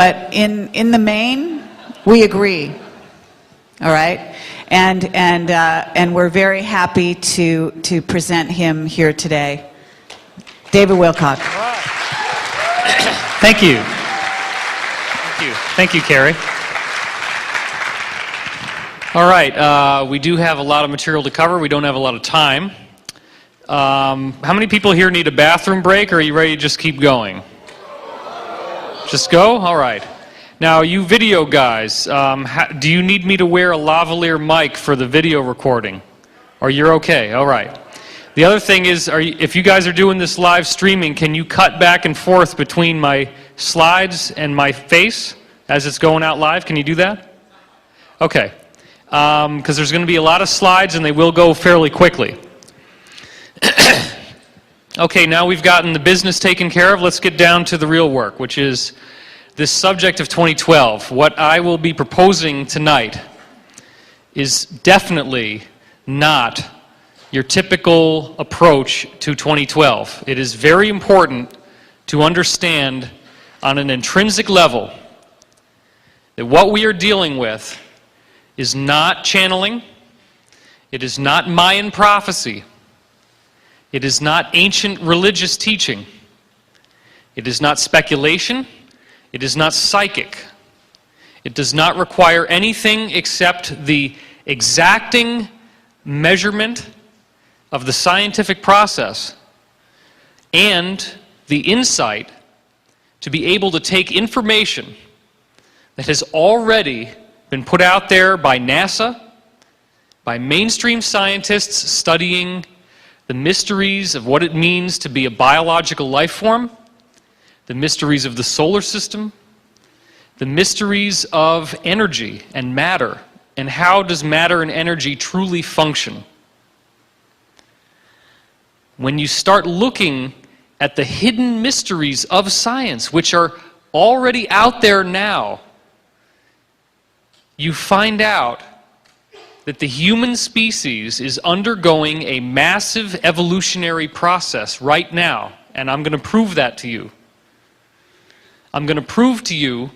but in the main, we agree. All right, and we're very happy to present him here today, David Wilcock. Thank you. Thank you, Carrie. All right, we do have a lot of material to cover. We don't have a lot of time. How many people here need a bathroom break, or are you ready to just keep going? Just go? All right. Now, you video guys, do you need me to wear a lavalier mic for the video recording? Or you're okay? All right. The other thing is, if you guys are doing this live streaming, can you cut back and forth between my slides and my face as it's going out live? Can you do that? Okay. Because there's going to be a lot of slides and they will go fairly quickly. Okay, now we've gotten the business taken care of. Let's get down to the real work, which is this subject of 2012. What I will be proposing tonight is definitely not your typical approach to 2012. It is very important to understand on an intrinsic level that what we are dealing with is not channeling, it is not Mayan prophecy, it is not ancient religious teaching, it is not speculation, it is not psychic, it does not require anything except the exacting measurement of the scientific process and the insight to be able to take information that has already been put out there by NASA, by mainstream scientists studying the mysteries of what it means to be a biological life form, the mysteries of the solar system, the mysteries of energy and matter, and how does matter and energy truly function. When you start looking at the hidden mysteries of science, which are already out there now, you find out that the human species is undergoing a massive evolutionary process right now, and I'm going to prove that to you. I'm going to prove to you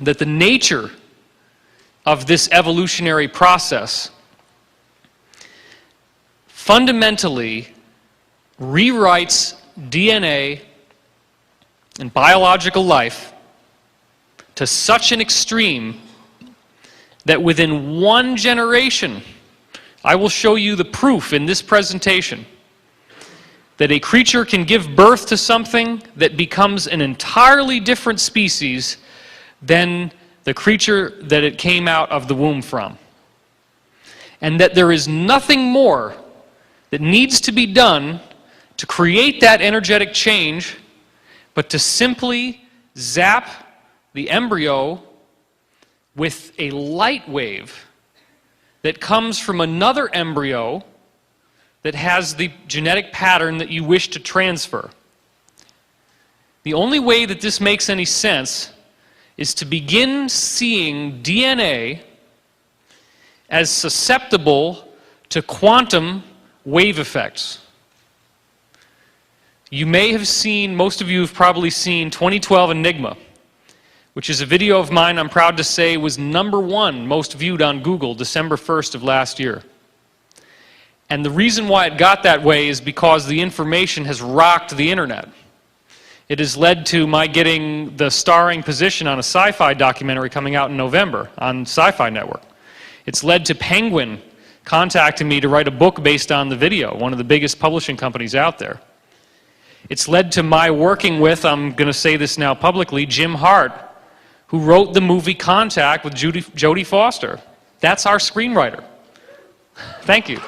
that the nature of this evolutionary process fundamentally rewrites DNA and biological life to such an extreme that within one generation, I will show you the proof in this presentation, that a creature can give birth to something that becomes an entirely different species than the creature that it came out of the womb from. And that there is nothing more that needs to be done to create that energetic change, but to simply zap the embryo with a light wave that comes from another embryo that has the genetic pattern that you wish to transfer. The only way that this makes any sense is to begin seeing DNA as susceptible to quantum wave effects. You may have seen, most of you have probably seen 2012 Enigma, which is a video of mine I'm proud to say was #1 most viewed on Google December 1st of last year. And the reason why it got that way is because the information has rocked the internet. It has led to my getting the starring position on a sci-fi documentary coming out in November on Sci-Fi Network. It's led to Penguin contacting me to write a book based on the video, one of the biggest publishing companies out there. It's led to my working with, I'm going to say this now publicly, Jim Hart, who wrote the movie Contact with Jodie Foster. That's our screenwriter. Thank you.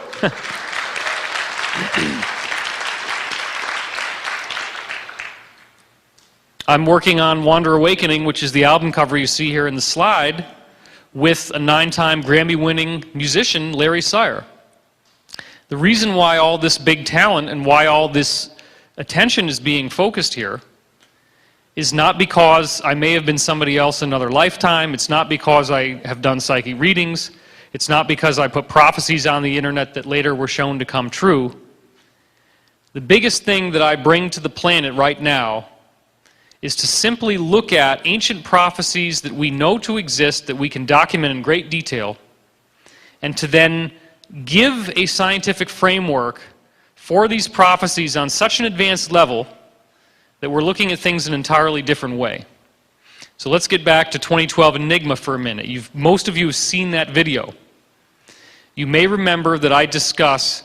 I'm working on Wander Awakening, which is the album cover you see here in the slide, with a 9-time Grammy-winning musician, Larry Sire. The reason why all this big talent and why all this attention is being focused here is not because I may have been somebody else in another lifetime. It's not because I have done psychic readings. It's not because I put prophecies on the internet that later were shown to come true. The biggest thing that I bring to the planet right now is to simply look at ancient prophecies that we know to exist, that we can document in great detail, and to then give a scientific framework for these prophecies on such an advanced level that we're looking at things in an entirely different way. So let's get back to 2012 Enigma for a minute. Most of you have seen that video. You may remember that I discuss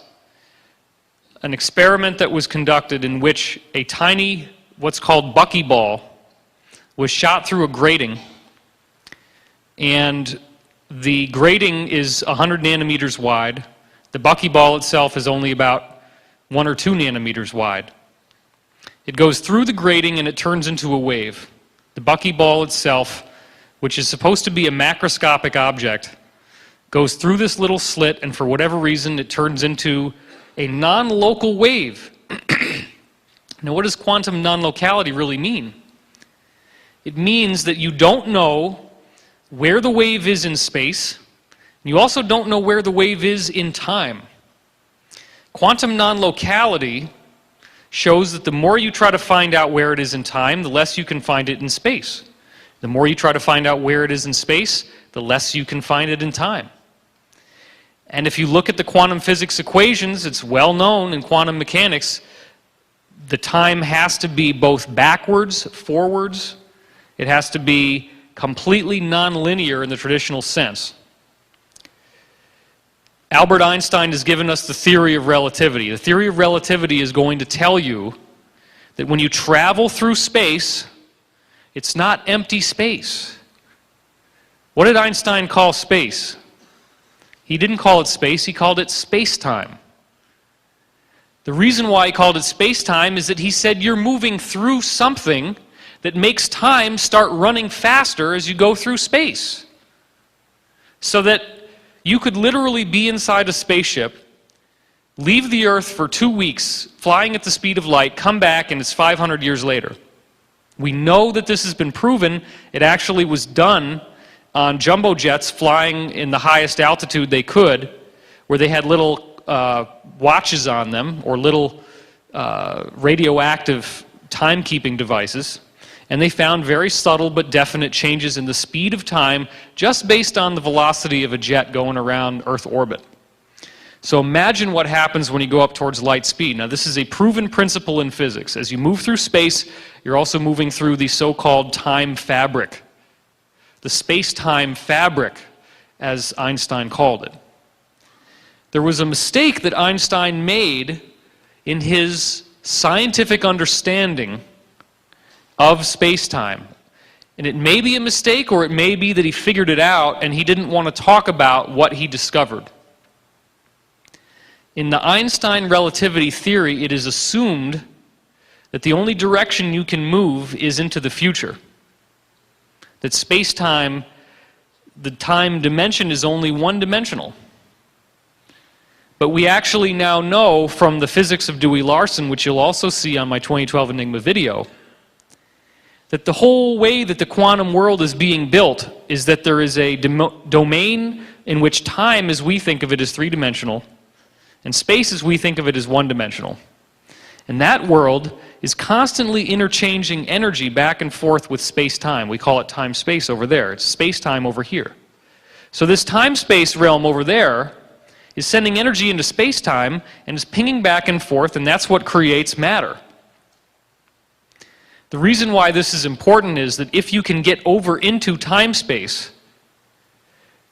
an experiment that was conducted in which a tiny, what's called buckyball, was shot through a grating, and the grating is 100 nanometers wide. The buckyball itself is only about 1 or 2 nanometers wide. It goes through the grating and it turns into a wave. The buckyball itself, which is supposed to be a macroscopic object, goes through this little slit, and for whatever reason it turns into a non-local wave. Now, what does quantum non-locality really mean? It means that you don't know where the wave is in space, and you also don't know where the wave is in time. Quantum non-locality shows that the more you try to find out where it is in time, the less you can find it in space. The more you try to find out where it is in space, the less you can find it in time. And if you look at the quantum physics equations, it's well known in quantum mechanics, the time has to be both backwards, forwards. It has to be completely nonlinear in the traditional sense. Albert Einstein has given us the theory of relativity. The theory of relativity is going to tell you that when you travel through space, it's not empty space. What did Einstein call space? He didn't call it space, he called it space-time. The reason why he called it space-time is that he said you're moving through something that makes time start running faster as you go through space. So that you could literally be inside a spaceship, leave the Earth for 2 weeks, flying at the speed of light, come back, and it's 500 years later. We know that this has been proven. It actually was done on jumbo jets flying in the highest altitude they could, where they had little watches on them, or little radioactive timekeeping devices, and they found very subtle but definite changes in the speed of time just based on the velocity of a jet going around Earth orbit. So imagine what happens when you go up towards light speed. Now, this is a proven principle in physics. As you move through space, you're also moving through the so-called time fabric. The space-time fabric, as Einstein called it. There was a mistake that Einstein made in his scientific understanding of space-time. And it may be a mistake, or it may be that he figured it out and he didn't want to talk about what he discovered. In the Einstein relativity theory, it is assumed that the only direction you can move is into the future. That space-time, the time dimension, is only one-dimensional. But we actually now know from the physics of Dewey-Larson, which you'll also see on my 2012 Enigma video, that the whole way that the quantum world is being built is that there is a domain in which time, as we think of it, is three-dimensional, and space, as we think of it, is one-dimensional. And that world is constantly interchanging energy back and forth with space-time. We call it time-space over there. It's space-time over here. So this time-space realm over there is sending energy into space-time and is pinging back and forth, and that's what creates matter. The reason why this is important is that if you can get over into time-space,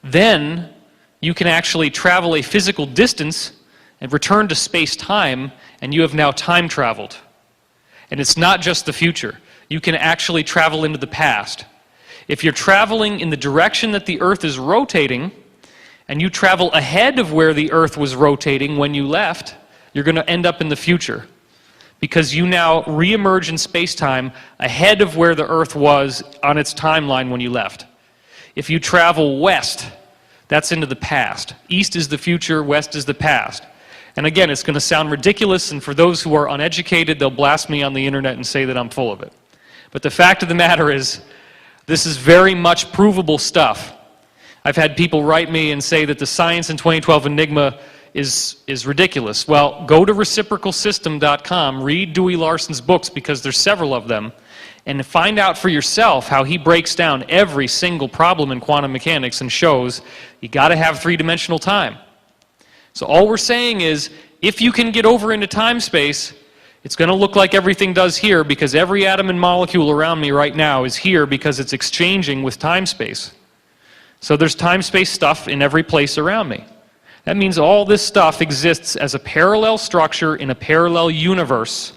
then you can actually travel a physical distance and return to space-time, and you have now time traveled. And it's not just the future. You can actually travel into the past. If you're traveling in the direction that the Earth is rotating, and you travel ahead of where the Earth was rotating when you left, you're going to end up in the future. Because you now re-emerge in space-time ahead of where the Earth was on its timeline when you left. If you travel west, that's into the past. East is the future, west is the past. And again, it's going to sound ridiculous, and for those who are uneducated, they'll blast me on the internet and say that I'm full of it. But the fact of the matter is, this is very much provable stuff. I've had people write me and say that the science in 2012 Enigma is ridiculous. Well, go to reciprocalsystem.com, read Dewey-Larson's books, because there's several of them, and find out for yourself how he breaks down every single problem in quantum mechanics and shows you got to have three-dimensional time. So all we're saying is, if you can get over into time-space, it's going to look like everything does here, because every atom and molecule around me right now is here because it's exchanging with time-space. So there's time-space stuff in every place around me. That means all this stuff exists as a parallel structure in a parallel universe.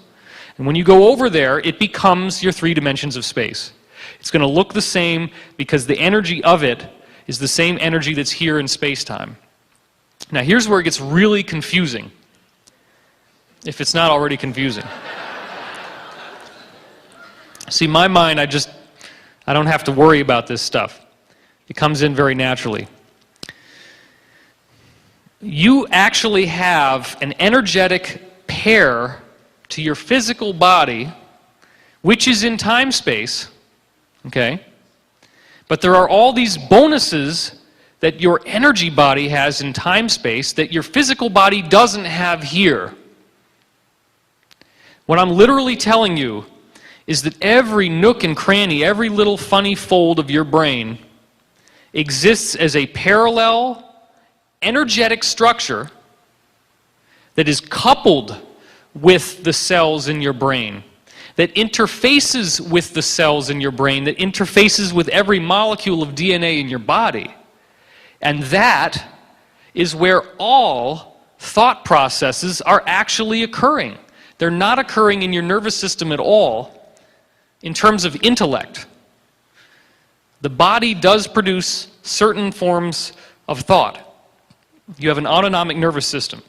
And when you go over there, it becomes your three dimensions of space. It's going to look the same because the energy of it is the same energy that's here in space-time. Now here's where it gets really confusing, if it's not already confusing. See, my mind, I don't have to worry about this stuff. It comes in very naturally. You actually have an energetic pair to your physical body, which is in time-space, okay? But there are all these bonuses that your energy body has in time-space that your physical body doesn't have here. What I'm literally telling you is that every nook and cranny, every little funny fold of your brain exists as a parallel energetic structure that is coupled with the cells in your brain, that interfaces with the cells in your brain, that interfaces with every molecule of DNA in your body. And that is where all thought processes are actually occurring. They're not occurring in your nervous system at all in terms of intellect. The body does produce certain forms of thought. You have an autonomic nervous system.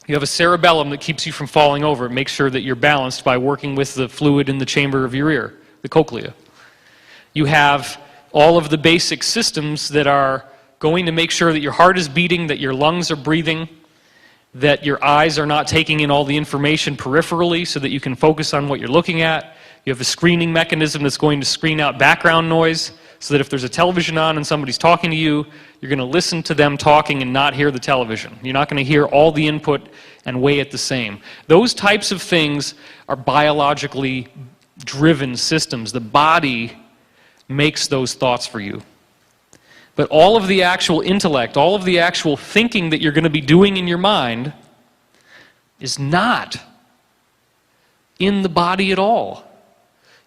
You have a cerebellum that keeps you from falling over. It makes sure that you're balanced by working with the fluid in the chamber of your ear, the cochlea. You have all of the basic systems that are going to make sure that your heart is beating, that your lungs are breathing, that your eyes are not taking in all the information peripherally so that you can focus on what you're looking at. You have a screening mechanism that's going to screen out background noise so that if there's a television on and somebody's talking to you, you're going to listen to them talking and not hear the television. You're not going to hear all the input and weigh it the same. Those types of things are biologically driven systems. The body makes those thoughts for you. But all of the actual intellect, all of the actual thinking that you're going to be doing in your mind is not in the body at all.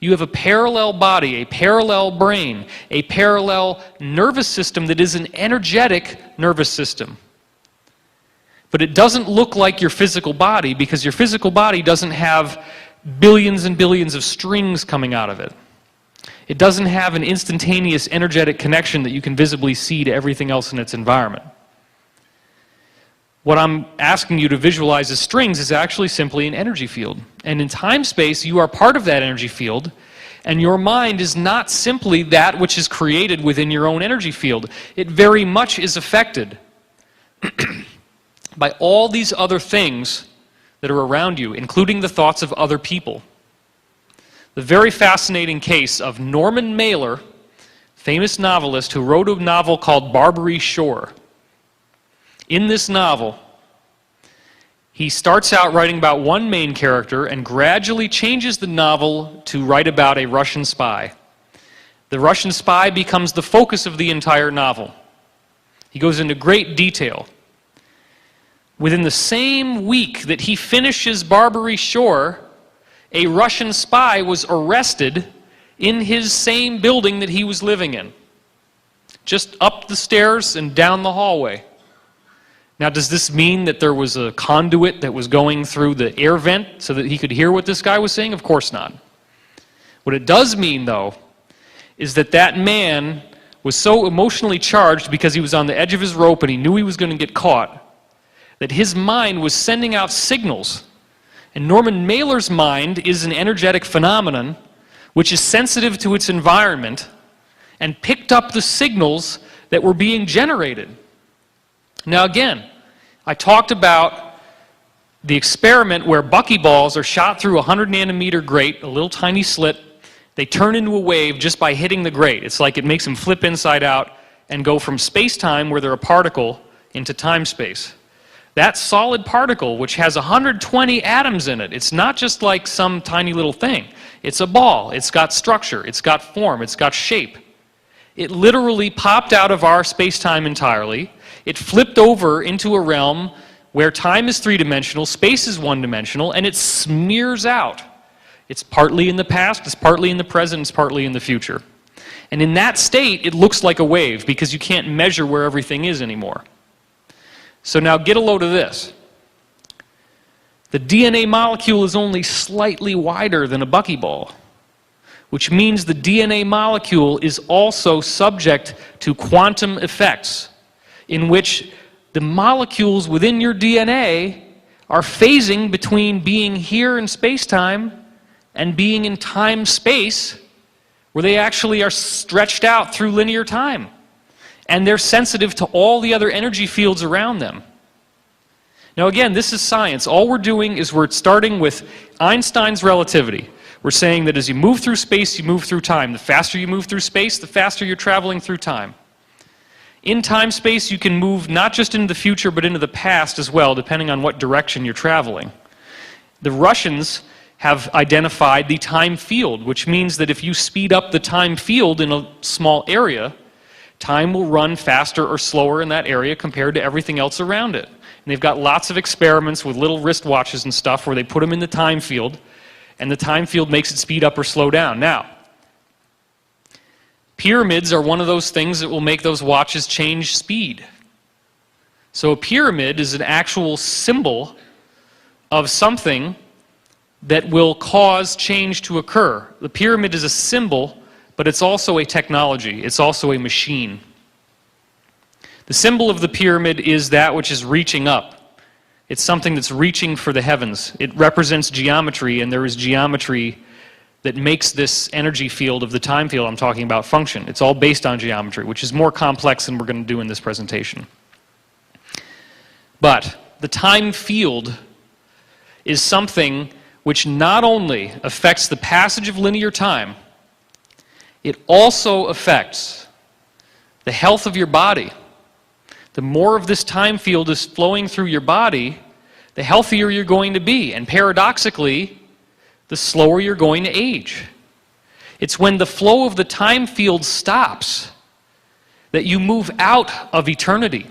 You have a parallel body, a parallel brain, a parallel nervous system that is an energetic nervous system. But it doesn't look like your physical body because your physical body doesn't have billions and billions of strings coming out of it. It doesn't have an instantaneous energetic connection that you can visibly see to everything else in its environment. What I'm asking you to visualize as strings is actually simply an energy field. And in time-space, you are part of that energy field, and your mind is not simply that which is created within your own energy field. It very much is affected by all these other things that are around you, including the thoughts of other people. The very fascinating case of Norman Mailer, famous novelist who wrote a novel called Barbary Shore. In this novel, he starts out writing about one main character and gradually changes the novel to write about a Russian spy. The Russian spy becomes the focus of the entire novel. He goes into great detail. Within the same week that he finishes Barbary Shore, a Russian spy was arrested in his same building that he was living in. Just up the stairs and down the hallway. Now, does this mean that there was a conduit that was going through the air vent so that he could hear what this guy was saying? Of course not. What it does mean, though, is that that man was so emotionally charged because he was on the edge of his rope and he knew he was going to get caught, that his mind was sending out signals. And Norman Mailer's mind is an energetic phenomenon which is sensitive to its environment and picked up the signals that were being generated. Now again, I talked about the experiment where buckyballs are shot through a 100 nanometer grate, a little tiny slit. They turn into a wave just by hitting the grate. It's like it makes them flip inside out and go from space-time, where they're a particle, into time-space. That solid particle, which has 120 atoms in it, it's not just like some tiny little thing. It's a ball. It's got structure. It's got form. It's got shape. It literally popped out of our space-time entirely. It flipped over into a realm where time is three-dimensional, space is one-dimensional, and it smears out. It's partly in the past, it's partly in the present, it's partly in the future. And in that state, it looks like a wave because you can't measure where everything is anymore. So now get a load of this. The DNA molecule is only slightly wider than a buckyball, which means the DNA molecule is also subject to quantum effects, in which the molecules within your DNA are phasing between being here in space-time and being in time-space, where they actually are stretched out through linear time. And they're sensitive to all the other energy fields around them. Now again, this is science. All we're doing is we're starting with Einstein's relativity. We're saying that as you move through space, you move through time. The faster you move through space, the faster you're traveling through time. In time-space, you can move not just into the future, but into the past as well, depending on what direction you're traveling. The Russians have identified the time field, which means that if you speed up the time field in a small area, time will run faster or slower in that area compared to everything else around it. And they've got lots of experiments with little wristwatches and stuff where they put them in the time field, and the time field makes it speed up or slow down. Now, pyramids are one of those things that will make those watches change speed. So a pyramid is an actual symbol of something that will cause change to occur. The pyramid is a symbol, but it's also a technology. It's also a machine. The symbol of the pyramid is that which is reaching up. It's something that's reaching for the heavens. It represents geometry, and there is geometry that makes this energy field of the time field I'm talking about function. It's all based on geometry, which is more complex than we're going to do in this presentation. But the time field is something which not only affects the passage of linear time, it also affects the health of your body. The more of this time field is flowing through your body, the healthier you're going to be. And paradoxically, the slower you're going to age. It's when the flow of the time field stops that you move out of eternity,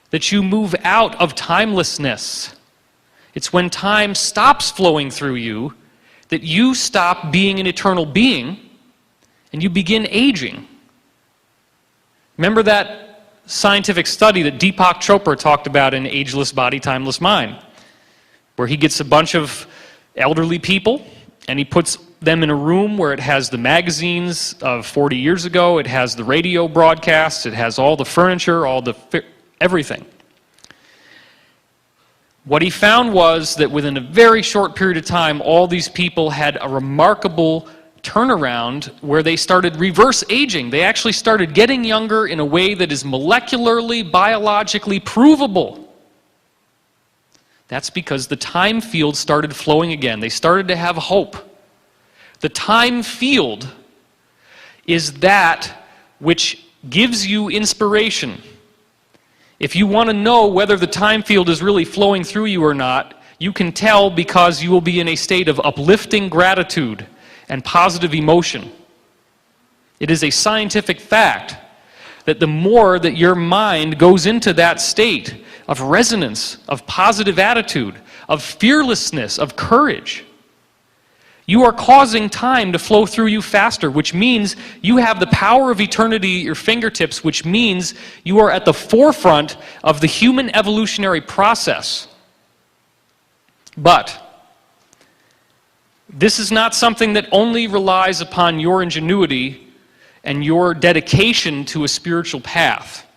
that you move out of timelessness. It's when time stops flowing through you that you stop being an eternal being and you begin aging. Remember that scientific study that Deepak Chopra talked about in Ageless Body, Timeless Mind, where he gets a bunch of elderly people and he puts them in a room where it has the magazines of 40 years ago, it has the radio broadcasts, it has all the furniture, everything. What he found was that within a very short period of time, all these people had a remarkable turnaround where they started reverse aging. They actually started getting younger in a way that is molecularly, biologically provable. That's because the time field started flowing again. They started to have hope. The time field is that which gives you inspiration. If you want to know whether the time field is really flowing through you or not, you can tell because you will be in a state of uplifting gratitude and positive emotion. It is a scientific fact that the more that your mind goes into that state of resonance, of positive attitude, of fearlessness, of courage, you are causing time to flow through you faster, which means you have the power of eternity at your fingertips, which means you are at the forefront of the human evolutionary process. But this is not something that only relies upon your ingenuity and your dedication to a spiritual path.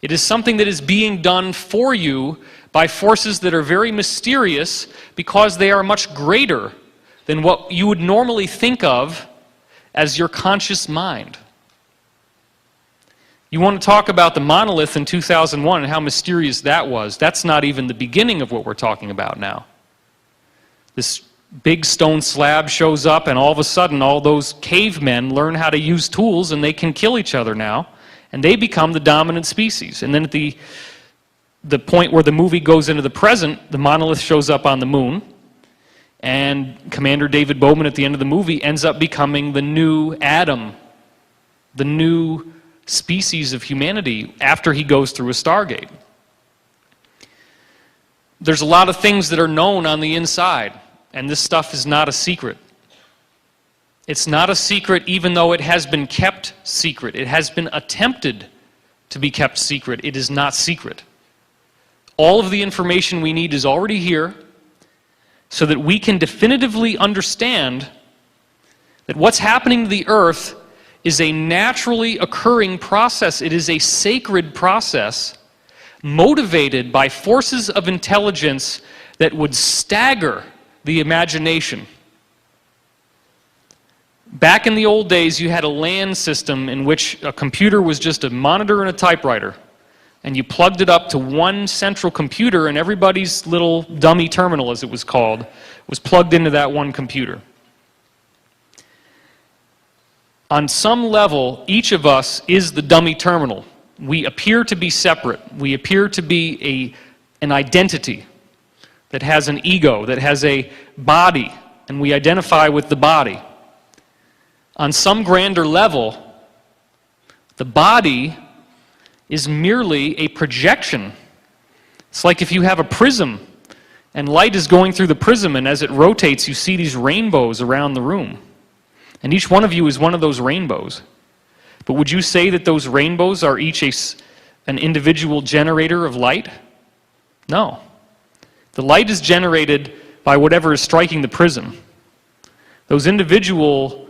It is something that is being done for you by forces that are very mysterious because they are much greater than what you would normally think of as your conscious mind. You want to talk about the monolith in 2001 and how mysterious that was. That's not even the beginning of what we're talking about now. This big stone slab shows up and all of a sudden all those cavemen learn how to use tools and they can kill each other now and they become the dominant species. And then at the the point where the movie goes into the present, the monolith shows up on the moon, and Commander David Bowman at the end of the movie ends up becoming the new Adam, the new species of humanity after he goes through a Stargate. There's a lot of things that are known on the inside, and this stuff is not a secret. It's not a secret even though it has been kept secret. It has been attempted to be kept secret. It is not secret. All of the information we need is already here so that we can definitively understand that what's happening to the earth is a naturally occurring process. It is a sacred process motivated by forces of intelligence that would stagger the imagination. Back in the old days, you had a LAN system in which a computer was just a monitor and a typewriter. And you plugged it up to one central computer, and everybody's little dummy terminal, as it was called, was plugged into that one computer. On some level, each of us is the dummy terminal. We appear to be separate. We appear to be an identity that has an ego, that has a body, and we identify with the body. On some grander level, the body is merely a projection. It's like if you have a prism and light is going through the prism, and as it rotates you see these rainbows around the room. And each one of you is one of those rainbows. But would you say that those rainbows are each an individual generator of light? No. The light is generated by whatever is striking the prism. Those individual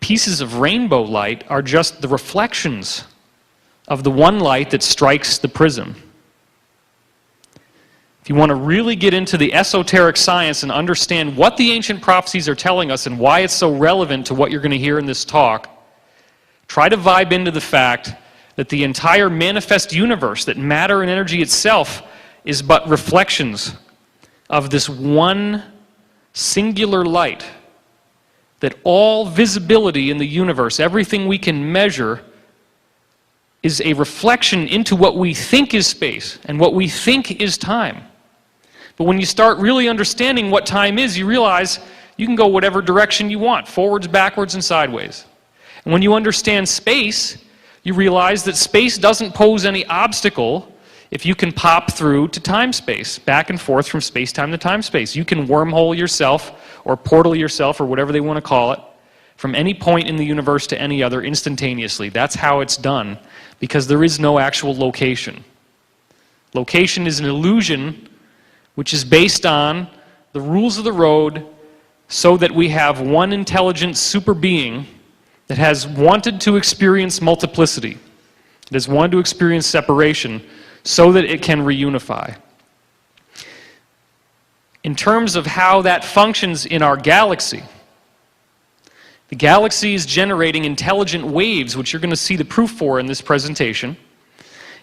pieces of rainbow light are just the reflections of the one light that strikes the prism. If you want to really get into the esoteric science and understand what the ancient prophecies are telling us and why it's so relevant to what you're going to hear in this talk, try to vibe into the fact that the entire manifest universe, that matter and energy itself, is but reflections of this one singular light. That all visibility in the universe, everything we can measure, is a reflection into what we think is space and what we think is time. But when you start really understanding what time is, you realize you can go whatever direction you want, forwards, backwards, and sideways. And when you understand space, you realize that space doesn't pose any obstacle if you can pop through to time-space, back and forth from space-time to time-space. You can wormhole yourself or portal yourself or whatever they want to call it from any point in the universe to any other instantaneously. That's how it's done, because there is no actual location. Location is an illusion which is based on the rules of the road so that we have one intelligent super being that has wanted to experience multiplicity, that has wanted to experience separation so that it can reunify. In terms of how that functions in our galaxy, the galaxy is generating intelligent waves, which you're going to see the proof for in this presentation.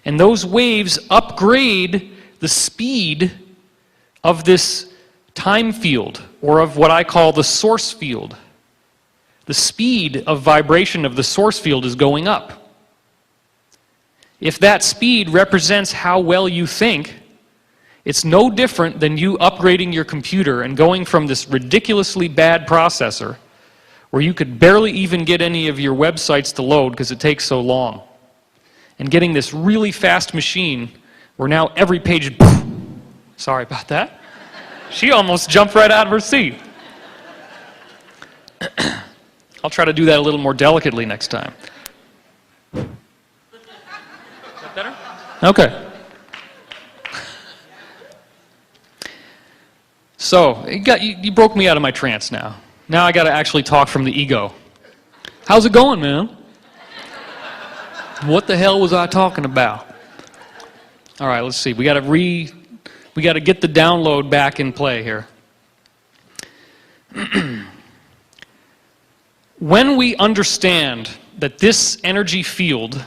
And those waves upgrade the speed of this time field, or of what I call the source field. The speed of vibration of the source field is going up. If that speed represents how well you think, it's no different than you upgrading your computer and going from this ridiculously bad processor where you could barely even get any of your websites to load because it takes so long, and getting this really fast machine where now every page... Sorry about that. She almost jumped right out of her seat. I'll try to do that a little more delicately next time. Is that better? Okay. So, you broke me out of my trance now. Now I got to actually talk from the ego. How's it going, man? What the hell was I talking about? All right, let's see. We got to get the download back in play here. When we understand that this energy field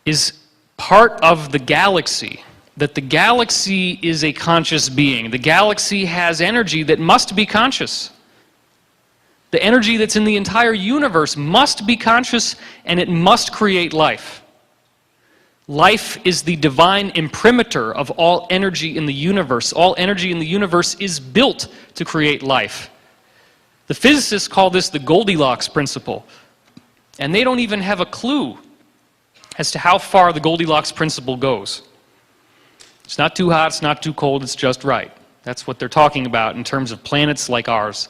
is part of the galaxy, that the galaxy is a conscious being, the galaxy has energy that must be conscious. The energy that's in the entire universe must be conscious, and it must create life. Life is the divine imprimatur of all energy in the universe. All energy in the universe is built to create life. The physicists call this the Goldilocks principle, and they don't even have a clue as to how far the Goldilocks principle goes. It's not too hot, it's not too cold, it's just right. That's what they're talking about in terms of planets like ours,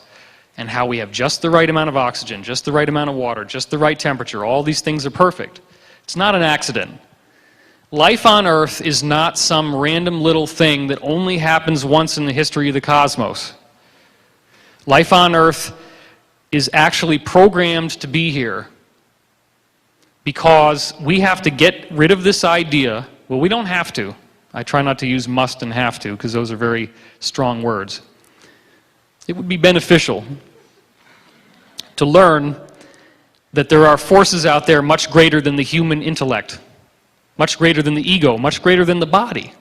and how we have just the right amount of oxygen, just the right amount of water, just the right temperature. All these things are perfect. It's not an accident. Life on Earth is not some random little thing that only happens once in the history of the cosmos. Life on Earth is actually programmed to be here because we have to get rid of this idea. Well, we don't have to. I try not to use must and have to because those are very strong words. It would be beneficial to learn that there are forces out there much greater than the human intellect, much greater than the ego, much greater than the body.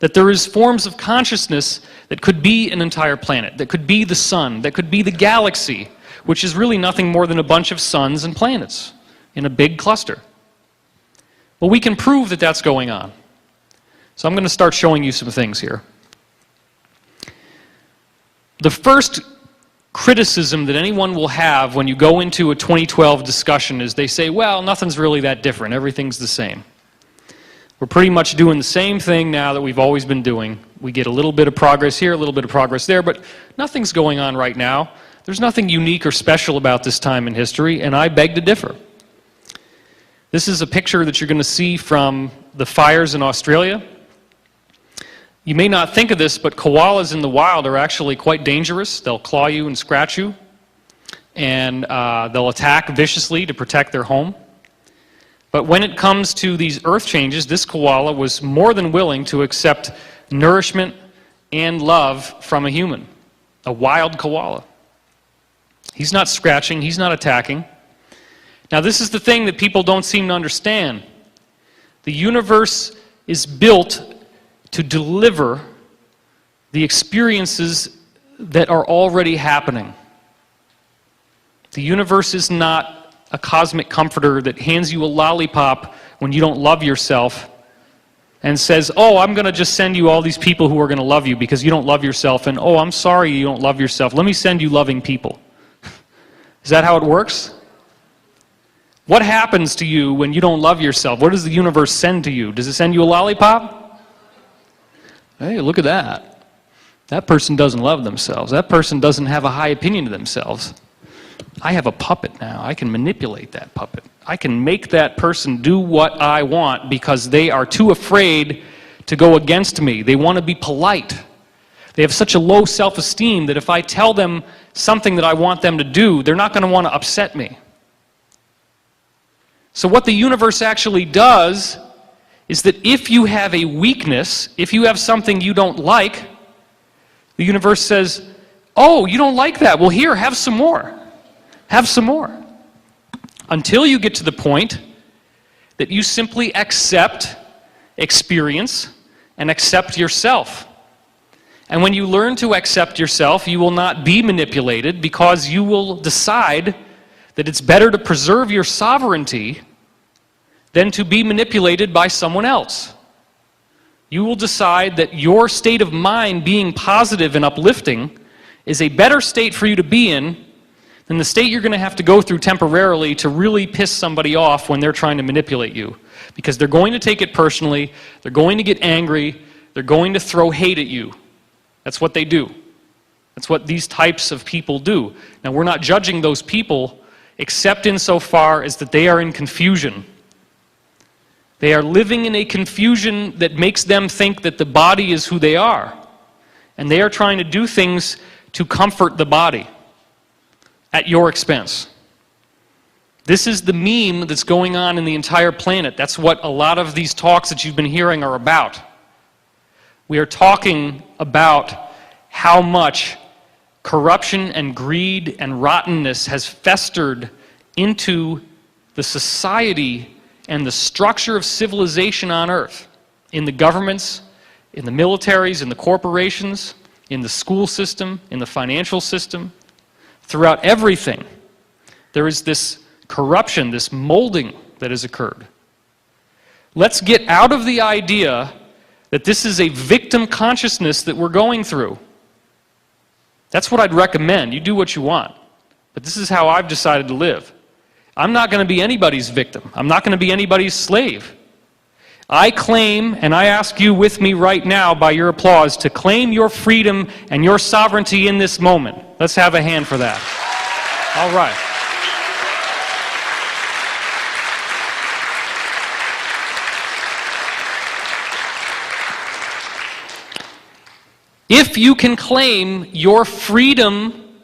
That there is forms of consciousness that could be an entire planet, that could be the sun, that could be the galaxy, which is really nothing more than a bunch of suns and planets in a big cluster. Well, we can prove that that's going on. So I'm going to start showing you some things here. The first criticism that anyone will have when you go into a 2012 discussion is they say, well, nothing's really that different, everything's the same. We're pretty much doing the same thing now that we've always been doing. We get a little bit of progress here, a little bit of progress there, but nothing's going on right now. There's nothing unique or special about this time in history, and I beg to differ. This is a picture that you're going to see from the fires in Australia. You may not think of this, but koalas in the wild are actually quite dangerous. They'll claw you and scratch you, and they'll attack viciously to protect their home. But when it comes to these earth changes, this koala was more than willing to accept nourishment and love from a human, a wild koala. He's not scratching, he's not attacking. Now this is the thing that people don't seem to understand. The universe is built to deliver the experiences that are already happening. The universe is not a cosmic comforter that hands you a lollipop when you don't love yourself and says, oh, I'm going to just send you all these people who are going to love you because you don't love yourself, and oh, I'm sorry you don't love yourself. Let me send you loving people. Is that how it works? What happens to you when you don't love yourself? What does the universe send to you? Does it send you a lollipop? Hey, look at that. That person doesn't love themselves. That person doesn't have a high opinion of themselves. I have a puppet now. I can manipulate that puppet. I can make that person do what I want because they are too afraid to go against me. They want to be polite. They have such a low self-esteem that if I tell them something that I want them to do, they're not going to want to upset me. So what the universe actually does is that if you have a weakness, if you have something you don't like, the universe says, oh, you don't like that? Well, here, have some more. Have some more. Until you get to the point that you simply accept experience and accept yourself. And when you learn to accept yourself, you will not be manipulated because you will decide that it's better to preserve your sovereignty than to be manipulated by someone else. You will decide that your state of mind being positive and uplifting is a better state for you to be in than the state you're going to have to go through temporarily to really piss somebody off when they're trying to manipulate you. Because they're going to take it personally, they're going to get angry, they're going to throw hate at you. That's what they do. That's what these types of people do. Now, we're not judging those people except insofar as that they are in confusion. They are living in a confusion that makes them think that the body is who they are. And they are trying to do things to comfort the body at your expense. This is the meme that's going on in the entire planet. That's what a lot of these talks that you've been hearing are about. We are talking about how much corruption and greed and rottenness has festered into the society and the structure of civilization on Earth, in the governments, in the militaries, in the corporations, in the school system, in the financial system. Throughout everything, there is this corruption, this molding that has occurred. Let's get out of the idea that this is a victim consciousness that we're going through. That's what I'd recommend. You do what you want. But this is how I've decided to live. I'm not going to be anybody's victim. I'm not going to be anybody's slave. I claim, and I ask you with me right now by your applause, to claim your freedom and your sovereignty in this moment. Let's have a hand for that. All right. If you can claim your freedom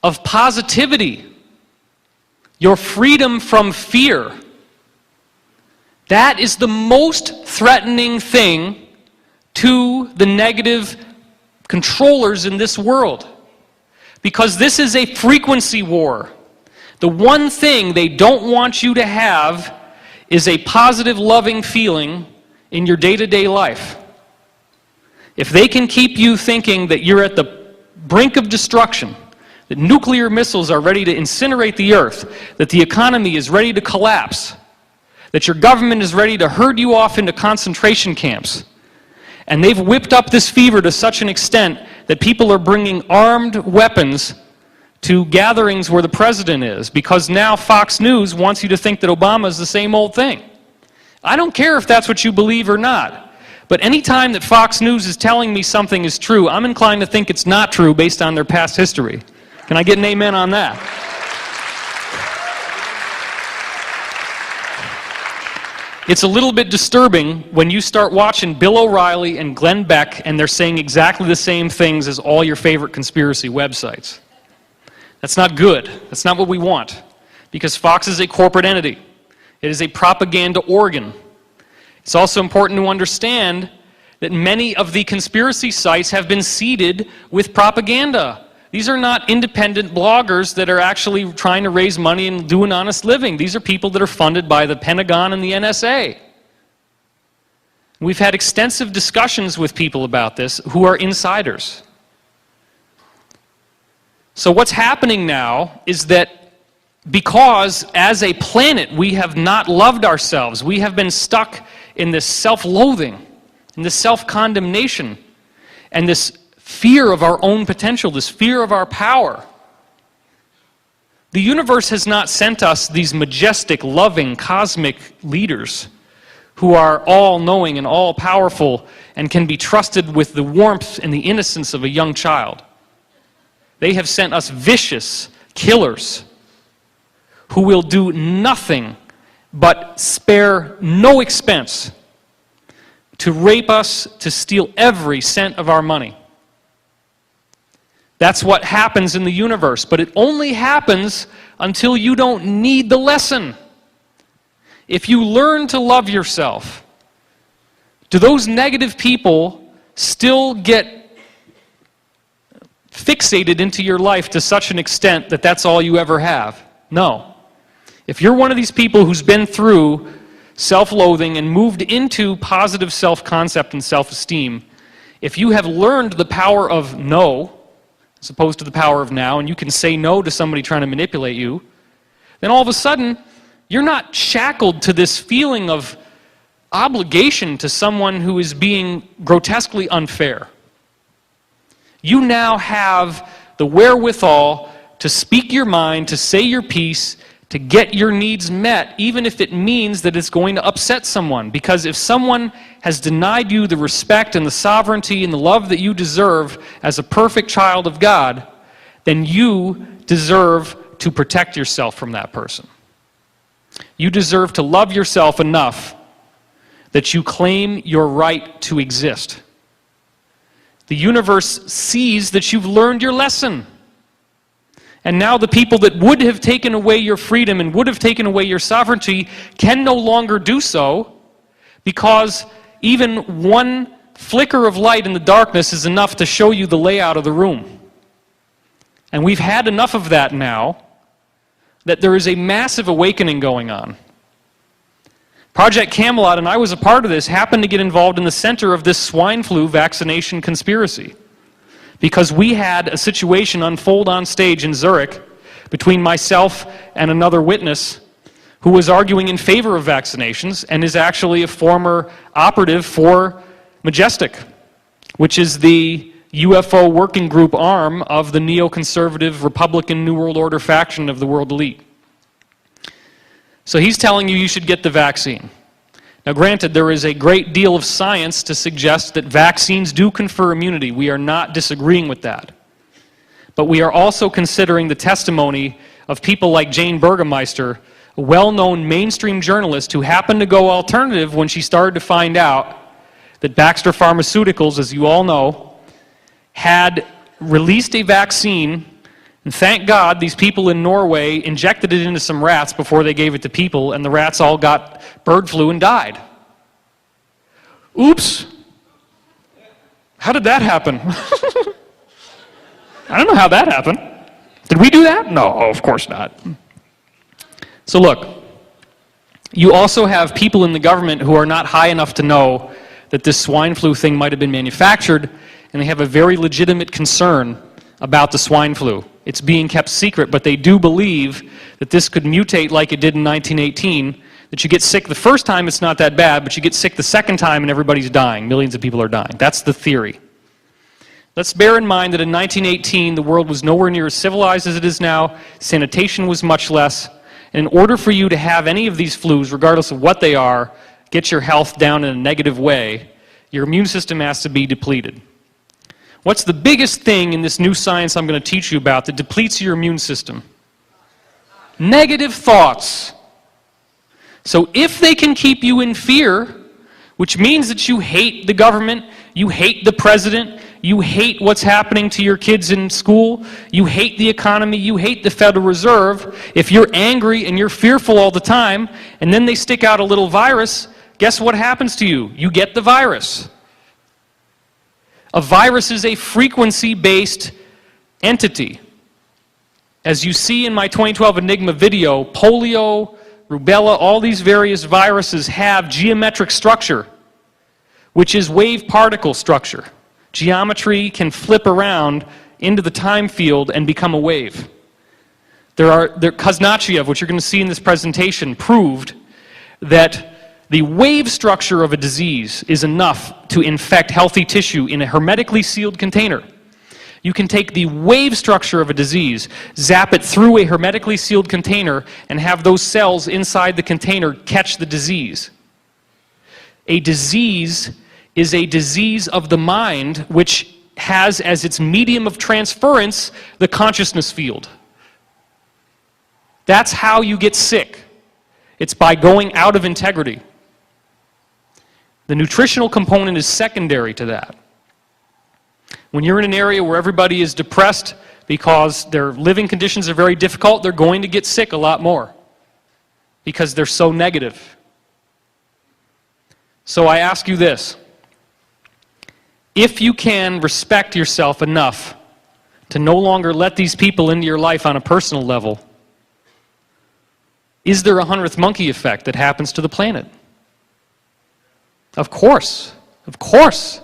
of positivity, your freedom from fear, that is the most threatening thing to the negative controllers in this world. Because this is a frequency war. The one thing they don't want you to have is a positive, loving feeling in your day-to-day life. If they can keep you thinking that you're at the brink of destruction, that nuclear missiles are ready to incinerate the earth, that the economy is ready to collapse, that your government is ready to herd you off into concentration camps, and they've whipped up this fever to such an extent that people are bringing armed weapons to gatherings where the president is, because now Fox News wants you to think that Obama is the same old thing. I don't care if that's what you believe or not. But any time that Fox News is telling me something is true, I'm inclined to think it's not true based on their past history. Can I get an amen on that? It's a little bit disturbing when you start watching Bill O'Reilly and Glenn Beck and they're saying exactly the same things as all your favorite conspiracy websites. That's not good. That's not what we want. Because Fox is a corporate entity. It is a propaganda organ. It's also important to understand that many of the conspiracy sites have been seeded with propaganda. These are not independent bloggers that are actually trying to raise money and do an honest living. These are people that are funded by the Pentagon and the NSA. We've had extensive discussions with people about this who are insiders. So what's happening now is that because as a planet we have not loved ourselves, we have been stuck in this self-loathing, in this self-condemnation, and this fear of our own potential, this fear of our power. The universe has not sent us these majestic, loving, cosmic leaders who are all-knowing and all-powerful and can be trusted with the warmth and the innocence of a young child. They have sent us vicious killers who will do nothing but spare no expense to rape us, to steal every cent of our money. That's what happens in the universe, but it only happens until you don't need the lesson. If you learn to love yourself, do those negative people still get fixated into your life to such an extent that that's all you ever have? No. If you're one of these people who's been through self-loathing and moved into positive self-concept and self-esteem, if you have learned the power of no, as opposed to the power of now, and you can say no to somebody trying to manipulate you, then all of a sudden, you're not shackled to this feeling of obligation to someone who is being grotesquely unfair. You now have the wherewithal to speak your mind, to say your piece, to get your needs met, even if it means that it's going to upset someone. Because if someone has denied you the respect and the sovereignty and the love that you deserve as a perfect child of God, then you deserve to protect yourself from that person. You deserve to love yourself enough that you claim your right to exist. The universe sees that you've learned your lesson. And now the people that would have taken away your freedom and would have taken away your sovereignty can no longer do so, because even one flicker of light in the darkness is enough to show you the layout of the room. And we've had enough of that now that there is a massive awakening going on. Project Camelot, and I was a part of this, happened to get involved in the center of this swine flu vaccination conspiracy. Because we had a situation unfold on stage in Zurich between myself and another witness who was arguing in favor of vaccinations and is actually a former operative for Majestic, which is the UFO working group arm of the neoconservative Republican New World Order faction of the world elite. So he's telling you should get the vaccine. Now granted, there is a great deal of science to suggest that vaccines do confer immunity. We are not disagreeing with that. But we are also considering the testimony of people like Jane Burgemeister, a well-known mainstream journalist who happened to go alternative when she started to find out that Baxter Pharmaceuticals, as you all know, had released a vaccine, and thank God these people in Norway injected it into some rats before they gave it to people, and the rats all got bird flu and died. Oops! How did that happen? I don't know how that happened. Did we do that? No, of course not. So look, you also have people in the government who are not high enough to know that this swine flu thing might have been manufactured, and they have a very legitimate concern about the swine flu. It's being kept secret, but they do believe that this could mutate like it did in 1918, that you get sick the first time, it's not that bad, but you get sick the second time and everybody's dying. Millions of people are dying. That's the theory. Let's bear in mind that in 1918, the world was nowhere near as civilized as it is now. Sanitation was much less. And in order for you to have any of these flus, regardless of what they are, get your health down in a negative way, your immune system has to be depleted. What's the biggest thing in this new science I'm going to teach you about that depletes your immune system? Negative thoughts. So if they can keep you in fear, which means that you hate the government, you hate the president, you hate what's happening to your kids in school, you hate the economy, you hate the Federal Reserve, if you're angry and you're fearful all the time, and then they stick out a little virus, guess what happens to you? You get the virus. A virus is a frequency-based entity. As you see in my 2012 Enigma video, polio, rubella, all these various viruses have geometric structure, which is wave particle structure. Geometry can flip around into the time field and become a wave. Kuznetsov, which you're going to see in this presentation, proved that the wave structure of a disease is enough to infect healthy tissue in a hermetically sealed container. You can take the wave structure of a disease, zap it through a hermetically sealed container, and have those cells inside the container catch the disease. A disease is a disease of the mind which has as its medium of transference the consciousness field. That's how you get sick. It's by going out of integrity. The nutritional component is secondary to that. When you're in an area where everybody is depressed because their living conditions are very difficult, they're going to get sick a lot more because they're so negative. So I ask you this. If you can respect yourself enough to no longer let these people into your life on a personal level, is there a 100th monkey effect that happens to the planet? Of course. Of course.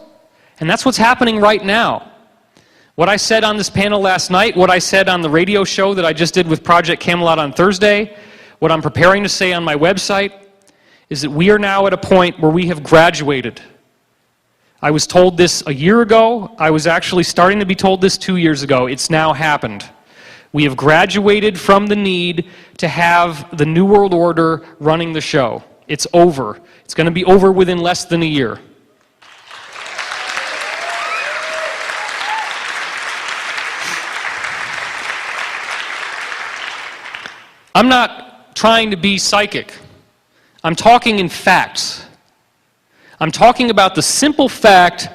And that's what's happening right now. What I said on this panel last night, what I said on the radio show that I just did with Project Camelot on Thursday, what I'm preparing to say on my website, is that we are now at a point where we have graduated. I was told this a year ago. I was actually starting to be told this 2 years ago. It's now happened. We have graduated from the need to have the New World Order running the show. It's over. It's going to be over within less than a year. I'm not trying to be psychic. I'm talking in facts. I'm talking about the simple fact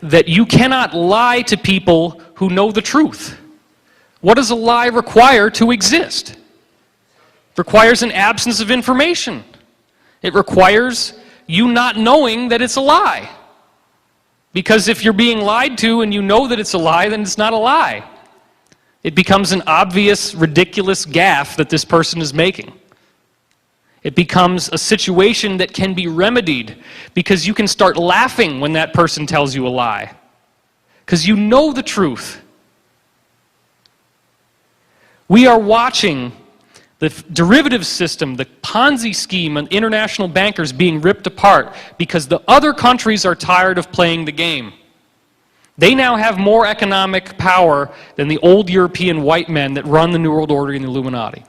that you cannot lie to people who know the truth. What does a lie require to exist? It requires an absence of information. It requires you not knowing that it's a lie. Because if you're being lied to and you know that it's a lie, then it's not a lie. It becomes an obvious, ridiculous gaffe that this person is making. It becomes a situation that can be remedied because you can start laughing when that person tells you a lie. Because you know the truth. We are watching The derivative system, the Ponzi scheme, and international bankers being ripped apart because the other countries are tired of playing the game. They now have more economic power than the old European white men that run the New World Order and the Illuminati.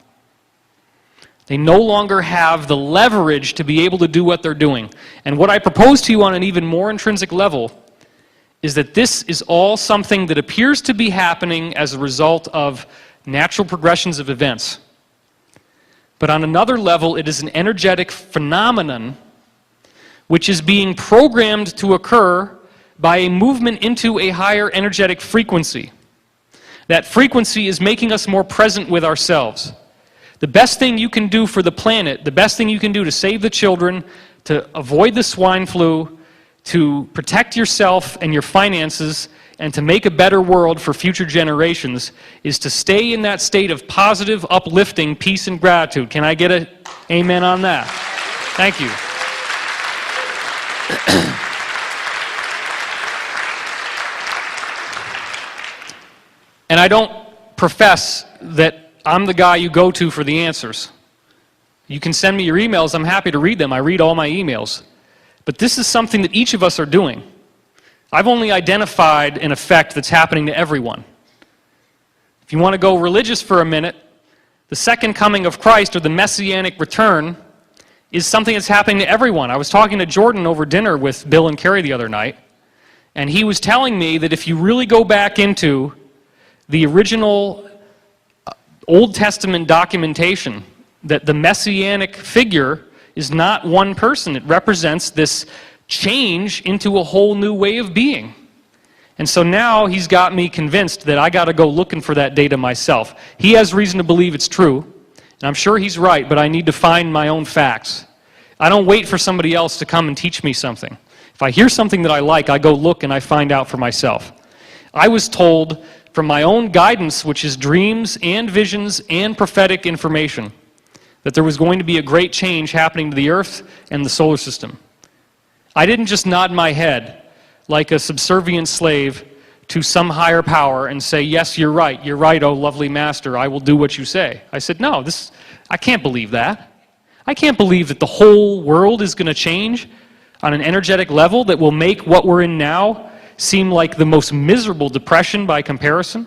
They no longer have the leverage to be able to do what they're doing. And what I propose to you on an even more intrinsic level is that this is all something that appears to be happening as a result of natural progressions of events. But on another level, it is an energetic phenomenon which is being programmed to occur by a movement into a higher energetic frequency. That frequency is making us more present with ourselves. The best thing you can do for the planet, the best thing you can do to save the children, to avoid the swine flu, to protect yourself and your finances, and to make a better world for future generations, is to stay in that state of positive, uplifting peace and gratitude. Can I get an amen on that? Thank you. And I don't profess that I'm the guy you go to for the answers. You can send me your emails. I'm happy to read them. I read all my emails. But this is something that each of us are doing. I've only identified an effect that's happening to everyone. If you want to go religious for a minute, the second coming of Christ, or the messianic return, is something that's happening to everyone. I was talking to Jordan over dinner with Bill and Carrie the other night, and he was telling me that if you really go back into the original Old Testament documentation, that the messianic figure is not one person. It represents this change into a whole new way of being. And so now he's got me convinced that I got to go looking for that data myself. He has reason to believe it's true, and I'm sure he's right, but I need to find my own facts. I don't wait for somebody else to come and teach me something. If I hear something that I like, I go look and I find out for myself. I was told from my own guidance, which is dreams and visions and prophetic information, that there was going to be a great change happening to the Earth and the solar system. I didn't just nod my head like a subservient slave to some higher power and say, yes, you're right, oh lovely master, I will do what you say. I said, no, I can't believe that. I can't believe that the whole world is going to change on an energetic level that will make what we're in now seem like the most miserable depression by comparison.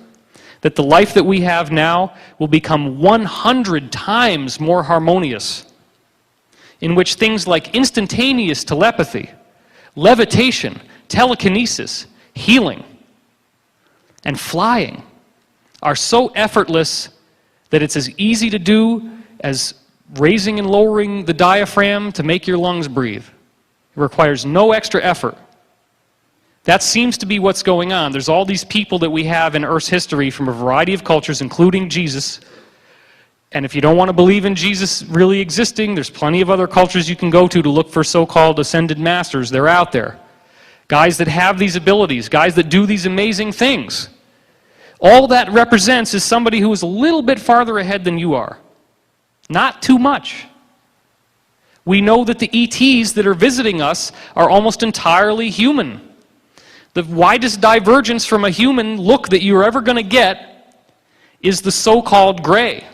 That the life that we have now will become 100 times more harmonious, in which things like instantaneous telepathy, levitation, telekinesis, healing, and flying are so effortless that it's as easy to do as raising and lowering the diaphragm to make your lungs breathe. It requires no extra effort. That seems to be what's going on. There's all these people that we have in Earth's history from a variety of cultures, including Jesus. And if you don't want to believe in Jesus really existing, there's plenty of other cultures you can go to look for so-called ascended masters. They're out there. Guys that have these abilities, guys that do these amazing things. All that represents is somebody who is a little bit farther ahead than you are. Not too much. We know that the ETs that are visiting us are almost entirely human. The widest divergence from a human look that you're ever going to get is the so-called gray.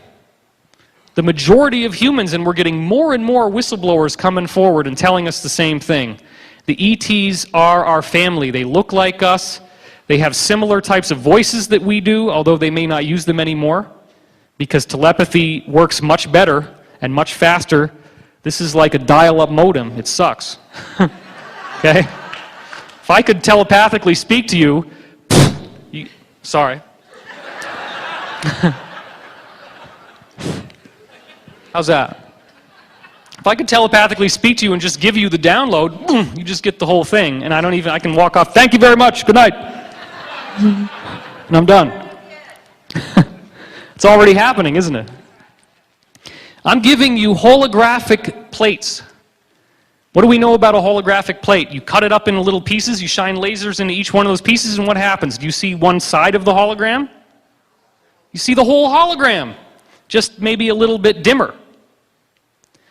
The majority of humans, and we're getting more and more whistleblowers coming forward and telling us the same thing. The ETs are our family. They look like us. They have similar types of voices that we do, although they may not use them anymore, because telepathy works much better and much faster. This is like a dial-up modem. It sucks. Okay? If I could telepathically speak to you, sorry. How's that? If I could telepathically speak to you and just give you the download, boom, you just get the whole thing, and I can walk off, thank you very much, good night. And I'm done. It's already happening, isn't it? I'm giving you holographic plates. What do we know about a holographic plate? You cut it up into little pieces, you shine lasers into each one of those pieces, and what happens? Do you see one side of the hologram? You see the whole hologram, just maybe a little bit dimmer.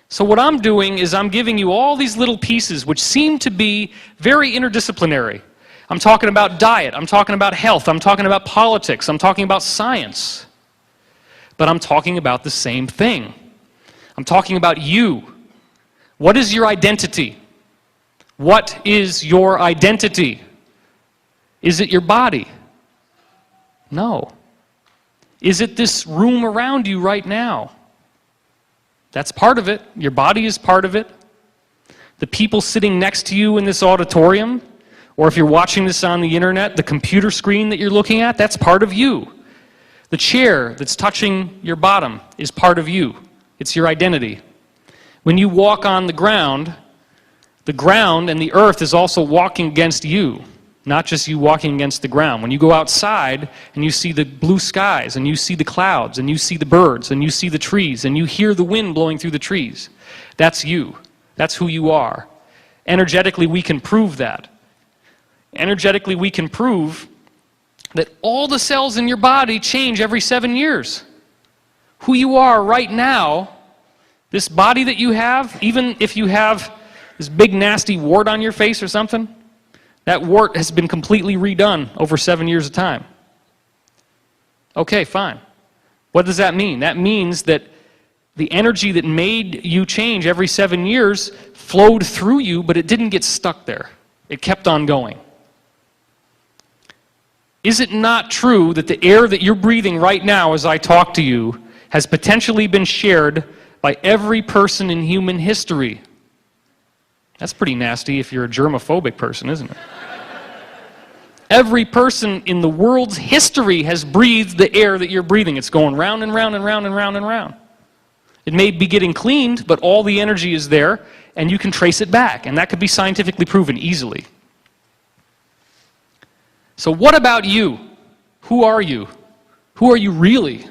So what I'm doing is I'm giving you all these little pieces which seem to be very interdisciplinary. I'm talking about diet, I'm talking about health, I'm talking about politics, I'm talking about science. but I'm talking about the same thing. I'm talking about you. What is your identity? What is your identity? Is it your body? No. Is it this room around you right now? That's part of it. Your body is part of it. The people sitting next to you in this auditorium, or if you're watching this on the internet, the computer screen that you're looking at, that's part of you. The chair that's touching your bottom is part of you. It's your identity. When you walk on the ground and the earth is also walking against you, not just you walking against the ground. When you go outside and you see the blue skies and you see the clouds and you see the birds and you see the trees and you hear the wind blowing through the trees, that's you. That's who you are. Energetically, we can prove that. Energetically, we can prove that all the cells in your body change every 7 years. Who you are right now, this body that you have, even if you have this big nasty wart on your face or something, that wart has been completely redone over 7 years of time. Okay, fine. What does that mean? That means that the energy that made you change every 7 years flowed through you, but it didn't get stuck there. It kept on going. Is it not true that the air that you're breathing right now as I talk to you has potentially been shared by every person in human history? That's pretty nasty if you're a germophobic person, isn't it? Every person in the world's history has breathed the air that you're breathing. It's going round and round and round and round and round. It may be getting cleaned, but all the energy is there, and you can trace it back, and that could be scientifically proven easily. So what about you? Who are you? Who are you really?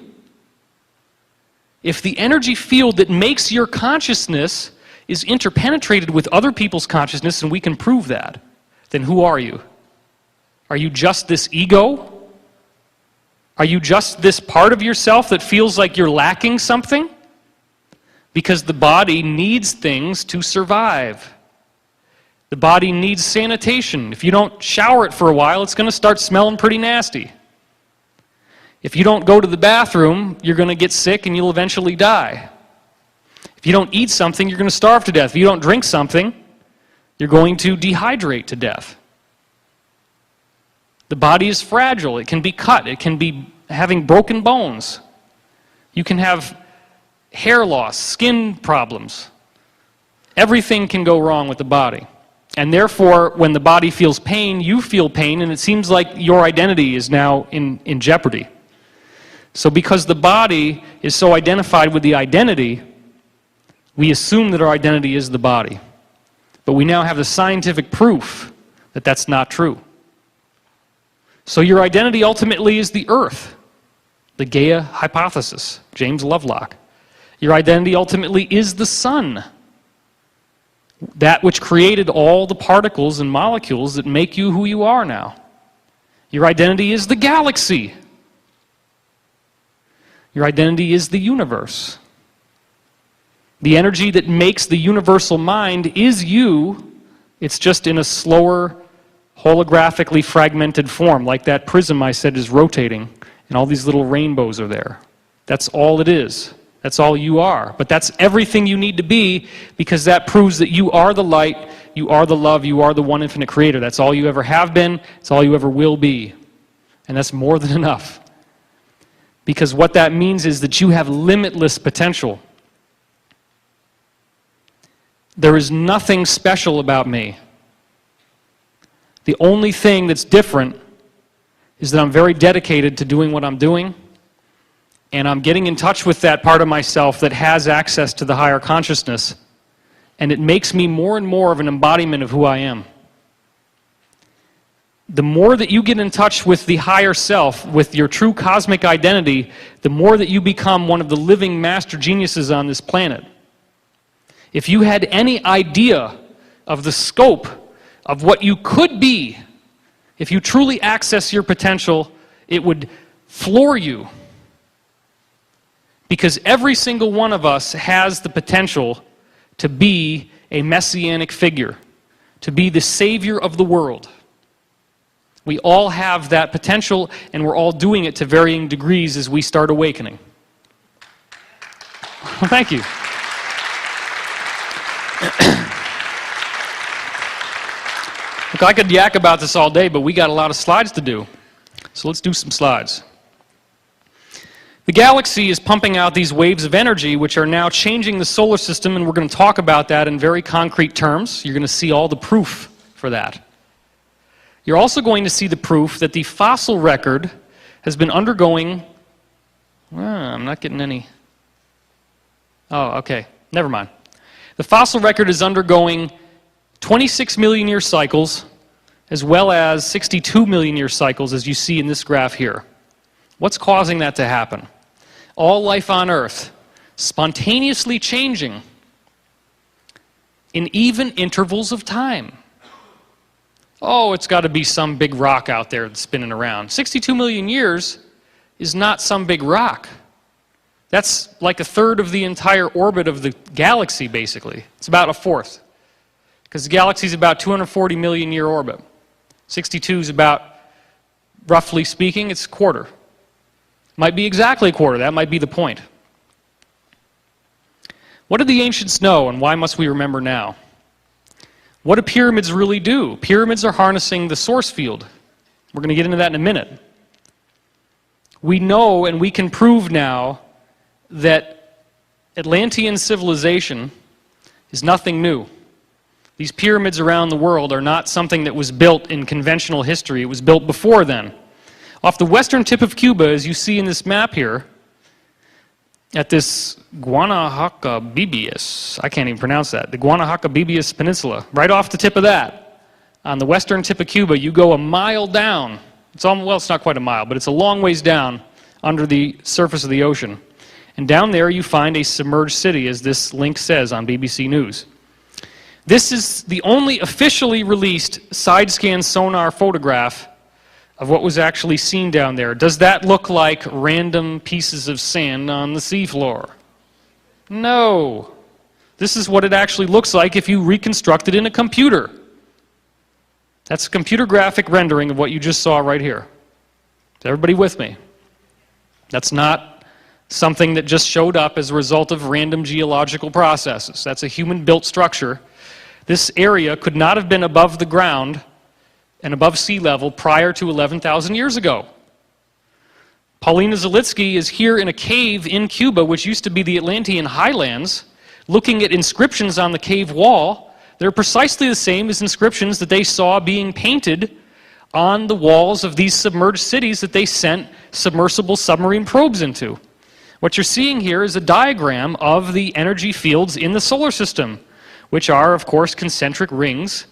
If the energy field that makes your consciousness is interpenetrated with other people's consciousness, and we can prove that, then who are you? Are you just this ego? Are you just this part of yourself that feels like you're lacking something? Because the body needs things to survive. The body needs sanitation. If you don't shower it for a while, it's going to start smelling pretty nasty. If you don't go to the bathroom, you're going to get sick and you'll eventually die. If you don't eat something, you're going to starve to death. If you don't drink something, you're going to dehydrate to death. The body is fragile. It can be cut. It can be having broken bones. You can have hair loss, skin problems. Everything can go wrong with the body. And therefore, when the body feels pain, you feel pain, and it seems like your identity is now in jeopardy. So because the body is so identified with the identity, we assume that our identity is the body. But we now have the scientific proof that that's not true. So your identity ultimately is the earth, the Gaia hypothesis, James Lovelock. Your identity ultimately is the sun, that which created all the particles and molecules that make you who you are now. Your identity is the galaxy. Your identity is the universe. The energy that makes the universal mind is you. It's just in a slower, holographically fragmented form, like that prism I said is rotating, and all these little rainbows are there. That's all it is. That's all you are. But that's everything you need to be, because that proves that you are the light, you are the love, you are the one infinite creator. That's all you ever have been, it's all you ever will be. And that's more than enough. Because what that means is that you have limitless potential. There is nothing special about me. The only thing that's different is that I'm very dedicated to doing what I'm doing, and I'm getting in touch with that part of myself that has access to the higher consciousness, and it makes me more and more of an embodiment of who I am. The more that you get in touch with the higher self, with your true cosmic identity, the more that you become one of the living master geniuses on this planet. If you had any idea of the scope of what you could be, if you truly access your potential, it would floor you. Because every single one of us has the potential to be a messianic figure, to be the savior of the world. We all have that potential, and we're all doing it to varying degrees as we start awakening. Well, thank you. Look, I could yak about this all day, but we got a lot of slides to do. So let's do some slides. The galaxy is pumping out these waves of energy which are now changing the solar system, and we're going to talk about that in very concrete terms. You're going to see all the proof for that. You're also going to see the proof that the fossil record has been undergoing... I'm not getting any... Oh, okay. Never mind. The fossil record is undergoing 26 million year cycles as well as 62 million year cycles, as you see in this graph here. What's causing that to happen? All life on Earth spontaneously changing in even intervals of time. Oh, it's got to be some big rock out there that's spinning around. 62 million years is not some big rock. That's like a third of the entire orbit of the galaxy, basically. It's about a fourth. Because the galaxy is about 240 million year orbit. 62 is about, roughly speaking, it's a quarter. Might be exactly a quarter. That might be the point. What did the ancients know, and why must we remember now? What do pyramids really do? Pyramids are harnessing the source field. We're going to get into that in a minute. We know, and we can prove now, that Atlantean civilization is nothing new. These pyramids around the world are not something that was built in conventional history. It was built before then. Off the western tip of Cuba, as you see in this map here, at this Guanacabibias, I can't even pronounce that, the Guanacabibias Peninsula, right off the tip of that, on the western tip of Cuba, you go a mile down. Well, it's not quite a mile, but it's a long ways down under the surface of the ocean. And down there you find a submerged city, as this link says on BBC News. This is the only officially released side-scan sonar photograph of what was actually seen down there. Does that look like random pieces of sand on the seafloor? No. This is what it actually looks like if you reconstruct it in a computer. That's a computer graphic rendering of what you just saw right here. Is everybody with me? That's not something that just showed up as a result of random geological processes. That's a human-built structure. This area could not have been above the ground and above sea level prior to 11,000 years ago. Paulina Zalitsky is here in a cave in Cuba, which used to be the Atlantean highlands, looking at inscriptions on the cave wall. They're precisely the same as inscriptions that they saw being painted on the walls of these submerged cities that they sent submersible submarine probes into. What you're seeing here is a diagram of the energy fields in the solar system, which are, of course, concentric rings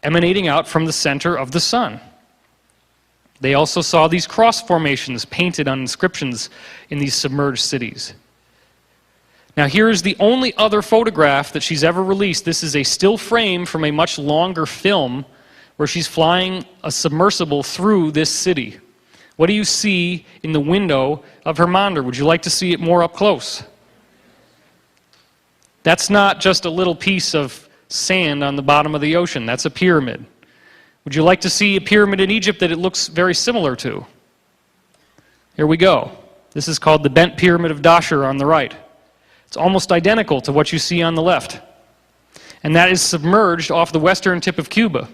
emanating out from the center of the sun. They also saw these cross formations painted on inscriptions in these submerged cities. Now, here is the only other photograph that she's ever released. This is a still frame from a much longer film where she's flying a submersible through this city. What do you see in the window of her monitor? Would you like to see it more up close? That's not just a little piece of sand on the bottom of the ocean. That's a pyramid. Would you like to see a pyramid in Egypt that it looks very similar to? Here we go. This is called the Bent Pyramid of Dashur on the right. It's almost identical to what you see on the left. And that is submerged off the western tip of Cuba.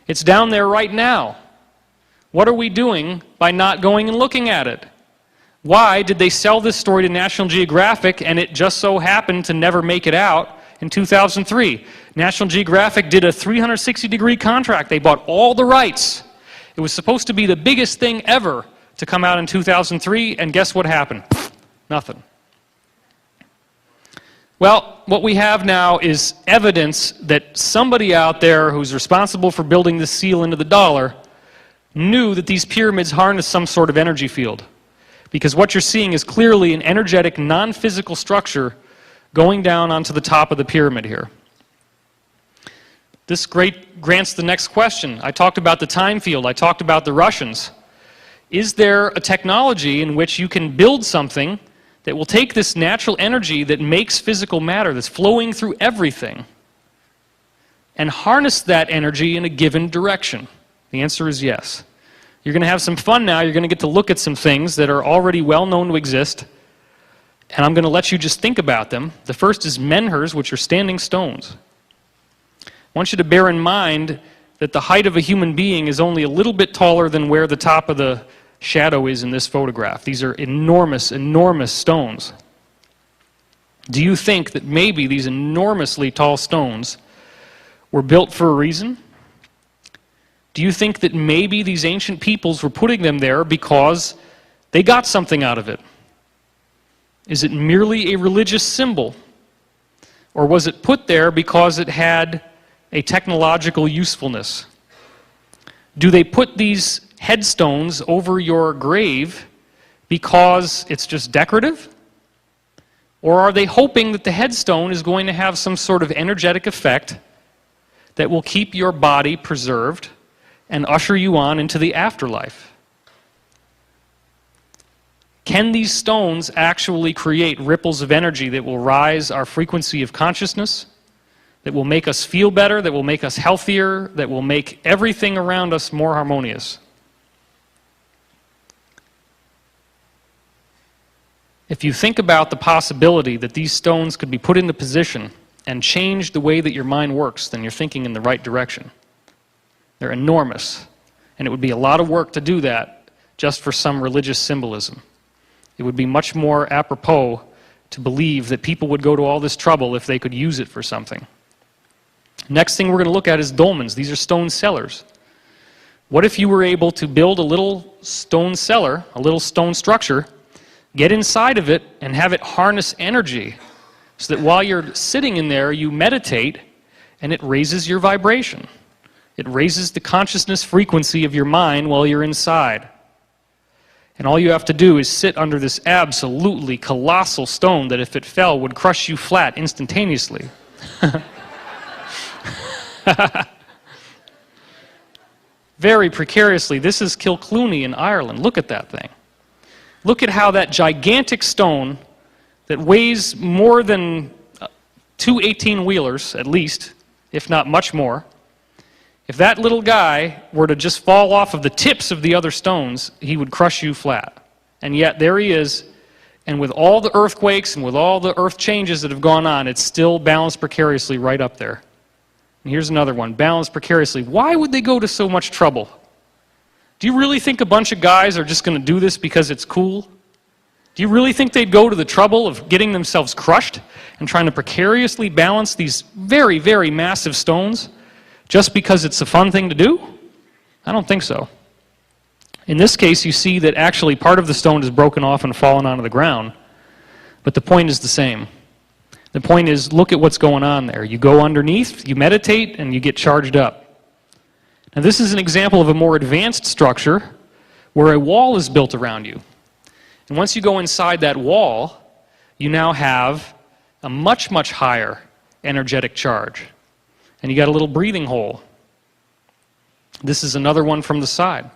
It's down there right now. What are we doing by not going and looking at it? Why did they sell this story to National Geographic and it just so happened to never make it out in 2003? National Geographic did a 360-degree contract. They bought all the rights. It was supposed to be the biggest thing ever to come out in 2003, and guess what happened? Nothing. Well, what we have now is evidence that somebody out there who's responsible for building this seal into the dollar knew that these pyramids harness some sort of energy field. Because what you're seeing is clearly an energetic, non-physical structure going down onto the top of the pyramid here. This grants the next question. I talked about the time field. I talked about the Russians. Is there a technology in which you can build something that will take this natural energy that makes physical matter, that's flowing through everything, and harness that energy in a given direction? The answer is yes. You're going to have some fun now. You're going to get to look at some things that are already well known to exist. And I'm going to let you just think about them. The first is menhirs, which are standing stones. I want you to bear in mind that the height of a human being is only a little bit taller than where the top of the shadow is in this photograph. These are enormous, enormous stones. Do you think that maybe these enormously tall stones were built for a reason? Do you think that maybe these ancient peoples were putting them there because they got something out of it? Is it merely a religious symbol? Or was it put there because it had a technological usefulness? Do they put these headstones over your grave because it's just decorative? Or are they hoping that the headstone is going to have some sort of energetic effect that will keep your body preserved and usher you on into the afterlife? Can these stones actually create ripples of energy that will rise our frequency of consciousness, that will make us feel better, that will make us healthier, that will make everything around us more harmonious? If you think about the possibility that these stones could be put into position and change the way that your mind works, then you're thinking in the right direction. They're enormous, and it would be a lot of work to do that just for some religious symbolism. It would be much more apropos to believe that people would go to all this trouble if they could use it for something. Next thing we're going to look at is dolmens. These are stone cellars. What if you were able to build a little stone cellar, a little stone structure, get inside of it and have it harness energy so that while you're sitting in there, you meditate and it raises your vibration. It raises the consciousness frequency of your mind while you're inside. And all you have to do is sit under this absolutely colossal stone that if it fell would crush you flat instantaneously. Very precariously. This is Kilclooney in Ireland. Look at that thing. Look at how that gigantic stone that weighs more than 2 18-wheelers, at least, if not much more, if that little guy were to just fall off of the tips of the other stones, he would crush you flat. And yet there he is, and with all the earthquakes and with all the earth changes that have gone on, it's still balanced precariously right up there. And here's another one, balanced precariously. Why would they go to so much trouble? Do you really think a bunch of guys are just going to do this because it's cool? Do you really think they'd go to the trouble of getting themselves crushed and trying to precariously balance these very, very massive stones just because it's a fun thing to do? I don't think so. In this case, you see that actually part of the stone is broken off and fallen onto the ground, but the point is the same. The point is, look at what's going on there. You go underneath, you meditate, and you get charged up. Now this is an example of a more advanced structure where a wall is built around you. And once you go inside that wall, you now have a much, much higher energetic charge. And you got a little breathing hole. This is another one from the side.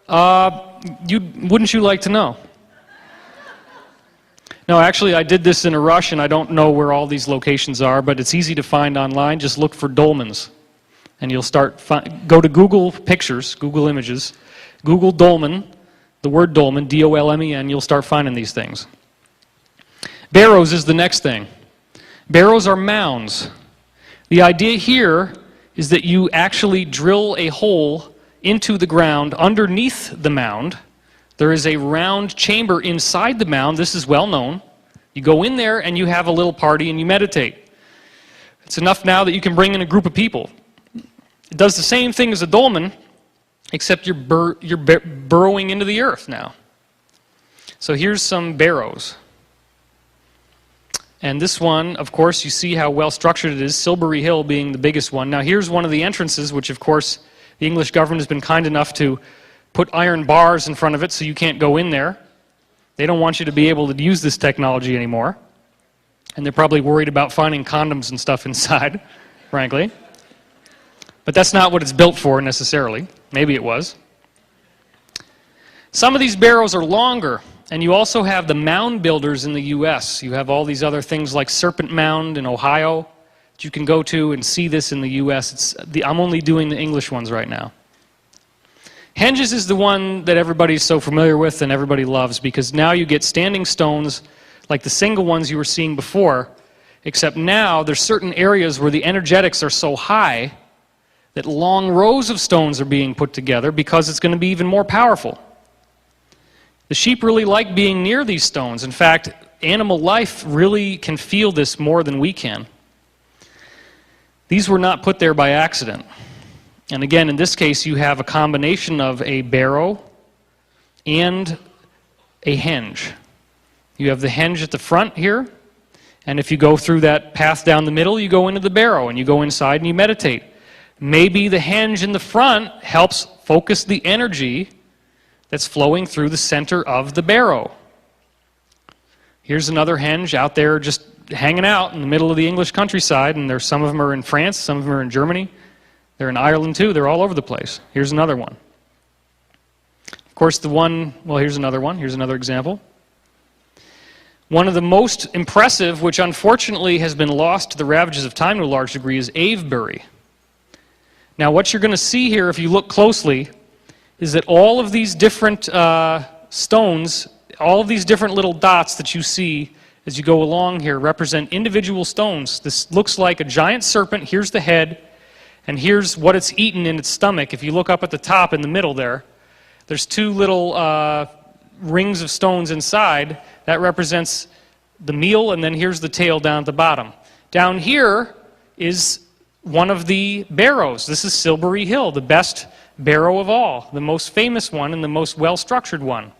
Wouldn't you like to know? No, actually I did this in a rush and I don't know where all these locations are, but it's easy to find online. Just look for dolmens. And you'll go to Google Pictures, Google Images, Google dolmen, the word dolmen, D-O-L-M-E-N, you'll start finding these things. Barrows is the next thing. Barrows are mounds. The idea here is that you actually drill a hole into the ground underneath the mound. There is a round chamber inside the mound. This is well known. You go in there and you have a little party and you meditate. It's enough now that you can bring in a group of people. It does the same thing as a dolmen, except you're burrowing into the earth now. So here's some barrows. And this one, of course, you see how well structured it is, Silbury Hill being the biggest one. Now here's one of the entrances, which of course the English government has been kind enough to put iron bars in front of it so you can't go in there. They don't want you to be able to use this technology anymore. And they're probably worried about finding condoms and stuff inside, frankly. But that's not what it's built for necessarily. Maybe it was. Some of these barrows are longer, and you also have the mound builders in the US. You have all these other things like Serpent Mound in Ohio that you can go to and see this in the US. I'm only doing the English ones right now. Henges is the one that everybody's so familiar with and everybody loves, because now you get standing stones like the single ones you were seeing before, except now there's certain areas where the energetics are so high that long rows of stones are being put together because it's going to be even more powerful. The sheep really like being near these stones. In fact, animal life really can feel this more than we can. These were not put there by accident. And again, in this case, you have a combination of a barrow and a henge. You have the henge at the front here, and if you go through that path down the middle, you go into the barrow, and you go inside and you meditate. Maybe the henge in the front helps focus the energy that's flowing through the center of the barrow. Here's another henge out there just hanging out in the middle of the English countryside, and there's some of them are in France, some of them are in Germany. They're in Ireland too. They're all over the place. Here's another one. Of course, here's another one. Here's another example. One of the most impressive, which unfortunately has been lost to the ravages of time to a large degree, is Avebury. Now, what you're going to see here, if you look closely, is that all of these different stones, all of these different little dots that you see as you go along here represent individual stones. This looks like a giant serpent. Here's the head, and here's what it's eaten in its stomach. If you look up at the top in the middle there, there's two little rings of stones inside. That represents the meal, and then here's the tail down at the bottom. Down here is one of the barrows. This is Silbury Hill, the best barrow of all, the most famous one and the most well-structured one.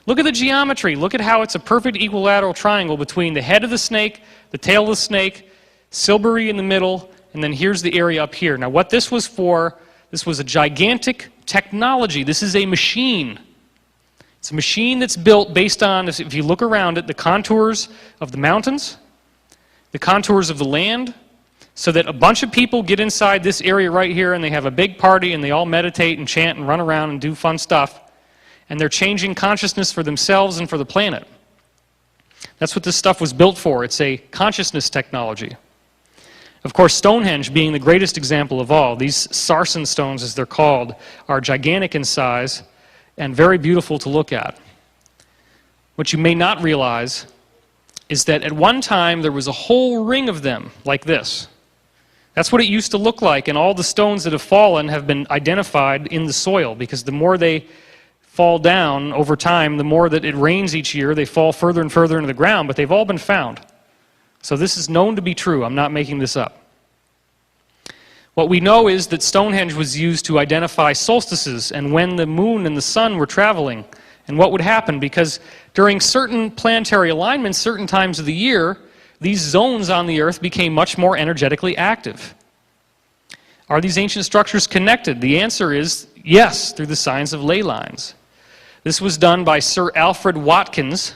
Look at the geometry. Look at how it's a perfect equilateral triangle between the head of the snake, the tail of the snake, Silbury in the middle, and then here's the area up here. Now what this was for, this was a gigantic technology. This is a machine. It's a machine that's built based on, if you look around it, the contours of the mountains, the contours of the land, so that a bunch of people get inside this area right here and they have a big party and they all meditate and chant and run around and do fun stuff. And they're changing consciousness for themselves and for the planet. That's what this stuff was built for. It's a consciousness technology. Of course, Stonehenge being the greatest example of all, these sarsen stones, as they're called, are gigantic in size and very beautiful to look at. What you may not realize is that at one time there was a whole ring of them like this. That's what it used to look like, and all the stones that have fallen have been identified in the soil, because the more they fall down over time, the more that it rains each year, they fall further and further into the ground, but they've all been found. So this is known to be true. I'm not making this up. What we know is that Stonehenge was used to identify solstices and when the moon and the sun were traveling and what would happen, because during certain planetary alignments, certain times of the year, these zones on the Earth became much more energetically active. Are these ancient structures connected? The answer is yes, through the science of ley lines. This was done by Sir Alfred Watkins,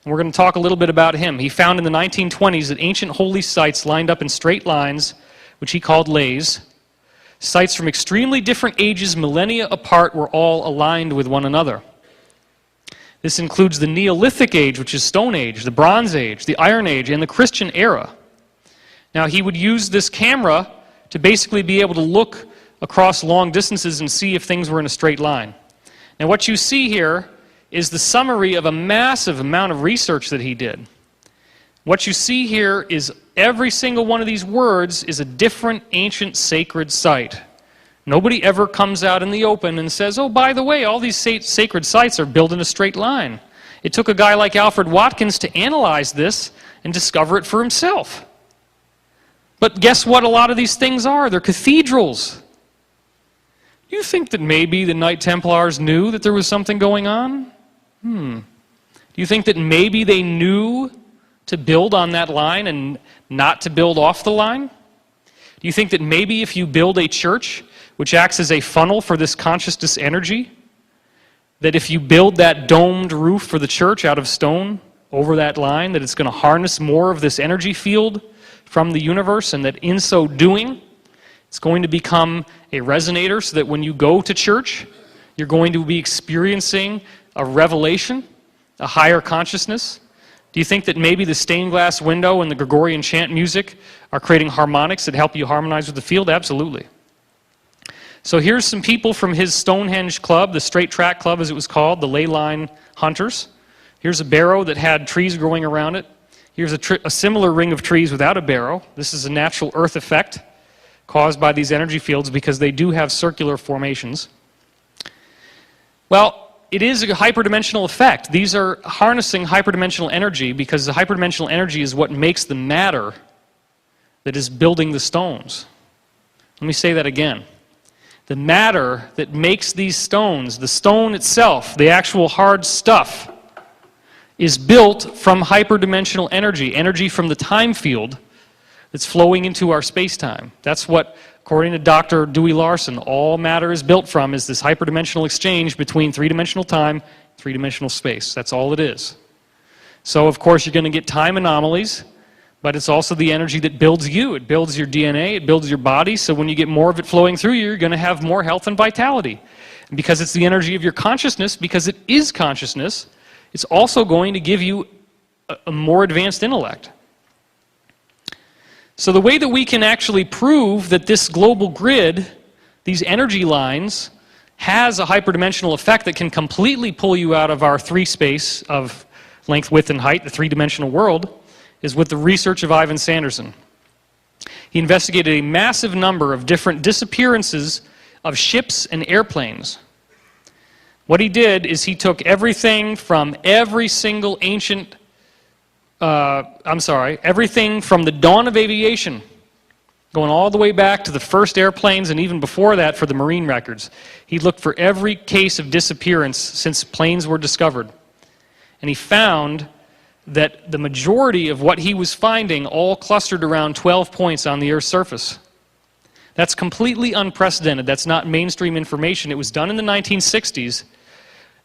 and we're going to talk a little bit about him. He found in the 1920s that ancient holy sites lined up in straight lines, which he called leys. Sites from extremely different ages, millennia apart, were all aligned with one another. This includes the Neolithic Age, which is Stone Age, the Bronze Age, the Iron Age, and the Christian era. Now, he would use this camera to basically be able to look across long distances and see if things were in a straight line. Now, what you see here is the summary of a massive amount of research that he did. What you see here is every single one of these words is a different ancient sacred site. Nobody ever comes out in the open and says, oh, by the way, all these sacred sites are built in a straight line. It took a guy like Alfred Watkins to analyze this and discover it for himself. But guess what a lot of these things are? They're cathedrals. Do you think that maybe the Knight Templars knew that there was something going on? Do you think that maybe they knew to build on that line and not to build off the line? Do you think that maybe if you build a church, which acts as a funnel for this consciousness energy, that if you build that domed roof for the church out of stone over that line, that it's going to harness more of this energy field from the universe, and that in so doing, it's going to become a resonator so that when you go to church, you're going to be experiencing a revelation, a higher consciousness? Do you think that maybe the stained glass window and the Gregorian chant music are creating harmonics that help you harmonize with the field? Absolutely. So here's some people from his Stonehenge club, the straight track club as it was called, the ley line hunters. Here's a barrow that had trees growing around it. Here's a similar ring of trees without a barrow. This is a natural earth effect caused by these energy fields because they do have circular formations. Well, it is a hyperdimensional effect. These are harnessing hyperdimensional energy because the hyperdimensional energy is what makes the matter that is building the stones. Let me say that again. The matter that makes these stones, the stone itself, the actual hard stuff, is built from hyperdimensional energy, energy from the time field that's flowing into our space-time. That's what, according to Dr. Dewey Larson, all matter is built from, is this hyperdimensional exchange between three-dimensional time, three-dimensional space. That's all it is. So, of course, you're going to get time anomalies, but it's also the energy that builds you. It builds your DNA, it builds your body, so when you get more of it flowing through you, you're going to have more health and vitality. And because it's the energy of your consciousness, because it is consciousness, it's also going to give you a more advanced intellect. So the way that we can actually prove that this global grid, these energy lines, has a hyperdimensional effect that can completely pull you out of our three space of length, width, and height, the three-dimensional world, is with the research of Ivan Sanderson. He investigated a massive number of different disappearances of ships and airplanes. What he did is he took everything from every single ancient, everything from the dawn of aviation, going all the way back to the first airplanes and even before that for the marine records. He looked for every case of disappearance since planes were discovered. And he found that the majority of what he was finding all clustered around 12 points on the Earth's surface. That's completely unprecedented. That's not mainstream information. It was done in the 1960s.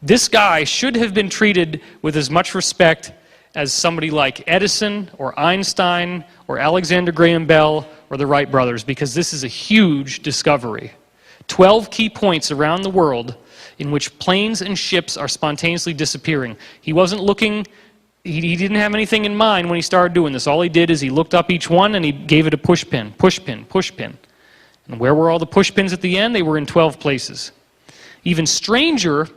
This guy should have been treated with as much respect as somebody like Edison or Einstein or Alexander Graham Bell or the Wright brothers, because this is a huge discovery. 12 key points around the world in which planes and ships are spontaneously disappearing. He wasn't looking, he didn't have anything in mind when he started doing this. All he did is he looked up each one and he gave it a push pin, push pin, push pin. And where were all the push pins at the end? They were in 12 places. Even stranger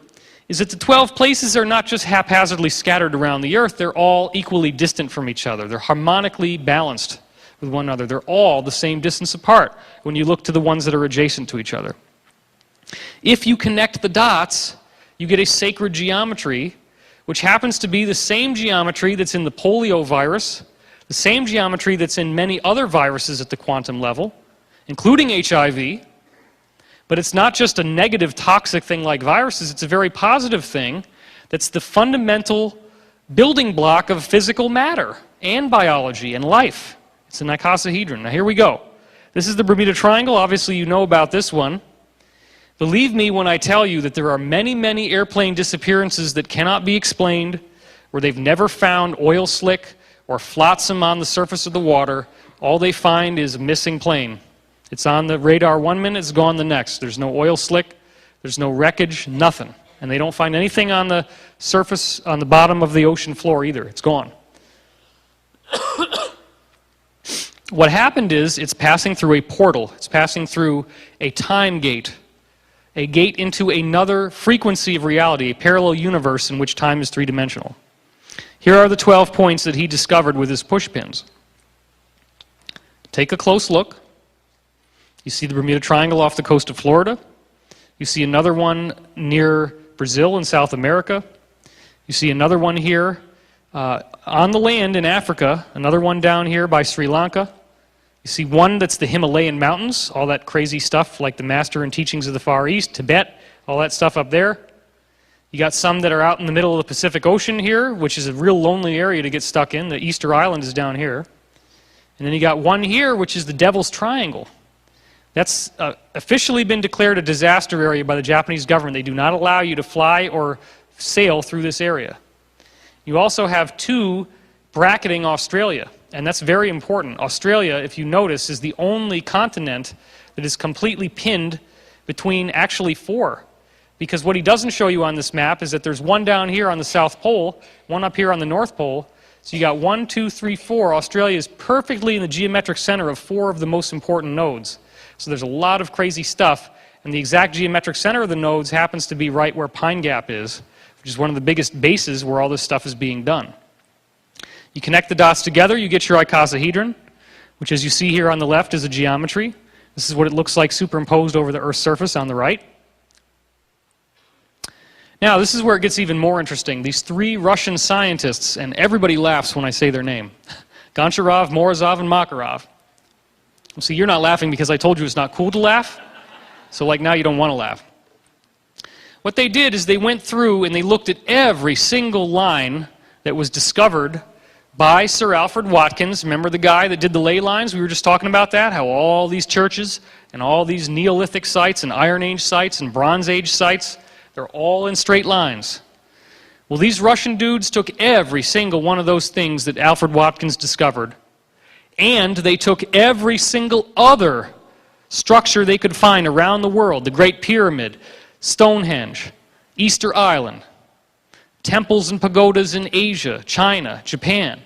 is that the 12 places are not just haphazardly scattered around the Earth, they're all equally distant from each other. They're harmonically balanced with one another. They're all the same distance apart when you look to the ones that are adjacent to each other. If you connect the dots, you get a sacred geometry, which happens to be the same geometry that's in the polio virus, the same geometry that's in many other viruses at the quantum level, including HIV. But it's not just a negative, toxic thing like viruses, it's a very positive thing that's the fundamental building block of physical matter and biology and life. It's an icosahedron. Now here we go. This is the Bermuda Triangle. Obviously you know about this one. Believe me when I tell you that there are many, many airplane disappearances that cannot be explained, where they've never found oil slick or flotsam on the surface of the water. All they find is a missing plane. It's on the radar 1 minute, it's gone the next. There's no oil slick, there's no wreckage, nothing. And they don't find anything on the surface, on the bottom of the ocean floor either. It's gone. What happened is it's passing through a portal. It's passing through a time gate. A gate into another frequency of reality, a parallel universe in which time is three-dimensional. Here are the 12 points that he discovered with his push pins. Take a close look. You see the Bermuda Triangle off the coast of Florida. You see another one near Brazil in South America. You see another one here on the land in Africa, another one down here by Sri Lanka. You see one that's the Himalayan mountains, all that crazy stuff like the Master and Teachings of the Far East, Tibet, all that stuff up there. You got some that are out in the middle of the Pacific Ocean here, which is a real lonely area to get stuck in. The Easter Island is down here. And then you got one here, which is the Devil's Triangle. That's officially been declared a disaster area by the Japanese government. They do not allow you to fly or sail through this area. You also have two bracketing Australia, and that's very important. Australia, if you notice, is the only continent that is completely pinned between actually four. Because what he doesn't show you on this map is that there's one down here on the South Pole, one up here on the North Pole. So you got 1, 2, 3, 4. Australia is perfectly in the geometric center of four of the most important nodes. So there's a lot of crazy stuff And the exact geometric center of the nodes happens to be right where Pine Gap is, which is one of the biggest bases where all this stuff is being done. You connect the dots together, you get your icosahedron, which as you see here on the left is a geometry. This is what it looks like superimposed over the Earth's surface on the right. Now, this is where it gets even more interesting. These three Russian scientists, and everybody laughs when I say their name, Goncharov, Morozov, and Makarov. Well, see, you're not laughing because I told you it's not cool to laugh, so like now you don't want to laugh. What they did is they went through and they looked at every single line that was discovered by Sir Alfred Watkins. Remember the guy that did the ley lines? We were just talking about that, how all these churches and all these Neolithic sites and Iron Age sites and Bronze Age sites, they're all in straight lines. Well, these Russian dudes took every single one of those things that Alfred Watkins discovered, and they took every single other structure they could find around the world, the Great Pyramid, Stonehenge, Easter Island, temples and pagodas in Asia, China, Japan.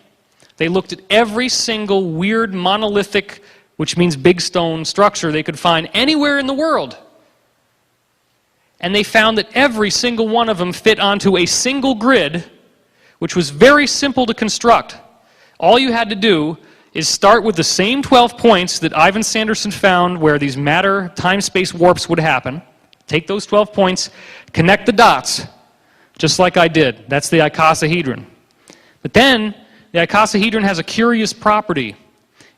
They looked at every single weird monolithic, which means big stone structure they could find anywhere in the world. And they found that every single one of them fit onto a single grid, which was very simple to construct. All you had to do is start with the same 12 points that Ivan Sanderson found where these matter time-space warps would happen. Take those 12 points, connect the dots, just like I did. That's the icosahedron. But then, the icosahedron has a curious property.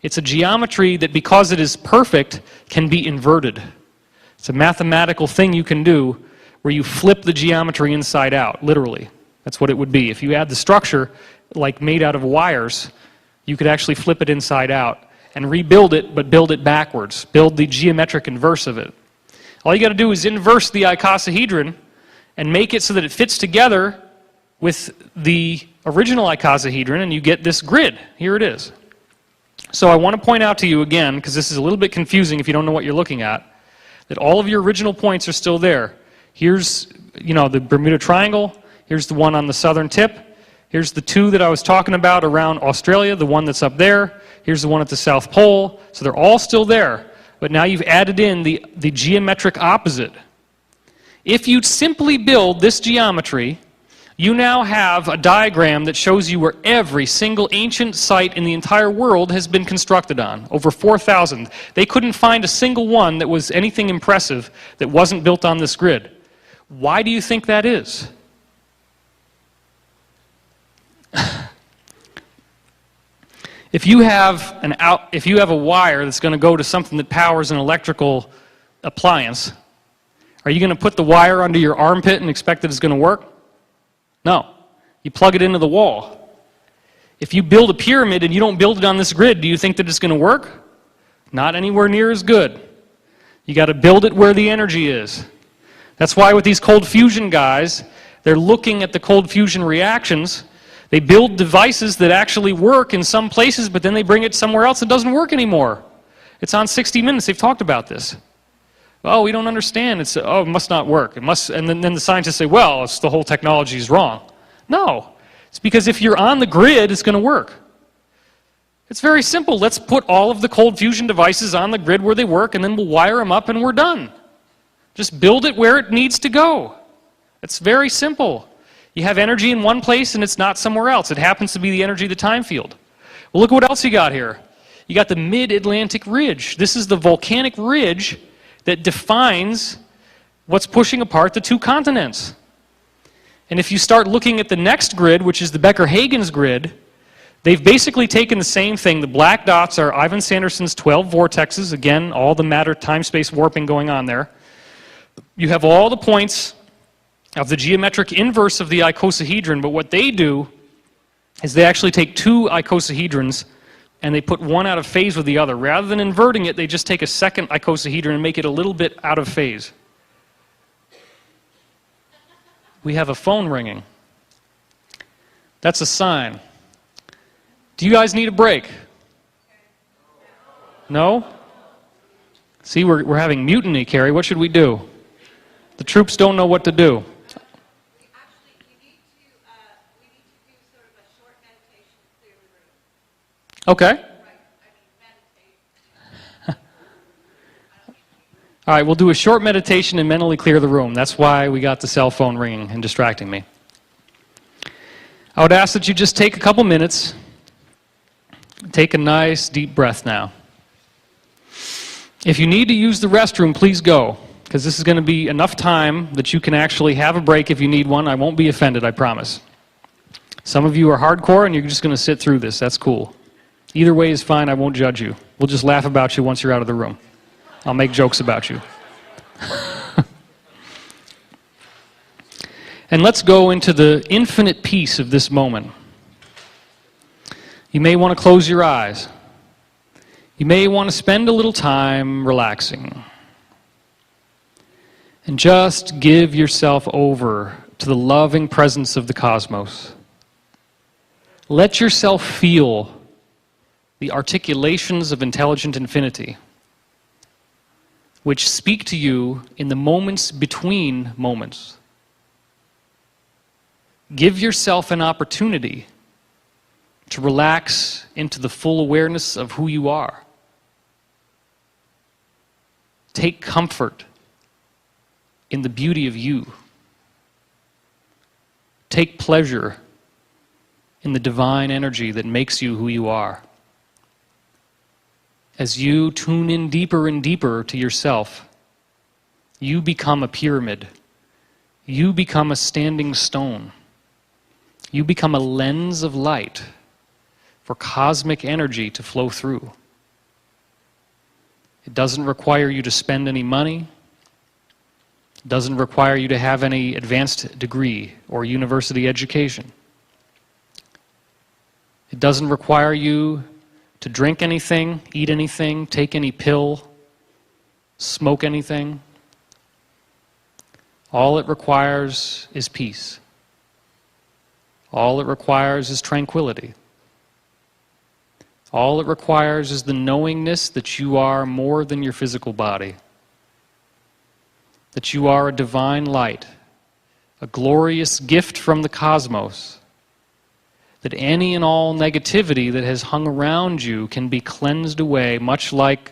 It's a geometry that, because it is perfect, can be inverted. It's a mathematical thing you can do where you flip the geometry inside out, literally. That's what it would be. If you had the structure, like made out of wires, you could actually flip it inside out and rebuild it, but build it backwards. Build the geometric inverse of it. All you got to do is inverse the icosahedron and make it so that it fits together with the original icosahedron, and you get this grid. Here it is. So I want to point out to you again, because this is a little bit confusing if you don't know what you're looking at, that all of your original points are still there. Here's, the Bermuda Triangle. Here's the one on the southern tip. Here's the two that I was talking about around Australia, the one that's up there. Here's the one at the South Pole. So they're all still there. But now you've added in the geometric opposite. If you simply build this geometry, you now have a diagram that shows you where every single ancient site in the entire world has been constructed on, over 4,000. They couldn't find a single one that was anything impressive that wasn't built on this grid. Why do you think that is? If you have a wire that's going to go to something that powers an electrical appliance, are you going to put the wire under your armpit and expect that it's going to work? No. You plug it into the wall. If you build a pyramid and you don't build it on this grid, do you think that it's going to work? Not anywhere near as good. You got to build it where the energy is. That's why with these cold fusion guys, they're looking at the cold fusion reactions. They build devices that actually work in some places, but then they bring it somewhere else that doesn't work anymore. It's on 60 Minutes. They've talked about this. Oh, we don't understand. It must not work. It must, and then the scientists say, well, it's the whole technology is wrong. No. It's because if you're on the grid, it's going to work. It's very simple. Let's put all of the cold fusion devices on the grid where they work, and then we'll wire them up and we're done. Just build it where it needs to go. It's very simple. You have energy in one place and it's not somewhere else. It happens to be the energy of the time field. Well, look what else you got here. You got the Mid-Atlantic Ridge. This is the volcanic ridge that defines what's pushing apart the two continents. And if you start looking at the next grid, which is the Becker-Hagen's grid, they've basically taken the same thing. The black dots are Ivan Sanderson's 12 vortexes. Again, all the matter, time-space warping going on there. You have all the points of the geometric inverse of the icosahedron, but what they do is they actually take two icosahedrons and they put one out of phase with the other. Rather than inverting it, they just take a second icosahedron and make it a little bit out of phase. We have a phone ringing. That's a sign. Do you guys need a break? No? See, we're having mutiny, Carrie. What should we do? The troops don't know what to do. Actually, we need to do sort of a short meditation to clear the room. Okay. Right, meditate. All right, we'll do a short meditation and mentally clear the room. That's why we got the cell phone ringing and distracting me. I would ask that you just take a couple minutes. Take a nice deep breath now. If you need to use the restroom, please go, because this is going to be enough time that you can actually have a break if you need one. I won't be offended, I promise. Some of you are hardcore and you're just going to sit through this. That's cool. Either way is fine. I won't judge you. We'll just laugh about you once you're out of the room. I'll make jokes about you. And let's go into the infinite peace of this moment. You may want to close your eyes. You may want to spend a little time relaxing. And just give yourself over to the loving presence of the cosmos. Let yourself feel the articulations of intelligent infinity, which speak to you in the moments between moments. Give yourself an opportunity to relax into the full awareness of who you are. Take comfort in the beauty of you. Take pleasure in the divine energy that makes you who you are. As you tune in deeper and deeper to yourself, you become a pyramid. You become a standing stone. You become a lens of light for cosmic energy to flow through. It doesn't require you to spend any money. It doesn't require you to have any advanced degree or university education. It doesn't require you to drink anything, eat anything, take any pill, smoke anything. All it requires is peace. All it requires is tranquility. All it requires is the knowingness that you are more than your physical body. That you are a divine light, a glorious gift from the cosmos. That any and all negativity that has hung around you can be cleansed away, much like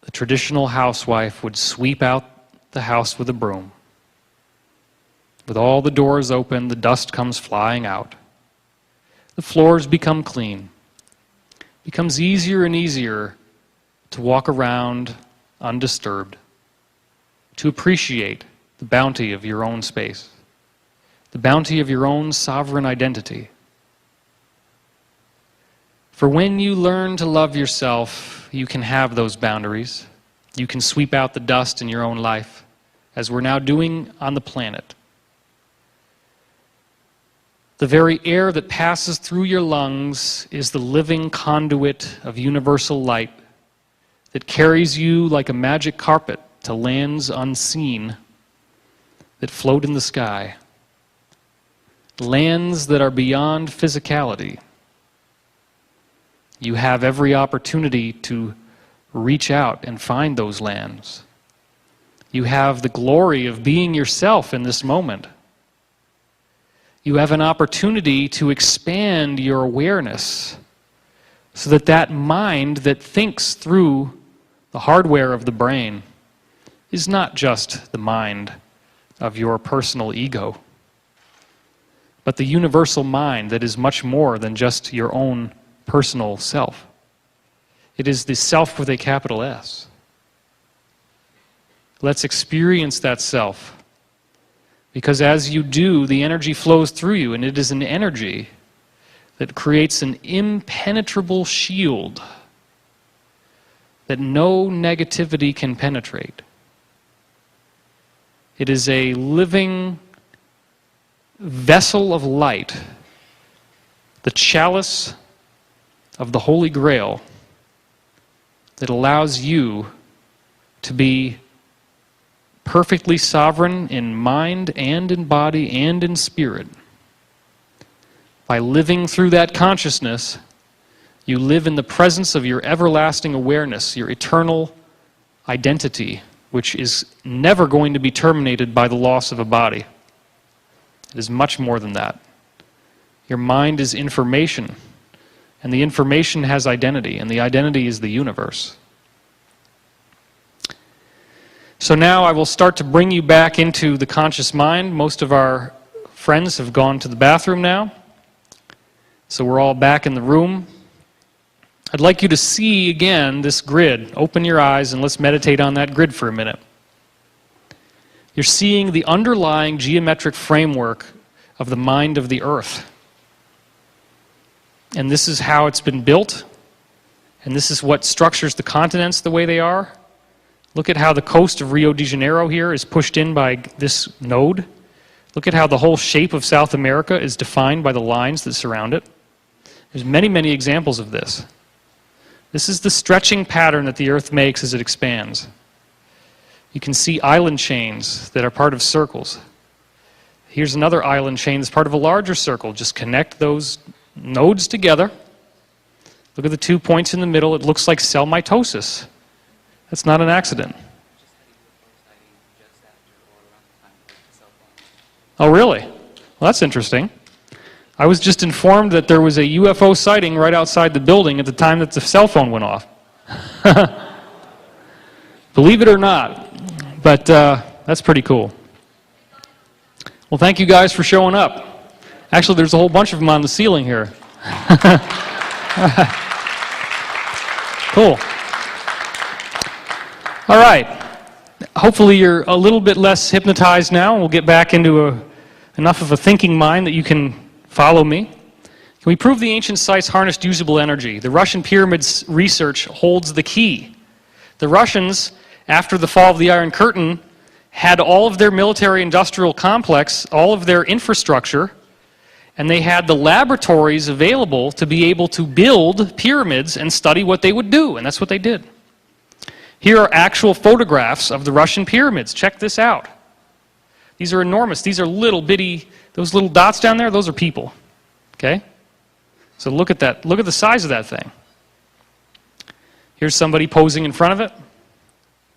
the traditional housewife would sweep out the house with a broom. With all the doors open, the dust comes flying out. The floors become clean. It becomes easier and easier to walk around undisturbed, to appreciate the bounty of your own space, the bounty of your own sovereign identity. For when you learn to love yourself, you can have those boundaries. You can sweep out the dust in your own life, as we're now doing on the planet. The very air that passes through your lungs is the living conduit of universal light that carries you like a magic carpet to lands unseen that float in the sky. Lands that are beyond physicality. You have every opportunity to reach out and find those lands. You have the glory of being yourself in this moment. You have an opportunity to expand your awareness so that that mind that thinks through the hardware of the brain is not just the mind of your personal ego, but the universal mind that is much more than just your own personal self. It is the self with a capital S. Let's experience that self. Because as you do, the energy flows through you, and it is an energy that creates an impenetrable shield that no negativity can penetrate. It is a living vessel of light, the chalice of the Holy Grail that allows you to be perfectly sovereign in mind and in body and in spirit. By living through that consciousness, you live in the presence of your everlasting awareness, your eternal identity, which is never going to be terminated by the loss of a body. It is much more than that. Your mind is information, and the information has identity, and the identity is the universe. So now I will start to bring you back into the conscious mind. Most of our friends have gone to the bathroom now. So we're all back in the room. I'd like you to see again this grid. Open your eyes and let's meditate on that grid for a minute. You're seeing the underlying geometric framework of the mind of the earth. And this is how it's been built. And this is what structures the continents the way they are. Look at how the coast of Rio de Janeiro here is pushed in by this node. Look at how the whole shape of South America is defined by the lines that surround it. There's many, many examples of this. This is the stretching pattern that the earth makes as it expands. You can see island chains that are part of circles. Here's another island chain that's part of a larger circle. Just connect those nodes together. Look at the 2 points in the middle. It looks like cell mitosis. That's not an accident. Oh, really? Well, that's interesting. I was just informed that there was a UFO sighting right outside the building at the time that the cell phone went off. Believe it or not, but that's pretty cool. Well, thank you guys for showing up. Actually, there's a whole bunch of them on the ceiling here. Cool. All right. Hopefully you're a little bit less hypnotized now, and we'll get back into enough of a thinking mind that you can follow me. Can we prove the ancient sites harnessed usable energy? The Russian pyramids research holds the key. The Russians, after the fall of the Iron Curtain, had all of their military-industrial complex, all of their infrastructure, and they had the laboratories available to be able to build pyramids and study what they would do, and that's what they did. Here are actual photographs of the Russian pyramids. Check this out. These are enormous. These are little bitty, those little dots down there, those are people. Okay? So look at that. Look at the size of that thing. Here's somebody posing in front of it.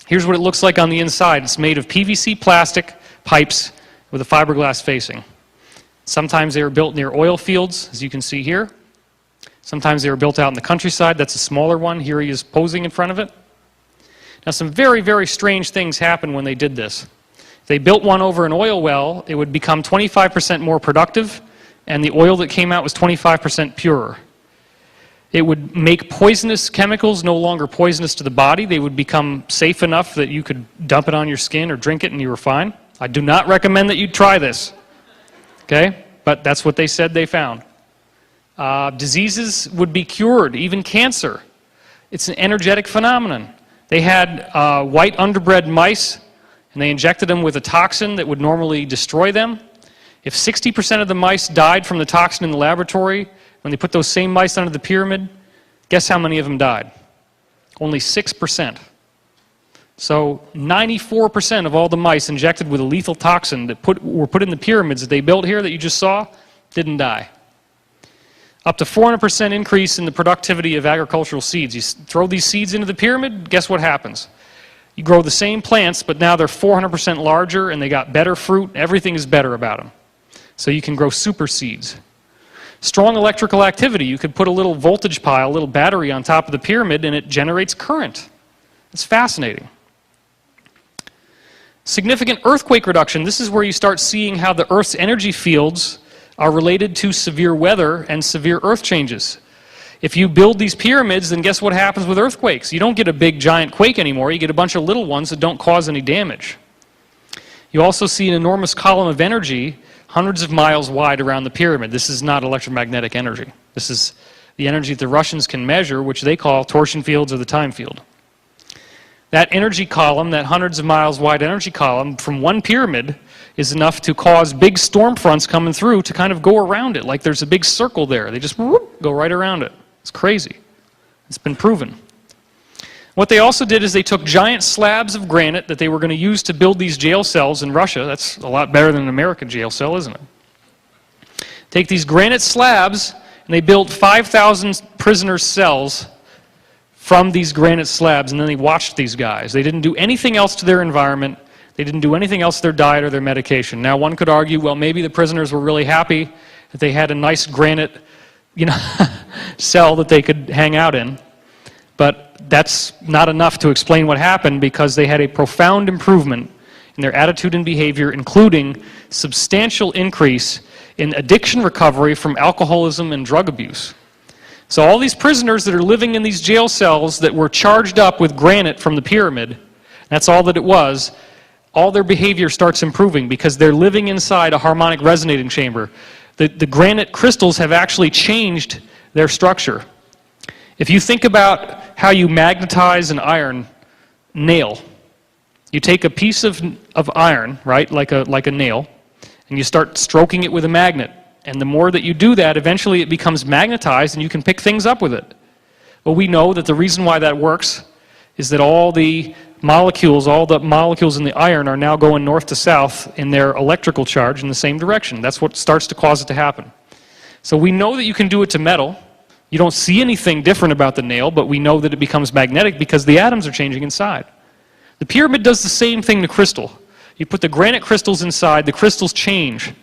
Here's what it looks like on the inside. It's made of PVC plastic pipes with a fiberglass facing. Sometimes they were built near oil fields, as you can see here. Sometimes they were built out in the countryside. That's a smaller one. Here he is posing in front of it. Now, some very, very strange things happened when they did this. If they built one over an oil well, it would become 25% more productive, and the oil that came out was 25% purer. It would make poisonous chemicals no longer poisonous to the body. They would become safe enough that you could dump it on your skin or drink it and you were fine. I do not recommend that you try this. Okay? But that's what they said they found. Diseases would be cured, even cancer. It's an energetic phenomenon. They had white underbred mice, and they injected them with a toxin that would normally destroy them. If 60% of the mice died from the toxin in the laboratory, when they put those same mice under the pyramid, guess how many of them died? Only 6%. So 94% of all the mice injected with a lethal toxin that were put in the pyramids that they built here that you just saw didn't die. Up to 400% increase in the productivity of agricultural seeds. You throw these seeds into the pyramid, guess what happens? You grow the same plants, but now they're 400% larger and they got better fruit. Everything is better about them. So you can grow super seeds. Strong electrical activity. You could put a little voltage pile, a little battery on top of the pyramid, and it generates current. It's fascinating. Significant earthquake reduction. This is where you start seeing how the Earth's energy fields are related to severe weather and severe earth changes. If you build these pyramids, then guess what happens with earthquakes? You don't get a big giant quake anymore. You get a bunch of little ones that don't cause any damage. You also see an enormous column of energy hundreds of miles wide around the pyramid. This is not electromagnetic energy. This is the energy that the Russians can measure, which they call torsion fields or the time field. That energy column, that hundreds of miles wide energy column from one pyramid is enough to cause big storm fronts coming through to kind of go around it, like there's a big circle there. They just whoop, go right around it. It's crazy. It's been proven. What they also did is they took giant slabs of granite that they were going to use to build these jail cells in Russia. That's a lot better than an American jail cell, isn't it? Take these granite slabs, and they built 5,000 prisoner cells from these granite slabs, and then they watched these guys. They didn't do anything else to their environment. They didn't do anything else to their diet or their medication. Now, one could argue, well, maybe the prisoners were really happy that they had a nice granite, cell that they could hang out in. But that's not enough to explain what happened, because they had a profound improvement in their attitude and behavior, including substantial increase in addiction recovery from alcoholism and drug abuse. So all these prisoners that are living in these jail cells that were charged up with granite from the pyramid, that's all that it was, all their behavior starts improving because they're living inside a harmonic resonating chamber. The granite crystals have actually changed their structure. If you think about how you magnetize an iron nail, you take a piece of iron, right, like a nail, and you start stroking it with a magnet. And the more that you do that, eventually it becomes magnetized and you can pick things up with it. Well, we know that the reason why that works is that all the molecules in the iron are now going north to south in their electrical charge in the same direction. That's what starts to cause it to happen. So we know that you can do it to metal. You don't see anything different about the nail, but we know that it becomes magnetic because the atoms are changing inside. The pyramid does the same thing to crystal. You put the granite crystals inside, the crystals change.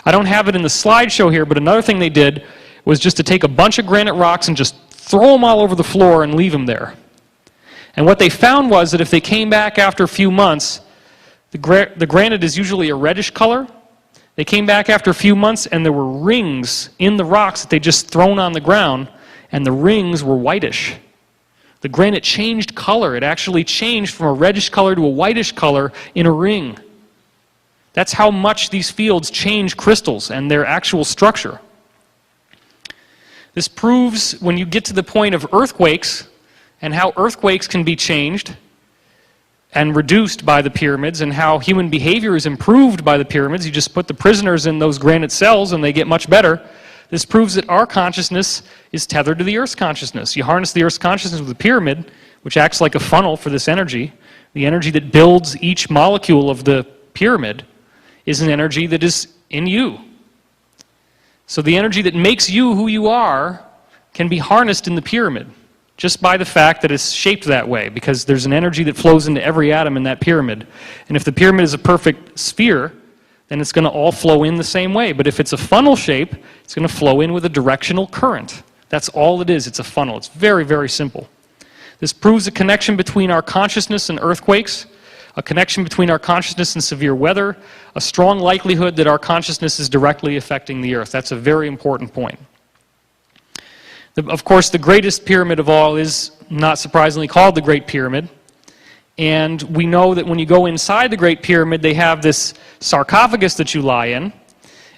I don't have it in the slideshow here, but another thing they did was just to take a bunch of granite rocks and just throw them all over the floor and leave them there. And what they found was that if they came back after a few months, the granite is usually a reddish color. They came back after a few months and there were rings in the rocks that they just thrown on the ground, and the rings were whitish. The granite changed color. It actually changed from a reddish color to a whitish color in a ring. That's how much these fields change crystals and their actual structure. This proves when you get to the point of earthquakes and how earthquakes can be changed and reduced by the pyramids, and how human behavior is improved by the pyramids. You just put the prisoners in those granite cells and they get much better. This proves that our consciousness is tethered to the Earth's consciousness. You harness the Earth's consciousness with a pyramid, which acts like a funnel for this energy. The energy that builds each molecule of the pyramid is an energy that is in you. So the energy that makes you who you are can be harnessed in the pyramid just by the fact that it's shaped that way, because there's an energy that flows into every atom in that pyramid. And if the pyramid is a perfect sphere, then it's going to all flow in the same way. But if it's a funnel shape, it's going to flow in with a directional current. That's all it is. It's a funnel. It's very, very simple. This proves a connection between our consciousness and earthquakes, a connection between our consciousness and severe weather, a strong likelihood that our consciousness is directly affecting the Earth. That's a very important point. Of course, the greatest pyramid of all is, not surprisingly, called the Great Pyramid. And we know that when you go inside the Great Pyramid, they have this sarcophagus that you lie in.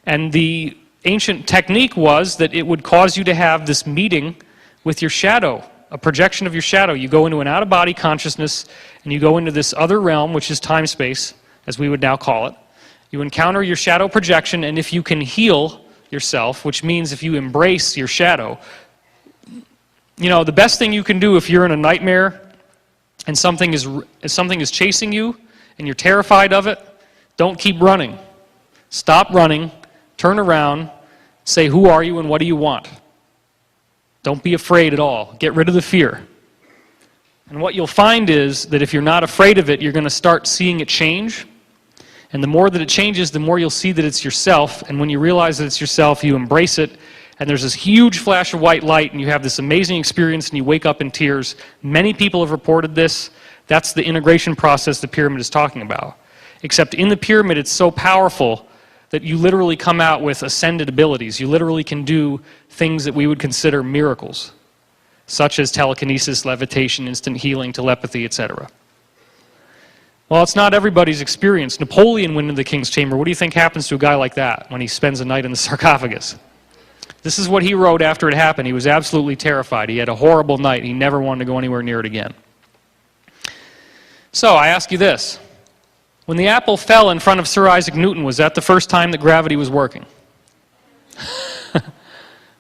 And the ancient technique was that it would cause you to have this meeting with your shadow, a projection of your shadow. You go into an out-of-body consciousness, and you go into this other realm, which is time-space, as we would now call it. You encounter your shadow projection, and if you can heal yourself, which means if you embrace your shadow, you know, the best thing you can do if you're in a nightmare and something is chasing you and you're terrified of it, don't keep running. Stop running, turn around, say, who are you and what do you want? Don't be afraid at all. Get rid of the fear. And what you'll find is that if you're not afraid of it, you're going to start seeing it change. And the more that it changes, the more you'll see that it's yourself. And when you realize that it's yourself, you embrace it. And there's this huge flash of white light, and you have this amazing experience, and you wake up in tears. Many people have reported this. That's the integration process the pyramid is talking about. Except in the pyramid, it's so powerful that you literally come out with ascended abilities. You literally can do things that we would consider miracles, such as telekinesis, levitation, instant healing, telepathy, etc. Well, it's not everybody's experience. Napoleon went into the king's chamber. What do you think happens to a guy like that when he spends a night in the sarcophagus? This is what he wrote after it happened. He was absolutely terrified. He had a horrible night. He never wanted to go anywhere near it again. So I ask you this. When the apple fell in front of Sir Isaac Newton, was that the first time that gravity was working?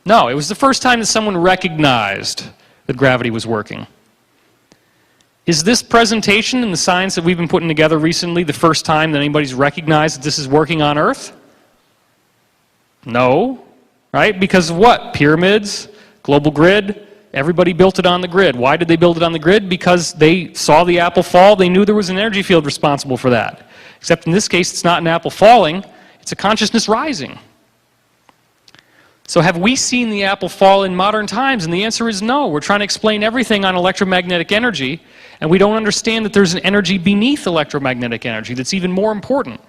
No, it was the first time that someone recognized that gravity was working. Is this presentation and the science that we've been putting together recently the first time that anybody's recognized that this is working on Earth? No. Right? Because of what? Pyramids, global grid, everybody built it on the grid. Why did they build it on the grid? Because they saw the apple fall, they knew there was an energy field responsible for that. Except in this case, it's not an apple falling, it's a consciousness rising. So have we seen the apple fall in modern times? And the answer is no. We're trying to explain everything on electromagnetic energy, and we don't understand that there's an energy beneath electromagnetic energy that's even more important.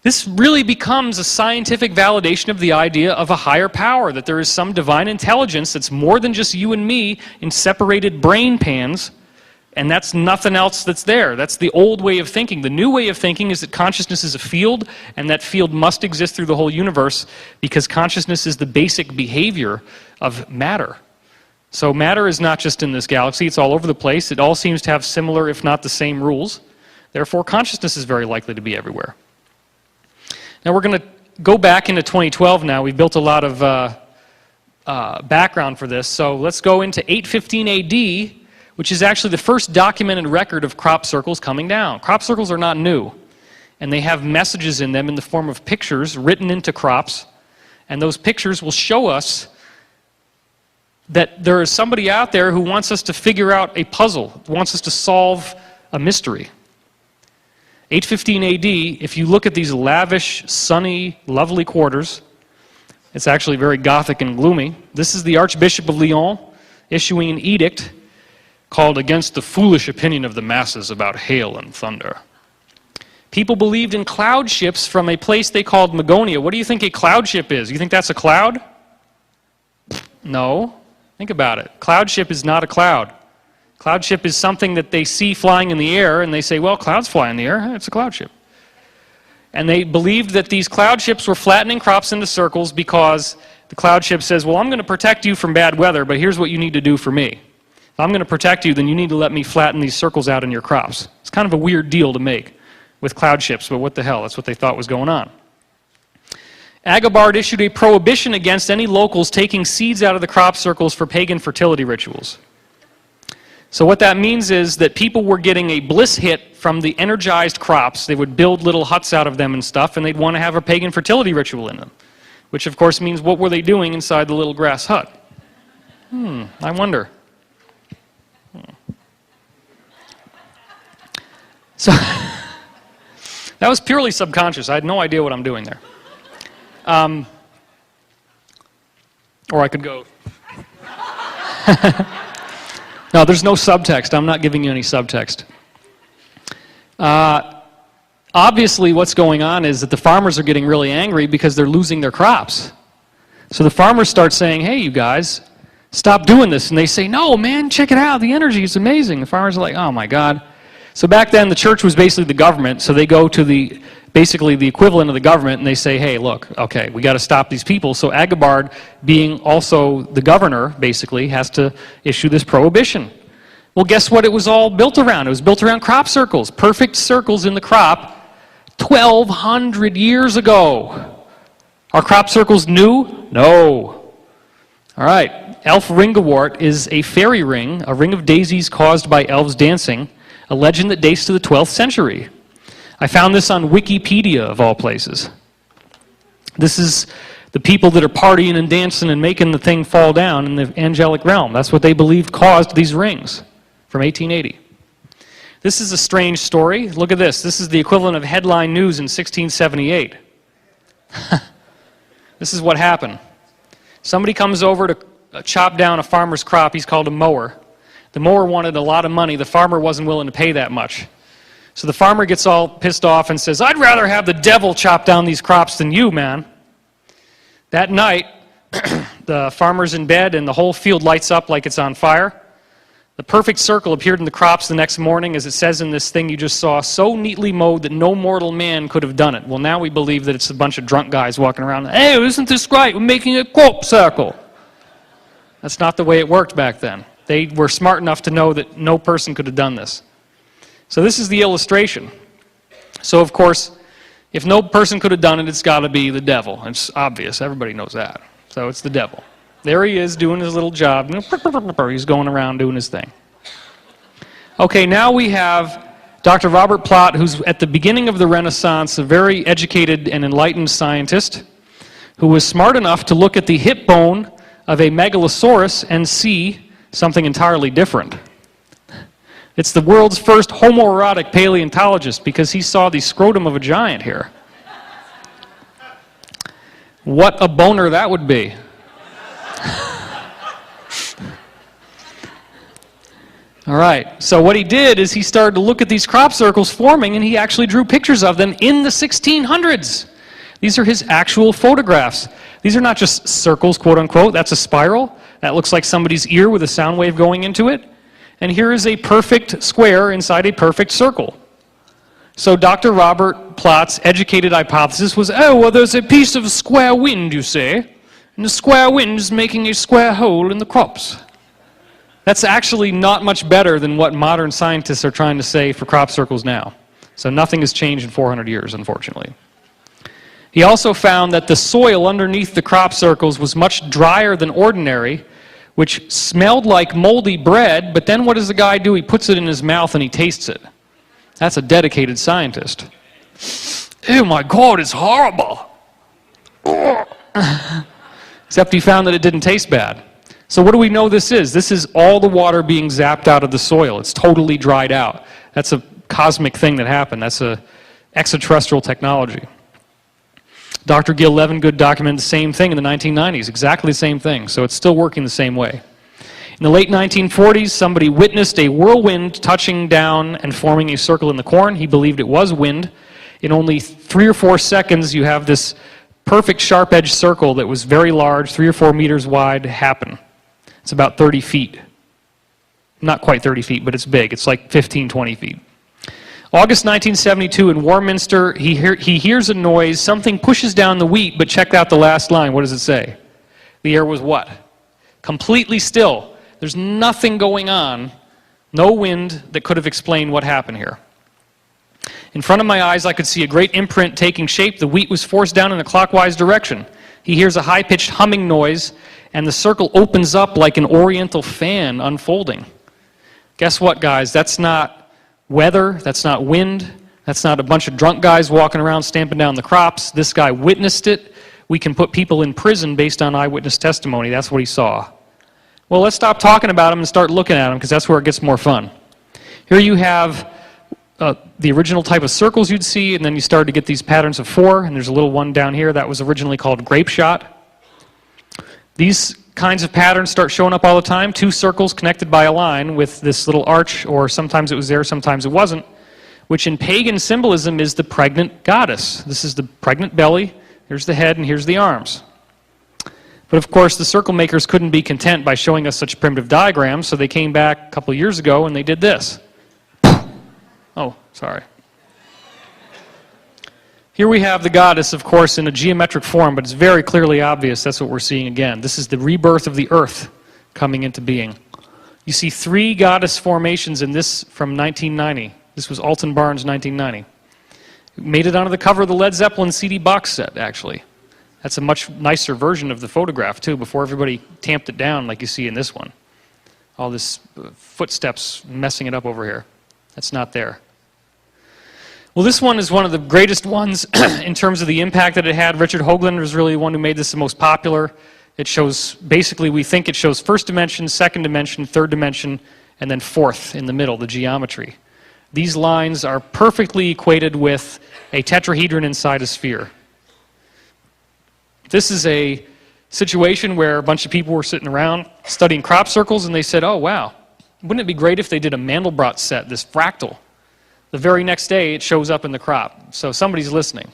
This really becomes a scientific validation of the idea of a higher power, that there is some divine intelligence that's more than just you and me in separated brain pans, and that's nothing else that's there. That's the old way of thinking. The new way of thinking is that consciousness is a field, and that field must exist through the whole universe because consciousness is the basic behavior of matter. So matter is not just in this galaxy, it's all over the place. It all seems to have similar, if not the same, rules. Therefore, consciousness is very likely to be everywhere. Now we're going to go back into 2012 now. We've built a lot of background for this. So let's go into 815 AD, which is actually the first documented record of crop circles coming down. Crop circles are not new, and they have messages in them in the form of pictures written into crops, and those pictures will show us that there is somebody out there who wants us to figure out a puzzle, wants us to solve a mystery. 815 AD, if you look at these lavish, sunny, lovely quarters, it's actually very Gothic and gloomy. This is the Archbishop of Lyon issuing an edict called Against the Foolish Opinion of the Masses About Hail and Thunder. People believed in cloud ships from a place they called Magonia. What do you think a cloud ship is? You think that's a cloud? No. Think about it. Cloud ship is not a cloud. Cloud ship is something that they see flying in the air, and they say, well, clouds fly in the air. It's a cloud ship. And they believed that these cloud ships were flattening crops into circles because the cloud ship says, well, I'm going to protect you from bad weather, but here's what you need to do for me. If I'm going to protect you, then you need to let me flatten these circles out in your crops. It's kind of a weird deal to make with cloud ships, but what the hell? That's what they thought was going on. Agobard issued a prohibition against any locals taking seeds out of the crop circles for pagan fertility rituals. So what that means is that people were getting a bliss hit from the energized crops. They would build little huts out of them and stuff, and they'd want to have a pagan fertility ritual in them, which of course means what were they doing inside the little grass hut? I wonder. So that was purely subconscious. I had no idea what I'm doing there. Or I could go. No, there's no subtext. I'm not giving you any subtext. Obviously, what's going on is that the farmers are getting really angry because they're losing their crops. So the farmers start saying, hey, you guys, stop doing this. And they say, no, man, check it out. The energy is amazing. The farmers are like, oh, my God. So back then, the church was basically the government, so they go to basically the equivalent of the government, and they say, hey, look, okay, we got to stop these people. So Agobard, being also the governor, basically, has to issue this prohibition. Well, guess what it was all built around? It was built around crop circles, perfect circles in the crop, 1,200 years ago. Are crop circles new? No. All right, Elf Ringewort is a fairy ring, a ring of daisies caused by elves dancing, a legend that dates to the 12th century. I found this on Wikipedia, of all places. This is the people that are partying and dancing and making the thing fall down in the angelic realm. That's what they believed caused these rings from 1880. This is a strange story. Look at this. This is the equivalent of headline news in 1678. This is what happened. Somebody comes over to chop down a farmer's crop. He's called a mower. The mower wanted a lot of money. The farmer wasn't willing to pay that much. So the farmer gets all pissed off and says, I'd rather have the devil chop down these crops than you, man. That night, the farmer's in bed and the whole field lights up like it's on fire. The perfect circle appeared in the crops the next morning, as it says in this thing you just saw, so neatly mowed that no mortal man could have done it. Well, now we believe that it's a bunch of drunk guys walking around, hey, isn't this great? We're making a crop circle. That's not the way it worked back then. They were smart enough to know that no person could have done this. So this is the illustration. So of course, if no person could have done it, it's got to be the devil. It's obvious. Everybody knows that. So it's the devil. There he is doing his little job. He's going around doing his thing. Okay, now we have Dr. Robert Plot, who's at the beginning of the Renaissance, a very educated and enlightened scientist who was smart enough to look at the hip bone of a megalosaurus and see something entirely different. It's the world's first homoerotic paleontologist because he saw the scrotum of a giant here. What a boner that would be. All right, so what he did is he started to look at these crop circles forming, and he actually drew pictures of them in the 1600s. These are his actual photographs. These are not just circles, quote unquote. That's a spiral. That looks like somebody's ear with a sound wave going into it. And here is a perfect square inside a perfect circle. So Dr. Robert Plott's educated hypothesis was, oh, well, there's a piece of square wind, you say, and the square wind is making a square hole in the crops. That's actually not much better than what modern scientists are trying to say for crop circles now. So nothing has changed in 400 years, unfortunately. He also found that the soil underneath the crop circles was much drier than ordinary, which smelled like moldy bread, but then what does the guy do? He puts it in his mouth and he tastes it. That's a dedicated scientist. Oh my God, it's horrible. Except he found that it didn't taste bad. So what do we know this is? This is all the water being zapped out of the soil. It's totally dried out. That's a cosmic thing that happened. That's a extraterrestrial technology. Dr. Gil Levengood documented the same thing in the 1990s, exactly the same thing. So it's still working the same way. In the late 1940s, somebody witnessed a whirlwind touching down and forming a circle in the corn. He believed it was wind. In only 3 or 4 seconds, you have this perfect sharp-edged circle that was very large, 3 or 4 meters wide, happen. It's about 30 feet. Not quite 30 feet, but it's big. It's like 15, 20 feet. August 1972 in Warminster, he hears a noise. Something pushes down the wheat, but check out the last line. What does it say? The air was what? Completely still. There's nothing going on, no wind that could have explained what happened here. In front of my eyes, I could see a great imprint taking shape. The wheat was forced down in a clockwise direction. He hears a high-pitched humming noise, and the circle opens up like an oriental fan unfolding. Guess what, guys? That's not weather, that's not wind, that's not a bunch of drunk guys walking around stamping down the crops. This guy witnessed it. We can put people in prison based on eyewitness testimony. That's what he saw. Well, let's stop talking about him and start looking at him, because that's where it gets more fun. Here you have the original type of circles you'd see, and then you start to get these patterns of 4, and there's a little one down here that was originally called grape shot. These kinds of patterns start showing up all the time, 2 circles connected by a line with this little arch, or sometimes it was there, sometimes it wasn't, which in pagan symbolism is the pregnant goddess. This is the pregnant belly, here's the head, and here's the arms. But of course, the circle makers couldn't be content by showing us such primitive diagrams, so they came back a couple years ago and they did this. Oh, sorry. Here we have the goddess, of course, in a geometric form, but it's very clearly obvious that's what we're seeing again. This is the rebirth of the earth coming into being. You see 3 goddess formations in this from 1990. This was Alton Barnes' 1990. It made it onto the cover of the Led Zeppelin CD box set, actually. That's a much nicer version of the photograph, too, before everybody tamped it down like you see in this one. All this footsteps messing it up over here. That's not there. Well, this one is one of the greatest ones in terms of the impact that it had. Richard Hoagland was really the one who made this the most popular. It shows, basically, we think it shows first dimension, second dimension, third dimension, and then fourth in the middle, the geometry. These lines are perfectly equated with a tetrahedron inside a sphere. This is a situation where a bunch of people were sitting around studying crop circles, and they said, oh, wow, wouldn't it be great if they did a Mandelbrot set, this fractal? The very next day, it shows up in the crop. So somebody's listening.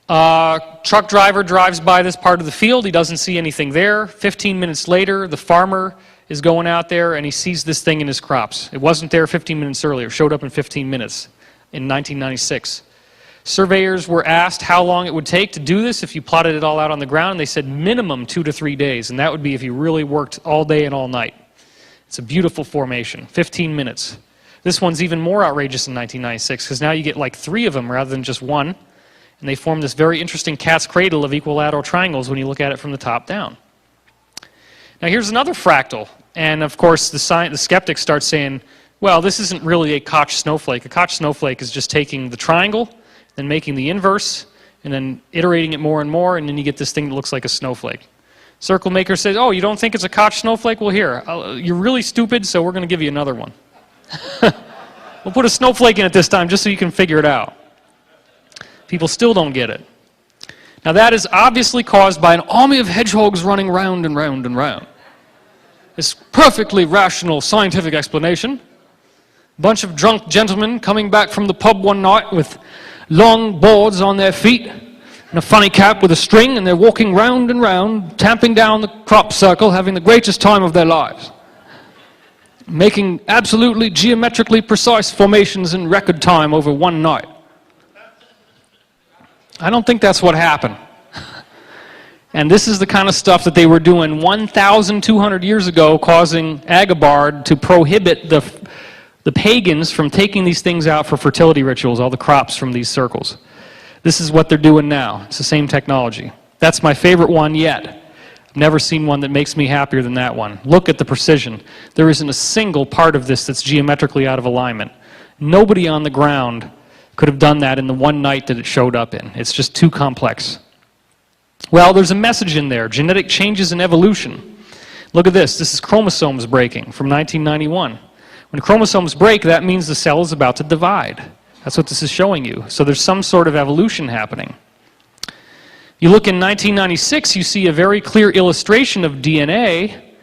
Truck driver drives by this part of the field. He doesn't see anything there. 15 minutes later, the farmer is going out there, and he sees this thing in his crops. It wasn't there 15 minutes earlier. It showed up in 15 minutes in 1996. Surveyors were asked how long it would take to do this if you plotted it all out on the ground, and they said minimum 2 to 3 days, and that would be if you really worked all day and all night. It's a beautiful formation, 15 minutes. This one's even more outrageous in 1996, because now you get like 3 of them rather than just 1, and they form this very interesting cat's cradle of equilateral triangles when you look at it from the top down. Now here's another fractal, and of course the skeptics start saying, well, this isn't really a Koch snowflake. A Koch snowflake is just taking the triangle, then making the inverse, and then iterating it more and more, and then you get this thing that looks like a snowflake. Circle maker says, oh, you don't think it's a Koch snowflake? Well, here, you're really stupid, so we're going to give you another one. We'll put a snowflake in it this time just so you can figure it out. People still don't get it. Now that is obviously caused by an army of hedgehogs running round and round and round. It's perfectly rational scientific explanation. A bunch of drunk gentlemen coming back from the pub one night with long boards on their feet and a funny cap with a string, and they're walking round and round, tamping down the crop circle, having the greatest time of their lives, making absolutely geometrically precise formations in record time over one night. I don't think that's what happened. And this is the kind of stuff that they were doing 1,200 years ago, causing Agabard to prohibit the pagans from taking these things out for fertility rituals, all the crops from these circles. This is what they're doing now. It's the same technology. That's my favorite one yet. I've never seen one that makes me happier than that one. Look at the precision. There isn't a single part of this that's geometrically out of alignment. Nobody on the ground could have done that in the one night that it showed up in. It's just too complex. Well, there's a message in there, genetic changes in evolution. Look at this. This is chromosomes breaking from 1991. When chromosomes break, that means the cell is about to divide. That's what this is showing you. So there's some sort of evolution happening. You look in 1996, you see a very clear illustration of DNA.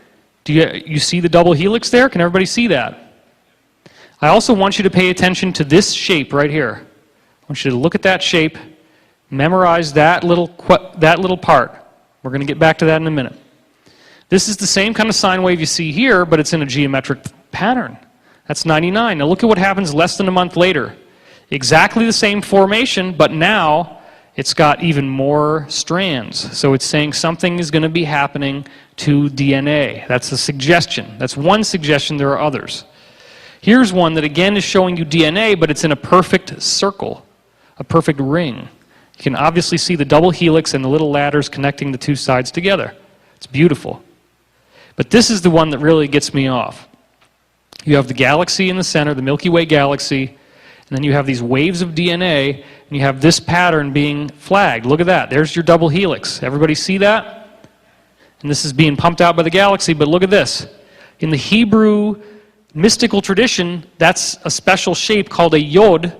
Do you see the double helix there? Can everybody see that? I also want you to pay attention to this shape right here. I want you to look at that shape, memorize that little part. We're going to get back to that in a minute. This is the same kind of sine wave you see here, but it's in a geometric pattern. That's 99. Now look at what happens less than a month later. Exactly the same formation, but now it's got even more strands. So it's saying something is going to be happening to DNA. That's a suggestion. That's one suggestion. There are others. Here's one that again is showing you DNA, but it's in a perfect circle, a perfect ring. You can obviously see the double helix and the little ladders connecting the two sides together. It's beautiful. But this is the one that really gets me off. You have the galaxy in the center, the Milky Way galaxy, and then you have these waves of DNA, and you have this pattern being flagged. Look at that. There's your double helix. Everybody see that? And this is being pumped out by the galaxy, but look at this. In the Hebrew mystical tradition, that's a special shape called a yod,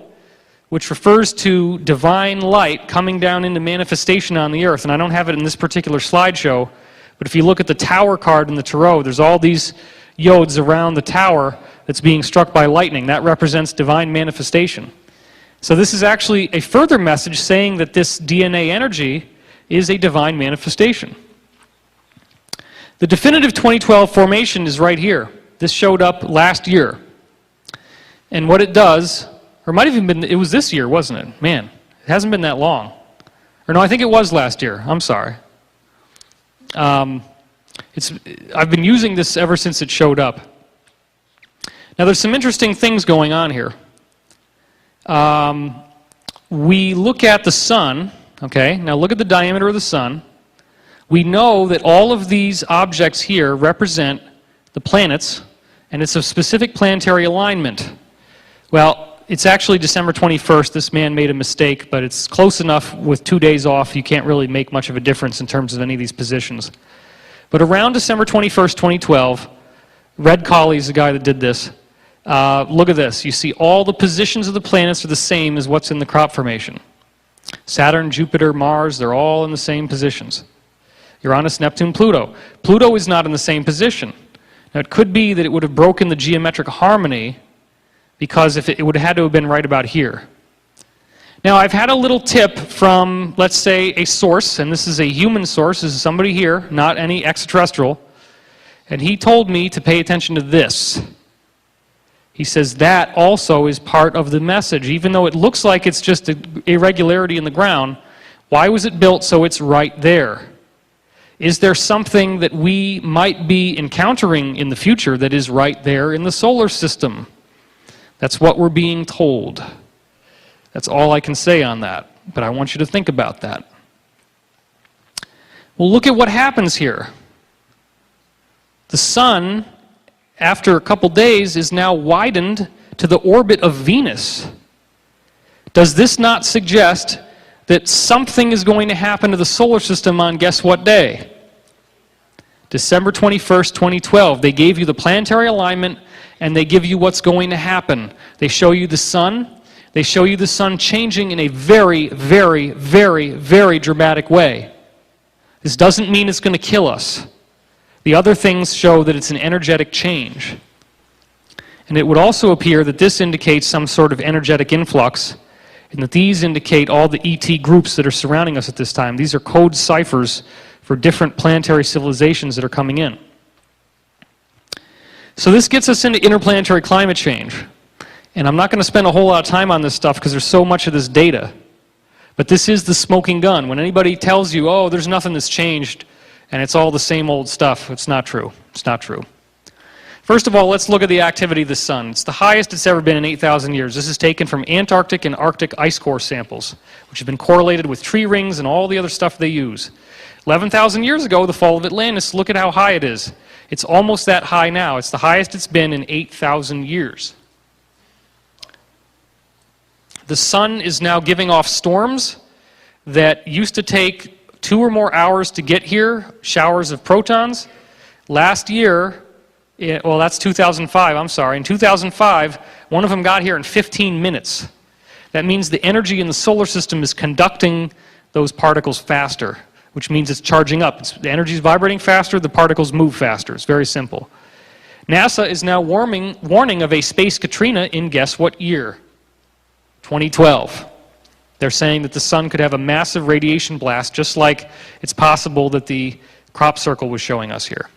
which refers to divine light coming down into manifestation on the earth. And I don't have it in this particular slideshow, but if you look at the tower card in the tarot, there's all these yods around the tower that's being struck by lightning. That represents divine manifestation. So this is actually a further message saying that this DNA energy is a divine manifestation. The definitive 2012 formation is right here. This showed up last year. And what it does, or it might have even been, it was this year, wasn't it? Man, it hasn't been that long. Or no, I think it was last year. I'm sorry. I've been using this ever since it showed up. Now there's some interesting things going on here. We look at the sun, okay? Now look at the diameter of the sun. We know that all of these objects here represent the planets, and it's a specific planetary alignment. Well, it's actually December 21st. This man made a mistake, but it's close enough with 2 days off. You can't really make much of a difference in terms of any of these positions. But around December 21st, 2012, Red Colley is the guy that did this. Look at this. You see all the positions of the planets are the same as what's in the crop formation. Saturn, Jupiter, Mars, they're all in the same positions. Uranus, Neptune, Pluto. Pluto is not in the same position. Now it could be that it would have broken the geometric harmony because if it would have had to have been right about here. Now I've had a little tip from, let's say, a source, and this is a human source. This is somebody here, not any extraterrestrial, and he told me to pay attention to this. He says that also is part of the message. Even though it looks like it's just an irregularity in the ground, why was it built so it's right there? Is there something that we might be encountering in the future that is right there in the solar system? That's what we're being told. That's all I can say on that, but I want you to think about that. Well, look at what happens here. The sun, after a couple days, is now widened to the orbit of Venus. Does this not suggest that something is going to happen to the solar system on guess what day? December 21st, 2012. They gave you the planetary alignment and they give you what's going to happen. They show you the sun, they show you the sun changing in a very, very, very, very dramatic way. This doesn't mean it's going to kill us. The other things show that it's an energetic change. And it would also appear that this indicates some sort of energetic influx, and that these indicate all the ET groups that are surrounding us at this time. These are code ciphers for different planetary civilizations that are coming in. So this gets us into interplanetary climate change. And I'm not going to spend a whole lot of time on this stuff because there's so much of this data. But this is the smoking gun. When anybody tells you, oh, there's nothing that's changed, and it's all the same old stuff, it's not true. It's not true. First of all, let's look at the activity of the sun. It's the highest it's ever been in 8,000 years. This is taken from Antarctic and Arctic ice core samples, which have been correlated with tree rings and all the other stuff they use. 11,000 years ago, the fall of Atlantis, look at how high it is. It's almost that high now. It's the highest it's been in 8,000 years. The sun is now giving off storms that used to take 2 or more hours to get here, showers of protons. Last year, well, that's 2005, I'm sorry. In 2005, one of them got here in 15 minutes. That means the energy in the solar system is conducting those particles faster, which means it's charging up. The energy is vibrating faster, the particles move faster. It's very simple. NASA is now warning of a space Katrina in guess what year? 2012. They're saying that the sun could have a massive radiation blast, just like it's possible that the crop circle was showing us here.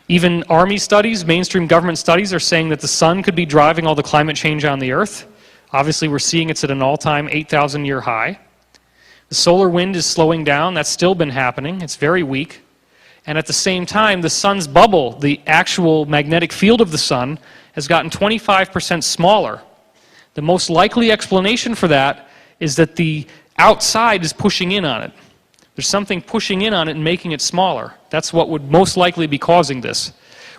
Even Army studies, mainstream government studies, are saying that the sun could be driving all the climate change on the Earth. Obviously, we're seeing it's at an all-time 8,000-year high. The solar wind is slowing down. That's still been happening. It's very weak. And at the same time, the sun's bubble, the actual magnetic field of the sun, has gotten 25% smaller. The most likely explanation for that is that the outside is pushing in on it. There's something pushing in on it and making it smaller. That's what would most likely be causing this,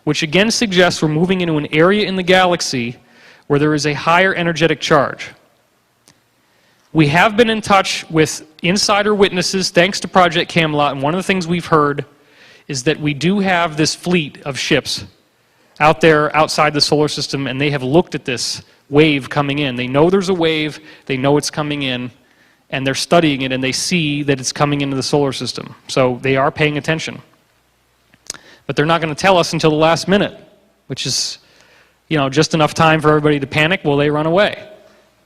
which again suggests we're moving into an area in the galaxy where there is a higher energetic charge. We have been in touch with insider witnesses thanks to Project Camelot, and one of the things we've heard is that we do have this fleet of ships out there outside the solar system, and they have looked at this wave coming in. They know there's a wave, they know it's coming in, and they're studying it, and they see that it's coming into the solar system. So they are paying attention. But they're not going to tell us until the last minute, which is, just enough time for everybody to panic while they run away.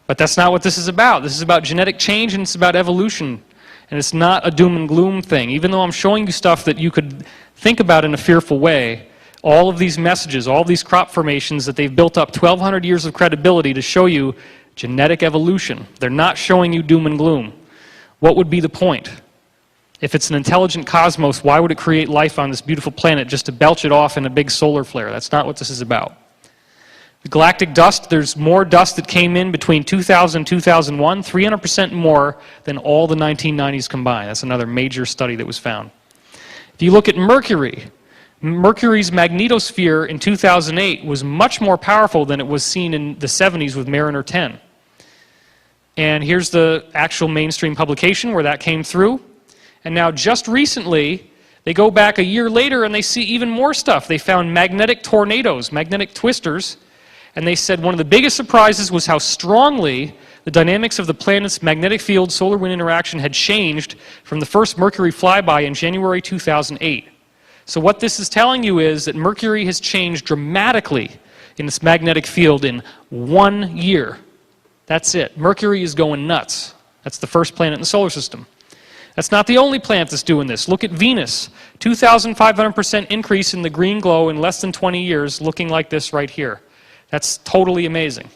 But that's not what this is about. This is about genetic change, and it's about evolution. And it's not a doom and gloom thing. Even though I'm showing you stuff that you could think about in a fearful way, all of these messages, all of these crop formations that they've built up 1,200 years of credibility to show you genetic evolution. They're not showing you doom and gloom. What would be the point? If it's an intelligent cosmos, why would it create life on this beautiful planet just to belch it off in a big solar flare? That's not what this is about. The galactic dust, there's more dust that came in between 2000 and 2001, 300% more than all the 1990s combined. That's another major study that was found. If you look at Mercury, Mercury's magnetosphere in 2008 was much more powerful than it was seen in the 70s with Mariner 10. And here's the actual mainstream publication where that came through. And now just recently, they go back a year later and they see even more stuff. They found magnetic tornadoes, magnetic twisters, and they said one of the biggest surprises was how strongly the dynamics of the planet's magnetic field solar-wind interaction had changed from the first Mercury flyby in January 2008. So what this is telling you is that Mercury has changed dramatically in its magnetic field in 1 year. That's it. Mercury is going nuts. That's the first planet in the solar system. That's not the only planet that's doing this. Look at Venus. 2,500% increase in the green glow in less than 20 years, looking like this right here. That's totally amazing.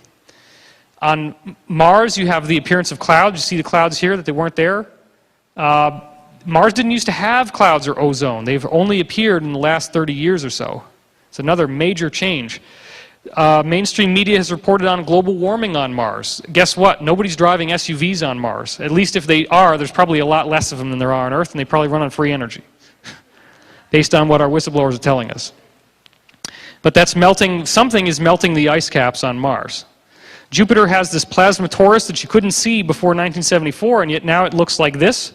On Mars, you have the appearance of clouds. You see the clouds here that they weren't there. Mars didn't used to have clouds or ozone. They've only appeared in the last 30 years or so. It's another major change. Mainstream media has reported on global warming on Mars. Guess what? Nobody's driving SUVs on Mars. At least if they are, there's probably a lot less of them than there are on Earth, and they probably run on free energy, based on what our whistleblowers are telling us. But that's melting, something is melting the ice caps on Mars. Jupiter has this plasma torus that you couldn't see before 1974, and yet now it looks like this.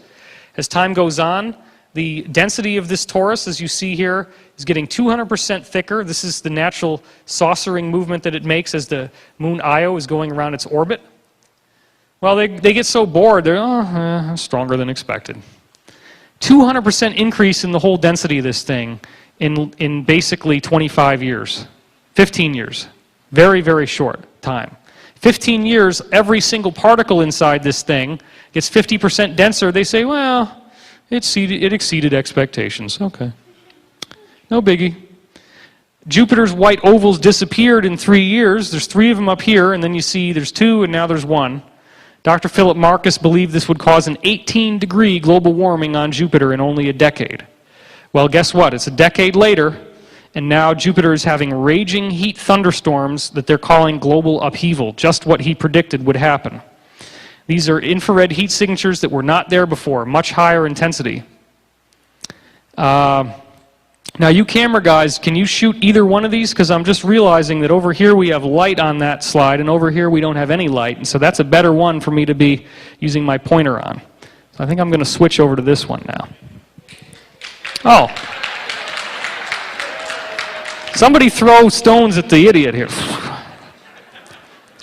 As time goes on, the density of this torus, as you see here, is getting 200% thicker. This is the natural saucering movement that it makes as the moon Io is going around its orbit. Well, they get so bored, they're stronger than expected. 200% increase in the whole density of this thing in basically 25 years, 15 years. Very, very short time. 15 years, every single particle inside this thing gets 50% denser. They say, well, it exceeded expectations. Okay. No biggie. Jupiter's white ovals disappeared in 3 years. There's 3 of them up here, and then you see there's 2, and now there's 1. Dr. Philip Marcus believed this would cause an 18-degree global warming on Jupiter in only a decade. Well, guess what? It's a decade later, and now Jupiter is having raging heat thunderstorms that they're calling global upheaval, just what he predicted would happen. These are infrared heat signatures that were not there before, much higher intensity. Now, you camera guys, can you shoot either one of these? Because I'm just realizing that over here we have light on that slide, and over here we don't have any light, and so that's a better one for me to be using my pointer on. So I think I'm going to switch over to this one now. Oh. Somebody throw stones at the idiot here.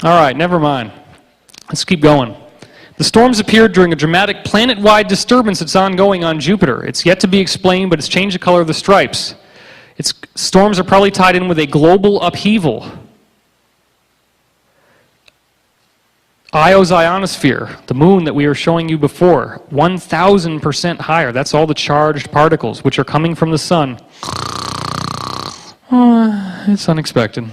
All right, never mind. Let's keep going. The storms appeared during a dramatic planet-wide disturbance that's ongoing on Jupiter. It's yet to be explained, but it's changed the color of the stripes. Storms are probably tied in with a global upheaval. Io's ionosphere, the moon that we were showing you before, 1,000% higher. That's all the charged particles which are coming from the sun. It's unexpected.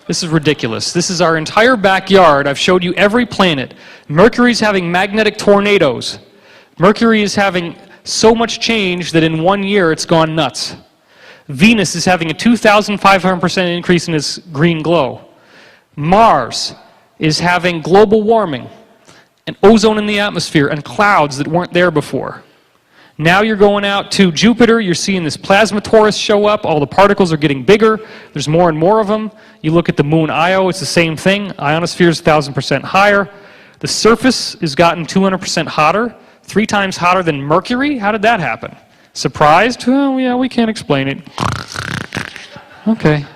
This is ridiculous. This is our entire backyard. I've showed you every planet. Mercury's having magnetic tornadoes. Mercury is having so much change that in 1 year it's gone nuts. Venus is having a 2,500% increase in its green glow. Mars is having global warming and ozone in the atmosphere and clouds that weren't there before. Now you're going out to Jupiter, you're seeing this plasma torus show up, all the particles are getting bigger, there's more and more of them. You look at the moon Io, it's the same thing, ionosphere is 1,000% higher. The surface has gotten 200% hotter, 3 times hotter than Mercury. How did that happen? Surprised? Well, yeah, we can't explain it. Okay.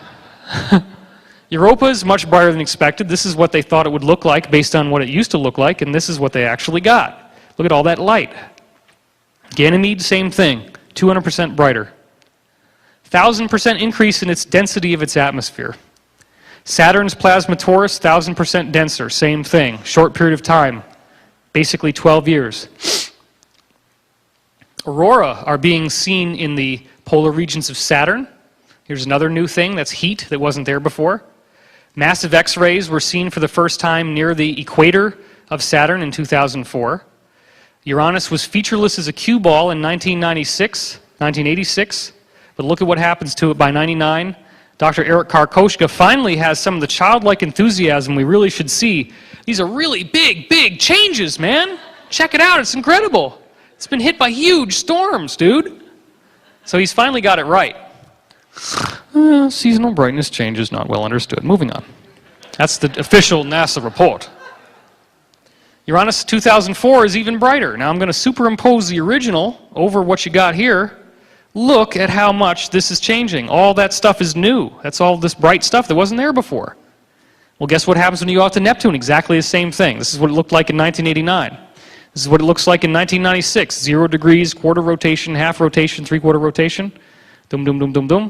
Europa is much brighter than expected. This is what they thought it would look like based on what it used to look like, and this is what they actually got. Look at all that light. Ganymede, same thing, 200% brighter. 1,000% increase in its density of its atmosphere. Saturn's plasma torus, 1,000% denser, same thing, short period of time, basically 12 years. Aurora are being seen in the polar regions of Saturn. Here's another new thing, that's heat that wasn't there before. Massive X-rays were seen for the first time near the equator of Saturn in 2004. Uranus was featureless as a cue ball in 1986, but look at what happens to it by 99. Dr. Eric Karkoschka finally has some of the childlike enthusiasm we really should see. These are really big, big changes, man. Check it out, it's incredible. It's been hit by huge storms, dude. So he's finally got it right. Seasonal brightness change is not well understood. Moving on. That's the official NASA report. Uranus 2004 is even brighter. Now I'm going to superimpose the original over what you got here. Look at how much this is changing. All that stuff is new. That's all this bright stuff that wasn't there before. Well, guess what happens when you go out to Neptune? Exactly the same thing. This is what it looked like in 1989. This is what it looks like in 1996. 0 degrees, quarter rotation, half rotation, three-quarter rotation. Dum, dum, dum, dum, dum.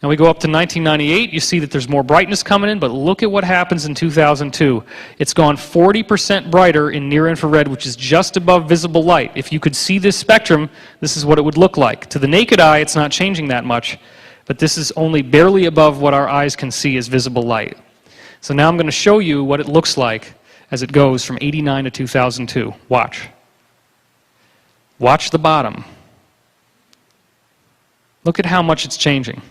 Now we go up to 1998, you see that there's more brightness coming in, but look at what happens in 2002. It's gone 40% brighter in near-infrared, which is just above visible light. If you could see this spectrum, this is what it would look like. To the naked eye, it's not changing that much, but this is only barely above what our eyes can see as visible light. So now I'm going to show you what it looks like as it goes from 89 to 2002. Watch. Watch the bottom. Look at how much it's changing.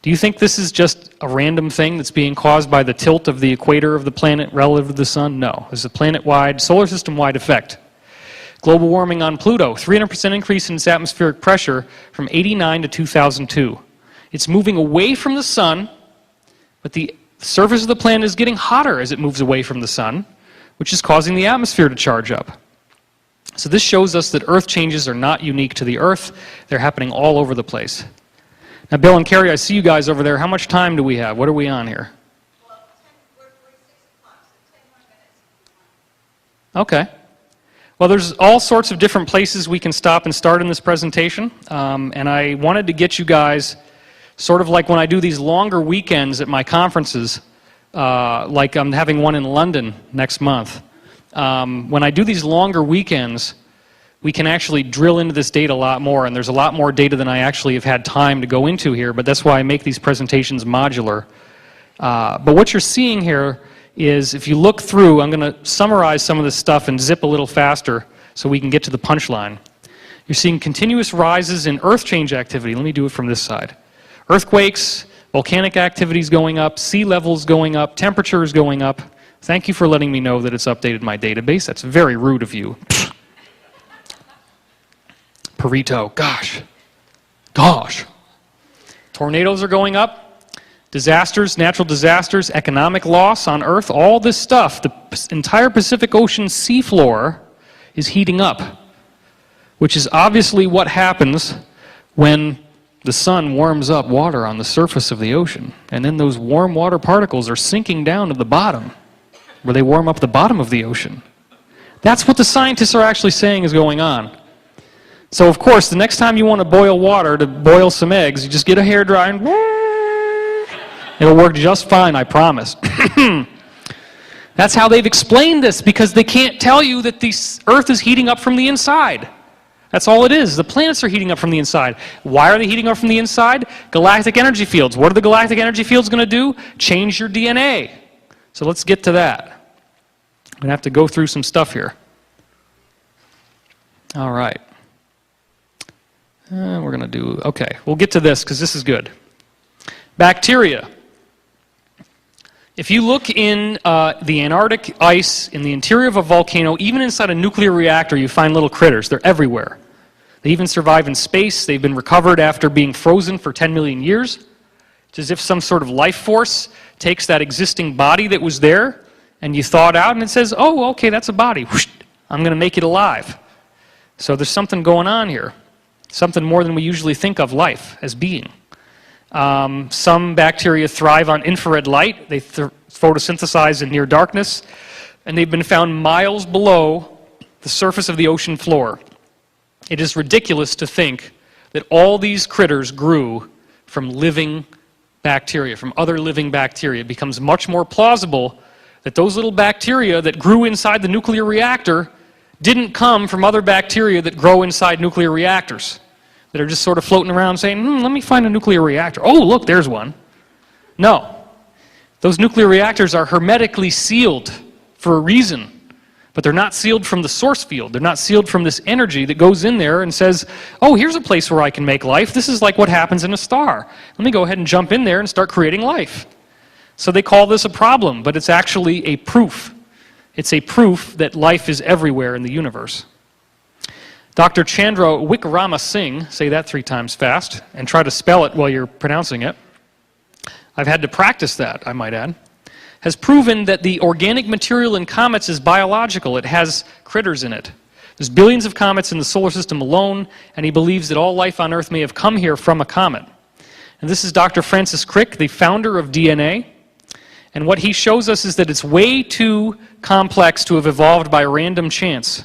Do you think this is just a random thing that's being caused by the tilt of the equator of the planet relative to the sun? No. This is a planet-wide, solar system-wide effect. Global warming on Pluto, 300% increase in its atmospheric pressure from 89 to 2002. It's moving away from the sun, but the surface of the planet is getting hotter as it moves away from the sun, which is causing the atmosphere to charge up. So this shows us that Earth changes are not unique to the Earth. They're happening all over the place. Now, Bill and Carrie, I see you guys over there. How much time do we have? What are we on here? Well, we're 6 o'clock, so 10 more minutes. Okay. Well, there's all sorts of different places we can stop and start in this presentation, and I wanted to get you guys sort of like when I do these longer weekends at my conferences, like I'm having one in London next month. When I do these longer weekends, we can actually drill into this data a lot more, and there's a lot more data than I actually have had time to go into here, but that's why I make these presentations modular. But what you're seeing here is, if you look through, I'm going to summarize some of this stuff and zip a little faster so we can get to the punchline. You're seeing continuous rises in earth change activity. Let me do it from this side. Earthquakes, volcanic activities going up, sea levels going up, temperatures going up. Thank you for letting me know that it's updated my database. That's very rude of you. Perito, gosh. Tornadoes are going up. Disasters, natural disasters, economic loss on Earth, all this stuff. The entire Pacific Ocean seafloor is heating up, which is obviously what happens when the sun warms up water on the surface of the ocean. And then those warm water particles are sinking down to the bottom, where they warm up the bottom of the ocean. That's what the scientists are actually saying is going on. So, of course, the next time you want to boil water to boil some eggs, you just get a hairdryer and it'll work just fine, I promise. That's how they've explained this, because they can't tell you that the Earth is heating up from the inside. That's all it is. The planets are heating up from the inside. Why are they heating up from the inside? Galactic energy fields. What are the galactic energy fields going to do? Change your DNA. So let's get to that. I'm going to have to go through some stuff here. All right. We're going to do, okay, we'll get to this because this is good. Bacteria. If you look in the Antarctic ice, in the interior of a volcano, even inside a nuclear reactor, you find little critters. They're everywhere. They even survive in space. They've been recovered after being frozen for 10 million years. It's as if some sort of life force takes that existing body that was there, and you thaw it out, and it says, oh, okay, that's a body. Whoosh, I'm going to make it alive. So there's something going on here. Something more than we usually think of life as being. Some bacteria thrive on infrared light. They photosynthesize in near darkness, and they've been found miles below the surface of the ocean floor. It is ridiculous to think that all these critters grew from living bacteria, from other living bacteria. It becomes much more plausible that those little bacteria that grew inside the nuclear reactor didn't come from other bacteria that grow inside nuclear reactors, that are just sort of floating around saying, let me find a nuclear reactor. Oh, look, there's one. No. Those nuclear reactors are hermetically sealed for a reason, but they're not sealed from the source field. They're not sealed from this energy that goes in there and says, oh, here's a place where I can make life. This is like what happens in a star. Let me go ahead and jump in there and start creating life. So they call this a problem, but it's actually a proof. It's a proof that life is everywhere in the universe. Dr. Chandra Wickrama Singh, say that 3 times fast, and try to spell it while you're pronouncing it. I've had to practice that, I might add. Has proven that the organic material in comets is biological. It has critters in it. There's billions of comets in the solar system alone, and he believes that all life on Earth may have come here from a comet. And this is Dr. Francis Crick, the founder of DNA. And what he shows us is that it's way too complex to have evolved by random chance.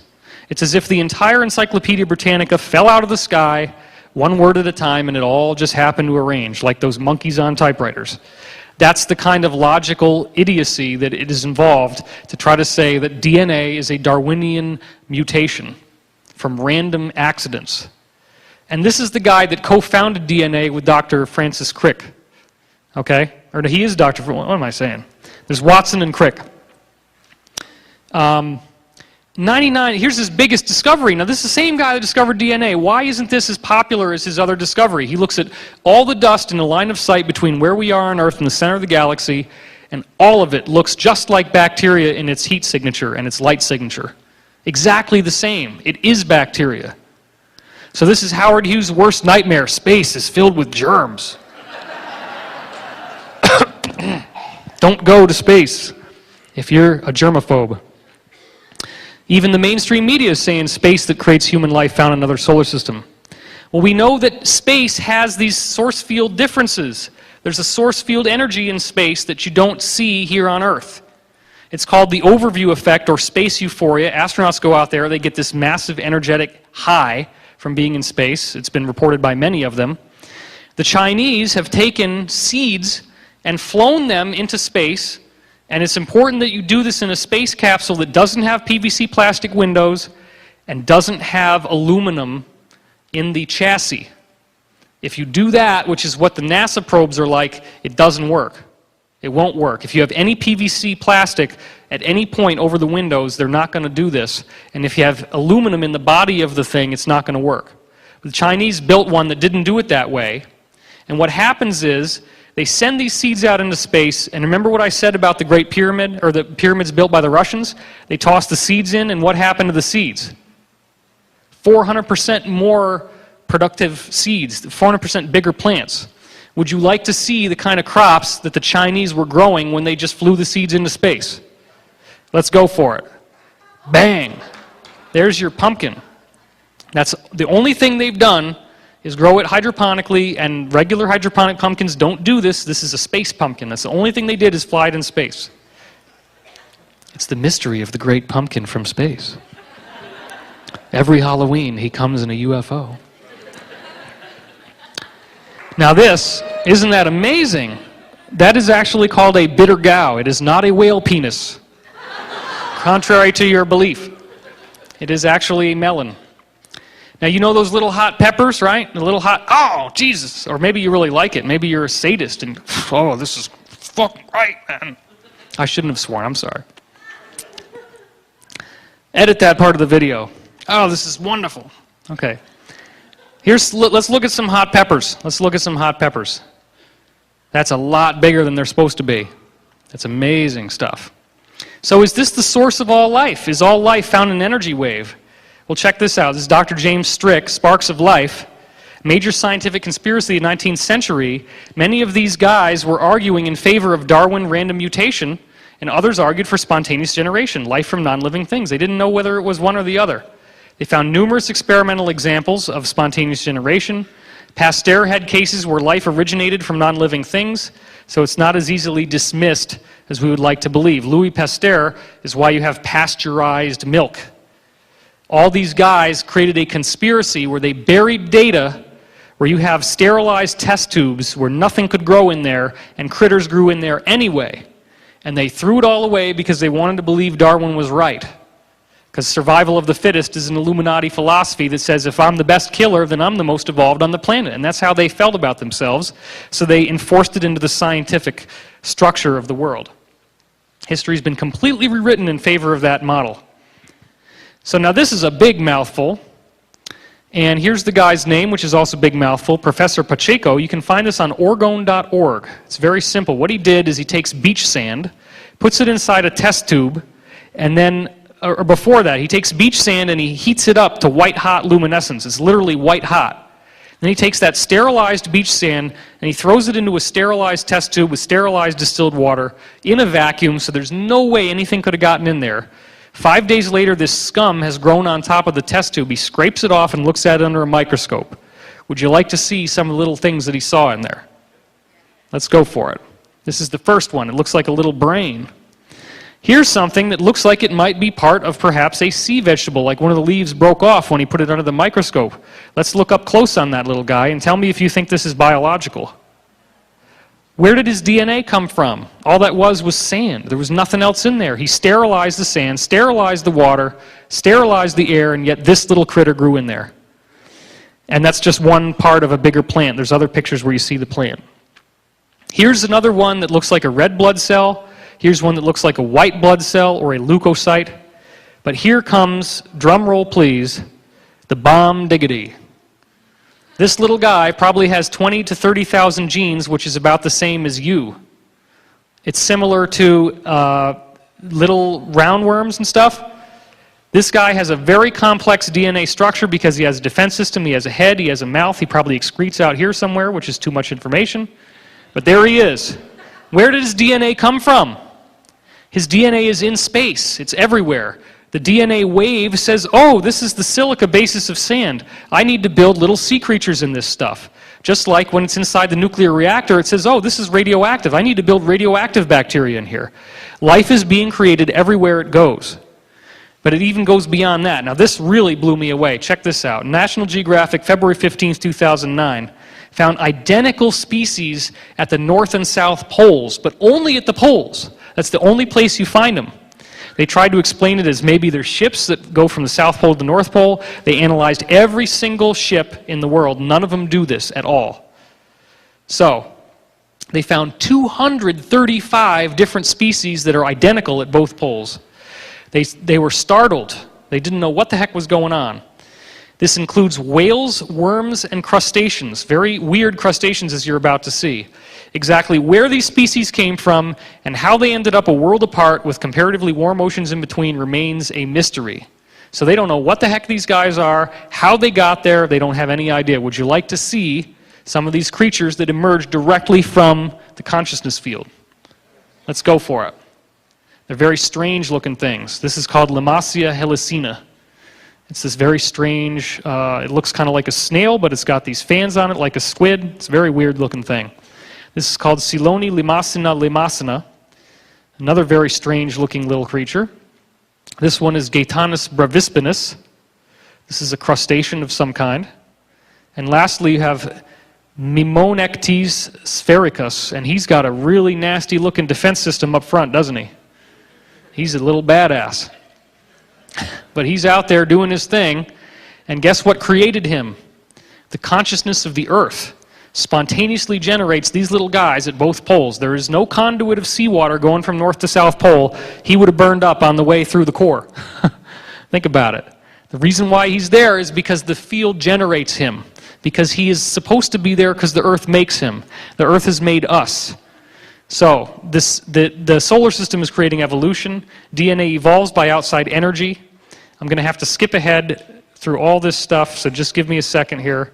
It's as if the entire Encyclopedia Britannica fell out of the sky, one word at a time, and it all just happened to arrange, like those monkeys on typewriters. That's the kind of logical idiocy that it is involved to try to say that DNA is a Darwinian mutation from random accidents. And this is the guy that co-founded DNA with Dr. Francis Crick. Okay? Or he is Dr. What am I saying? There's Watson and Crick. 99, here's his biggest discovery. Now, this is the same guy that discovered DNA. Why isn't this as popular as his other discovery? He looks at all the dust in a line of sight between where we are on Earth and the center of the galaxy, and all of it looks just like bacteria in its heat signature and its light signature. Exactly the same. It is bacteria. So this is Howard Hughes' worst nightmare. Space is filled with germs. Don't go to space if you're a germaphobe. Even the mainstream media is saying space that creates human life found in another solar system. Well, we know that space has these source field differences. There's a source field energy in space that you don't see here on Earth. It's called the overview effect or space euphoria. Astronauts go out there, they get this massive energetic high from being in space. It's been reported by many of them. The Chinese have taken seeds and flown them into space, and it's important that you do this in a space capsule that doesn't have PVC plastic windows and doesn't have aluminum in the chassis. If you do that, which is what the NASA probes are like, it doesn't work. It won't work. If you have any PVC plastic at any point over the windows, they're not going to do this. And if you have aluminum in the body of the thing, it's not going to work. The Chinese built one that didn't do it that way. And what happens is, they send these seeds out into space, and remember what I said about the Great Pyramid, or the pyramids built by the Russians? They tossed the seeds in, and what happened to the seeds? 400% more productive seeds, 400% bigger plants. Would you like to see the kind of crops that the Chinese were growing when they just flew the seeds into space? Let's go for it. Bang! There's your pumpkin. That's the only thing they've done is grow it hydroponically, and regular hydroponic pumpkins don't do this. This is a space pumpkin. That's the only thing they did is fly it in space. It's the mystery of the great pumpkin from space. Every Halloween, he comes in a UFO. Now this, isn't that amazing? That is actually called a bitter gow. It is not a whale penis. Contrary to your belief. It is actually a melon. Now, you know those little hot peppers, right? The little hot, oh, Jesus. Or maybe you really like it. Maybe you're a sadist and, oh, this is fucking right, man. I shouldn't have sworn. I'm sorry. Edit that part of the video. Oh, this is wonderful. Okay. Let's look at some hot peppers. Let's look at some hot peppers. That's a lot bigger than they're supposed to be. That's amazing stuff. So is this the source of all life? Is all life found in an energy wave? Well, check this out. This is Dr. James Strick, Sparks of Life. Major scientific conspiracy of the 19th century. Many of these guys were arguing in favor of Darwin random mutation, and others argued for spontaneous generation, life from non-living things. They didn't know whether it was one or the other. They found numerous experimental examples of spontaneous generation. Pasteur had cases where life originated from non-living things, so it's not as easily dismissed as we would like to believe. Louis Pasteur is why you have pasteurized milk. All these guys created a conspiracy where they buried data where you have sterilized test tubes where nothing could grow in there and critters grew in there anyway. And they threw it all away because they wanted to believe Darwin was right. Because survival of the fittest is an Illuminati philosophy that says if I'm the best killer, then I'm the most evolved on the planet. And that's how they felt about themselves. So they enforced it into the scientific structure of the world. History's been completely rewritten in favor of that model. So now this is a big mouthful, and here's the guy's name, which is also a big mouthful, Professor Pacheco. You can find this on orgone.org. It's very simple. What he did is he takes beach sand, puts it inside a test tube, and then, or before that, he takes beach sand and he heats it up to white-hot luminescence. It's literally white-hot. Then he takes that sterilized beach sand and he throws it into a sterilized test tube with sterilized distilled water in a vacuum, so there's no way anything could have gotten in there. 5 days later, this scum has grown on top of the test tube. He scrapes it off and looks at it under a microscope. Would you like to see some of the little things that he saw in there? Let's go for it. This is the first one. It looks like a little brain. Here's something that looks like it might be part of perhaps a sea vegetable, like one of the leaves broke off when he put it under the microscope. Let's look up close on that little guy and tell me if you think this is biological. Where did his DNA come from? All that was sand. There was nothing else in there. He sterilized the sand, sterilized the water, sterilized the air, and yet this little critter grew in there. And that's just one part of a bigger plant. There's other pictures where you see the plant. Here's another one that looks like a red blood cell. Here's one that looks like a white blood cell or a leukocyte. But here comes, drum roll please, the bomb diggity. This little guy probably has 20 to 30,000 genes, which is about the same as you. It's similar to little roundworms and stuff. This guy has a very complex DNA structure because he has a defense system, he has a head, he has a mouth, he probably excretes out here somewhere, which is too much information. But there he is. Where did his DNA come from? His DNA is in space. It's everywhere. The DNA wave says, oh, this is the silica basis of sand. I need to build little sea creatures in this stuff. Just like when it's inside the nuclear reactor, it says, oh, this is radioactive. I need to build radioactive bacteria in here. Life is being created everywhere it goes. But it even goes beyond that. Now, this really blew me away. Check this out. National Geographic, February 15th, 2009, found identical species at the North and South poles, but only at the poles. That's the only place you find them. They tried to explain it as maybe they're ships that go from the South Pole to the North Pole. They analyzed every single ship in the world. None of them do this at all. So, they found 235 different species that are identical at both poles. They were startled. They didn't know what the heck was going on. This includes whales, worms, and crustaceans. Very weird crustaceans, as you're about to see. Exactly where these species came from and how they ended up a world apart with comparatively warm oceans in between remains a mystery. So they don't know what the heck these guys are, how they got there, they don't have any idea. Would you like to see some of these creatures that emerged directly from the consciousness field? Let's go for it. They're very strange looking things. This is called Limacia helicina. It's this very strange, it looks kind of like a snail, but it's got these fans on it like a squid. It's a very weird looking thing. This is called Silone limacina limacina, another very strange looking little creature. This one is Gaetanus bravispinus. This is a crustacean of some kind. And lastly, you have Mimonectes sphericus, and he's got a really nasty looking defense system up front, doesn't he? He's a little badass. But he's out there doing his thing, and guess what created him? The consciousness of the earth spontaneously generates these little guys at both poles. There is no conduit of seawater going from North to South Pole. He would have burned up on the way through the core. Think about it. The reason why he's there is because the field generates him, because he is supposed to be there because the earth makes him. The earth has made us. So the solar system is creating evolution. DNA evolves by outside energy. I'm going to have to skip ahead through all this stuff, so just give me a second here.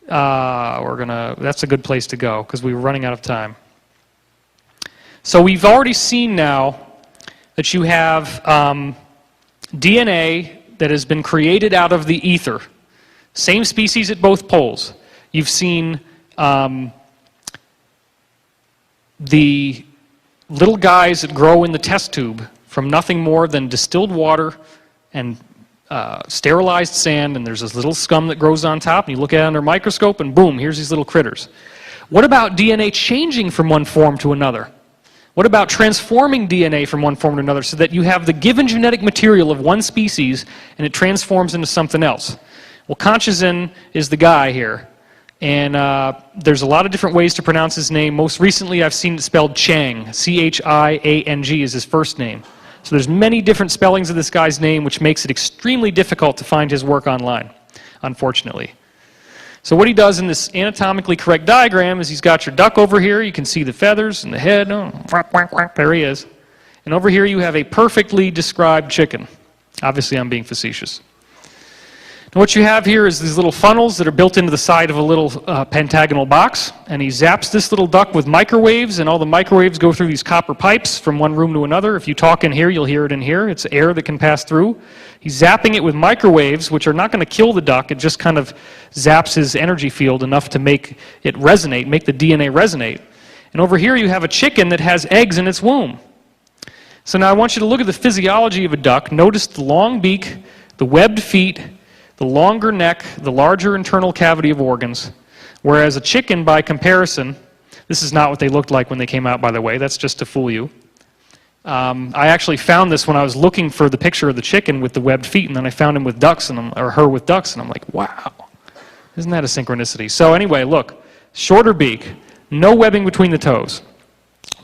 That's a good place to go because we were running out of time. So we've already seen now that you have DNA that has been created out of the ether. Same species at both poles. You've seen the little guys that grow in the test tube from nothing more than distilled water and sterilized sand, and there's this little scum that grows on top, and you look at it under a microscope, and boom, here's these little critters. What about DNA changing from one form to another? What about transforming DNA from one form to another so that you have the given genetic material of one species and it transforms into something else? Well, Conchazin is the guy here. And there's a lot of different ways to pronounce his name. Most recently, I've seen it spelled Chang. C-H-I-A-N-G is his first name. So there's many different spellings of this guy's name, which makes it extremely difficult to find his work online, unfortunately. So what he does in this anatomically correct diagram is he's got your duck over here. You can see the feathers and the head. Oh, there he is. And over here you have a perfectly described chicken. Obviously, I'm being facetious. And what you have here is these little funnels that are built into the side of a little pentagonal box, and he zaps this little duck with microwaves, and all the microwaves go through these copper pipes from one room to another. If you talk in here, you'll hear it in here. It's air that can pass through. He's zapping it with microwaves, which are not going to kill the duck. It just kind of zaps his energy field enough to make it resonate, make the DNA resonate. And over here you have a chicken that has eggs in its womb. So now I want you to look at the physiology of a duck. Notice the long beak, the webbed feet, the longer neck, the larger internal cavity of organs, whereas a chicken, by comparison, this is not what they looked like when they came out, by the way, that's just to fool you. I actually found this when I was looking for the picture of the chicken with the webbed feet, and then I found him with ducks, or her with ducks, and I'm like, wow, isn't that a synchronicity? So anyway, look, shorter beak, no webbing between the toes.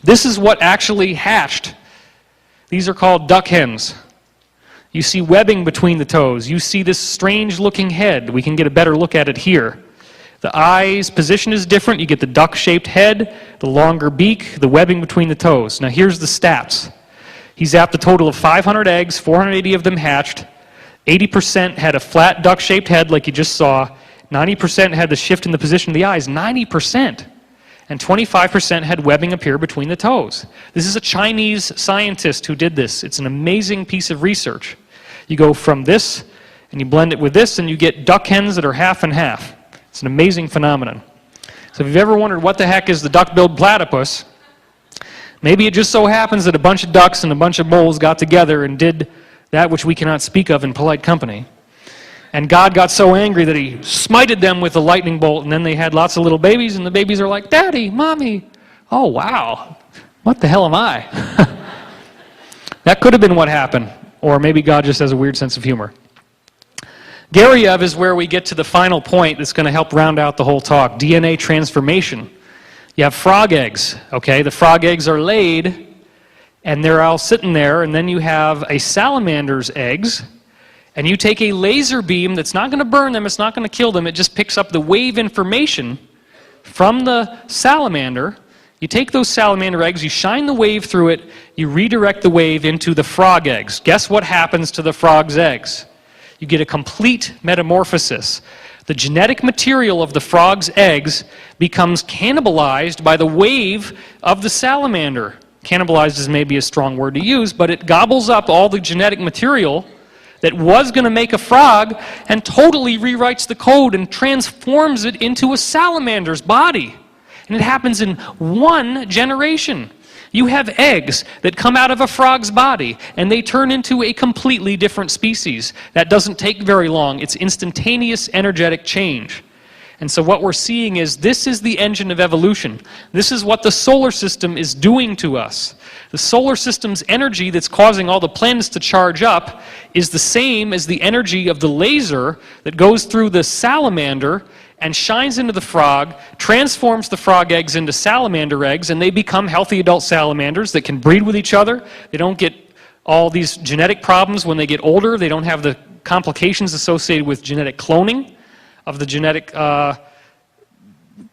This is what actually hatched. These are called duck hens. You see webbing between the toes. You see this strange-looking head. We can get a better look at it here. The eye's position is different. You get the duck-shaped head, the longer beak, the webbing between the toes. Now here's the stats. He zapped a total of 500 eggs, 480 of them hatched. 80% had a flat duck-shaped head like you just saw. 90% had the shift in the position of the eyes. 90%. And 25% had webbing appear between the toes. This is a Chinese scientist who did this. It's an amazing piece of research. You go from this, and you blend it with this, and you get duck hens that are half and half. It's an amazing phenomenon. So if you've ever wondered what the heck is the duck-billed platypus, maybe it just so happens that a bunch of ducks and a bunch of moles got together and did that which we cannot speak of in polite company. And God got so angry that he smited them with a lightning bolt, and then they had lots of little babies, and the babies are like, Daddy, Mommy, oh wow, what the hell am I? That could have been what happened, or maybe God just has a weird sense of humor. Garyev is where we get to the final point that's going to help round out the whole talk, DNA transformation. You have frog eggs, okay? The frog eggs are laid, and they're all sitting there, and then you have a salamander's eggs, and you take a laser beam that's not going to burn them, it's not going to kill them, it just picks up the wave information from the salamander. You take those salamander eggs, you shine the wave through it, you redirect the wave into the frog eggs. Guess what happens to the frog's eggs? You get a complete metamorphosis. The genetic material of the frog's eggs becomes cannibalized by the wave of the salamander. Cannibalized is maybe a strong word to use, but it gobbles up all the genetic material that was going to make a frog and totally rewrites the code and transforms it into a salamander's body. And it happens in one generation. You have eggs that come out of a frog's body, and they turn into a completely different species. That doesn't take very long. It's instantaneous energetic change. And so what we're seeing is this is the engine of evolution. This is what the solar system is doing to us. The solar system's energy that's causing all the planets to charge up is the same as the energy of the laser that goes through the salamander and shines into the frog, transforms the frog eggs into salamander eggs, and they become healthy adult salamanders that can breed with each other. They don't get all these genetic problems when they get older. They don't have the complications associated with genetic cloning of the genetic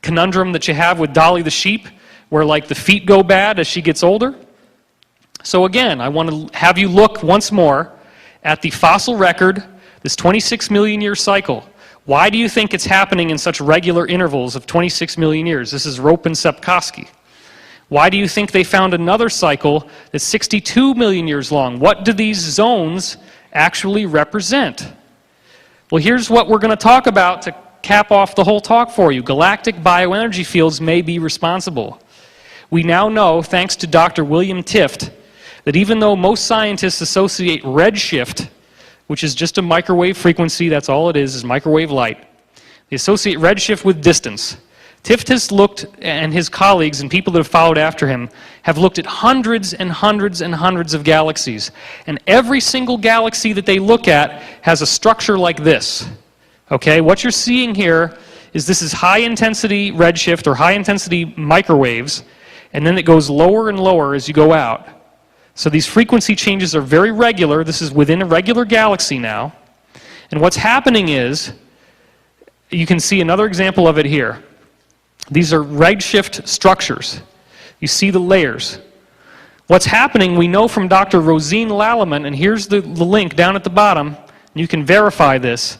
conundrum that you have with Dolly the sheep, where like the feet go bad as she gets older. So again, I want to have you look once more at the fossil record, this 26 million year cycle. Why do you think it's happening in such regular intervals of 26 million years? This is Rope and Sepkoski. Why do you think they found another cycle that's 62 million years long? What do these zones actually represent? Well, here's what we're going to talk about to cap off the whole talk for you. Galactic bioenergy fields may be responsible. We now know, thanks to Dr. William Tift, that even though most scientists associate redshift, which is just a microwave frequency, that's all it is microwave light. They associate redshift with distance. Tift has looked, and his colleagues and people that have followed after him, have looked at hundreds and hundreds and hundreds of galaxies. And every single galaxy that they look at has a structure like this. Okay, what you're seeing here is this is high intensity redshift or high intensity microwaves, and then it goes lower and lower as you go out. So these frequency changes are very regular. This is within a regular galaxy now. And what's happening is, you can see another example of it here. These are redshift structures. You see the layers. What's happening, we know from Dr. Rosine Lallement, and here's the link down at the bottom, and you can verify this.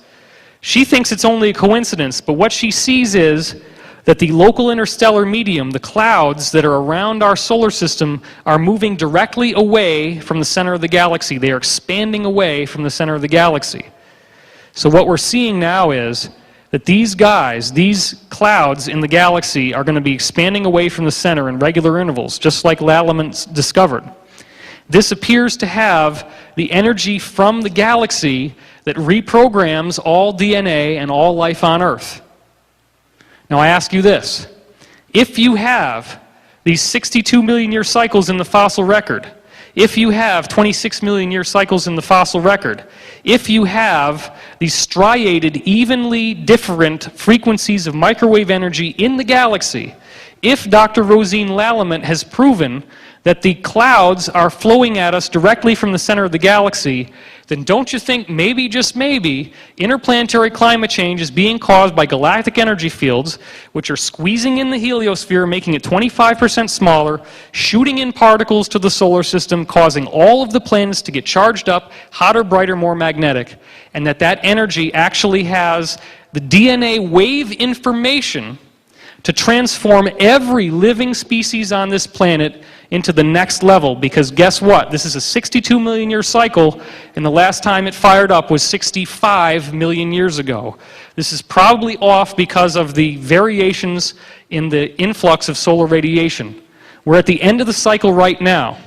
She thinks it's only a coincidence, but what she sees is that the local interstellar medium, the clouds that are around our solar system, are moving directly away from the center of the galaxy. They are expanding away from the center of the galaxy. So what we're seeing now is that these guys, these clouds in the galaxy, are going to be expanding away from the center in regular intervals, just like Lallement discovered. This appears to have the energy from the galaxy that reprograms all DNA and all life on Earth. Now I ask you this, if you have these 62 million year cycles in the fossil record, if you have 26 million year cycles in the fossil record, if you have these striated, evenly different frequencies of microwave energy in the galaxy, if Dr. Rosine Lallement has proven that the clouds are flowing at us directly from the center of the galaxy, then don't you think maybe, just maybe, interplanetary climate change is being caused by galactic energy fields, which are squeezing in the heliosphere, making it 25% smaller, shooting in particles to the solar system, causing all of the planets to get charged up, hotter, brighter, more magnetic, and that energy actually has the DNA wave information to transform every living species on this planet into the next level, because guess what? This is a 62 million year cycle, and the last time it fired up was 65 million years ago. This is probably off because of the variations in the influx of solar radiation. We're at the end of the cycle right now.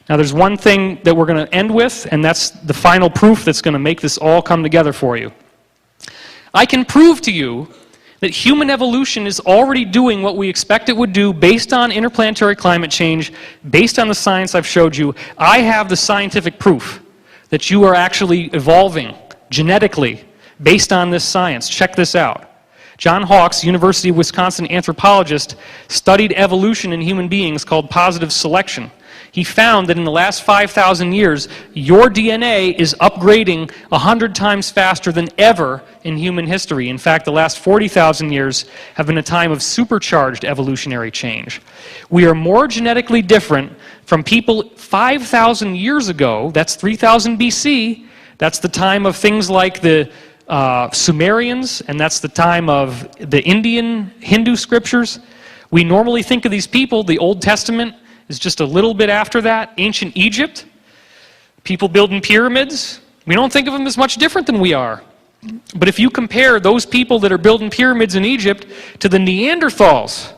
Now there's one thing that we're going to end with, and that's the final proof that's going to make this all come together for you. I can prove to you that human evolution is already doing what we expect it would do based on interplanetary climate change, based on the science I've showed you. I have the scientific proof that you are actually evolving genetically based on this science. Check this out. John Hawks, University of Wisconsin anthropologist, studied evolution in human beings called positive selection. He found that in the last 5,000 years, your DNA is upgrading 100 times faster than ever in human history. In fact, the last 40,000 years have been a time of supercharged evolutionary change. We are more genetically different from people 5,000 years ago. That's 3000 BC. That's the time of things like the Sumerians, and that's the time of the Indian Hindu scriptures. We normally think of these people, the Old Testament is just a little bit after that. Ancient Egypt, people building pyramids, we don't think of them as much different than we are. But if you compare those people that are building pyramids in Egypt to the Neanderthals,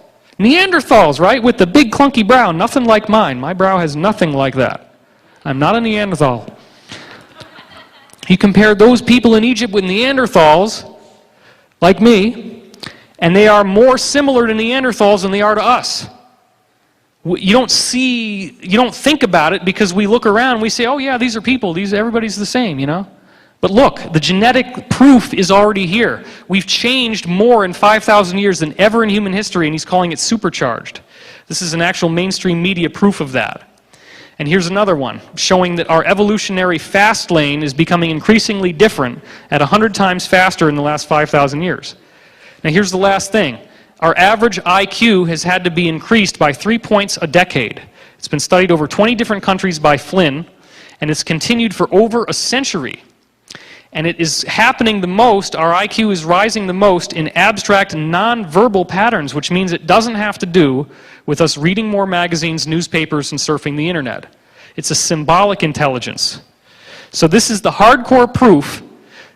right, with the big clunky brow, nothing like mine. My brow has nothing like that. I'm not a Neanderthal. You compare those people in Egypt with Neanderthals, like me, and they are more similar to Neanderthals than they are to us. You don't think about it because we look around and we say, oh yeah, these are people, everybody's the same, you know? But look, the genetic proof is already here. We've changed more in 5,000 years than ever in human history, and he's calling it supercharged. This is an actual mainstream media proof of that. And here's another one, showing that our evolutionary fast lane is becoming increasingly different at 100 times faster in the last 5,000 years. Now here's the last thing. Our average IQ has had to be increased by 3 points a decade. It's been studied over 20 different countries by Flynn, and it's continued for over a century. And it is happening the most, our IQ is rising the most in abstract non-verbal patterns, which means it doesn't have to do with us reading more magazines, newspapers, and surfing the internet. It's a symbolic intelligence. So this is the hardcore proof,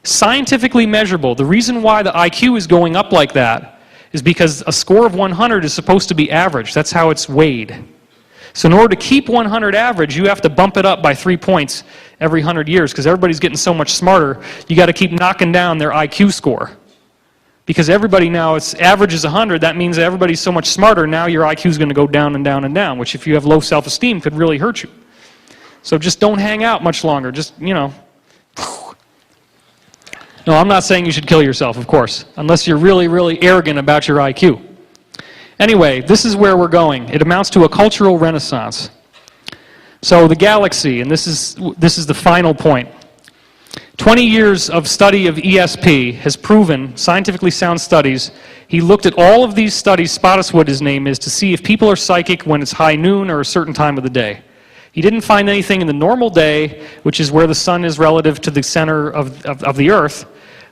scientifically measurable. The reason why the IQ is going up like that is because a score of 100 is supposed to be average. That's how it's weighed. So in order to keep 100 average, you have to bump it up by 3 points every 100 years, because everybody's getting so much smarter, you got to keep knocking down their IQ score. Because everybody now, its average is 100, that means that everybody's so much smarter, now your IQ is going to go down and down and down, which if you have low self-esteem could really hurt you. So just don't hang out much longer, just, you know. No, I'm not saying you should kill yourself, of course, unless you're really, really arrogant about your IQ. Anyway, this is where we're going. It amounts to a cultural renaissance. So the galaxy, and this is the final point. 20 years of study of ESP has proven, scientifically sound studies, he looked at all of these studies, Spottiswoode his name is, to see if people are psychic when it's high noon or a certain time of the day. He didn't find anything in the normal day, which is where the sun is relative to the center of the Earth.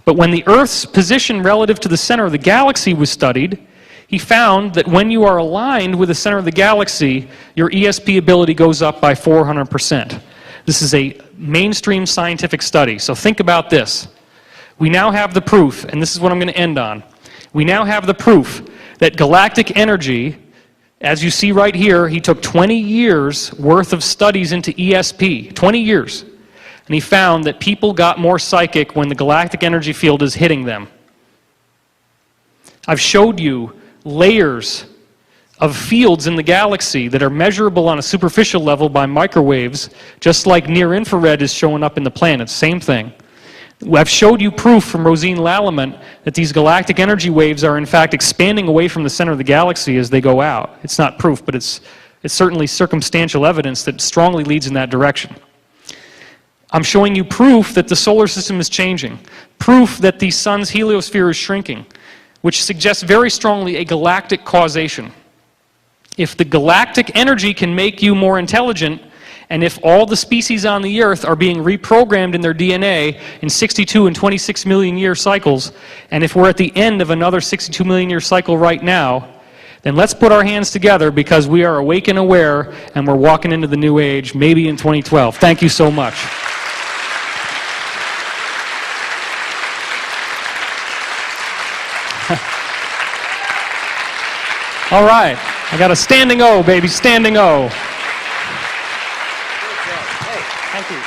But when the Earth's position relative to the center of the galaxy was studied, he found that when you are aligned with the center of the galaxy, your ESP ability goes up by 400%. This is a mainstream scientific study. So think about this. We now have the proof, and this is what I'm going to end on. We now have the proof that galactic energy, as you see right here, he took 20 years worth of studies into ESP, 20 years. And he found that people got more psychic when the galactic energy field is hitting them. I've showed you layers of fields in the galaxy that are measurable on a superficial level by microwaves, just like near-infrared is showing up in the planets, same thing. I've showed you proof from Rosine Lallement that these galactic energy waves are in fact expanding away from the center of the galaxy as they go out. It's not proof, but it's certainly circumstantial evidence that strongly leads in that direction. I'm showing you proof that the solar system is changing, proof that the sun's heliosphere is shrinking, which suggests very strongly a galactic causation. If the galactic energy can make you more intelligent, And if all the species on the Earth are being reprogrammed in their DNA in 62 and 26 million year cycles, and if we're at the end of another 62 million year cycle right now, then let's put our hands together, because we are awake and aware, and we're walking into the new age, maybe in 2012. Thank you so much. All right, I got a standing O, baby, standing O. Thank you.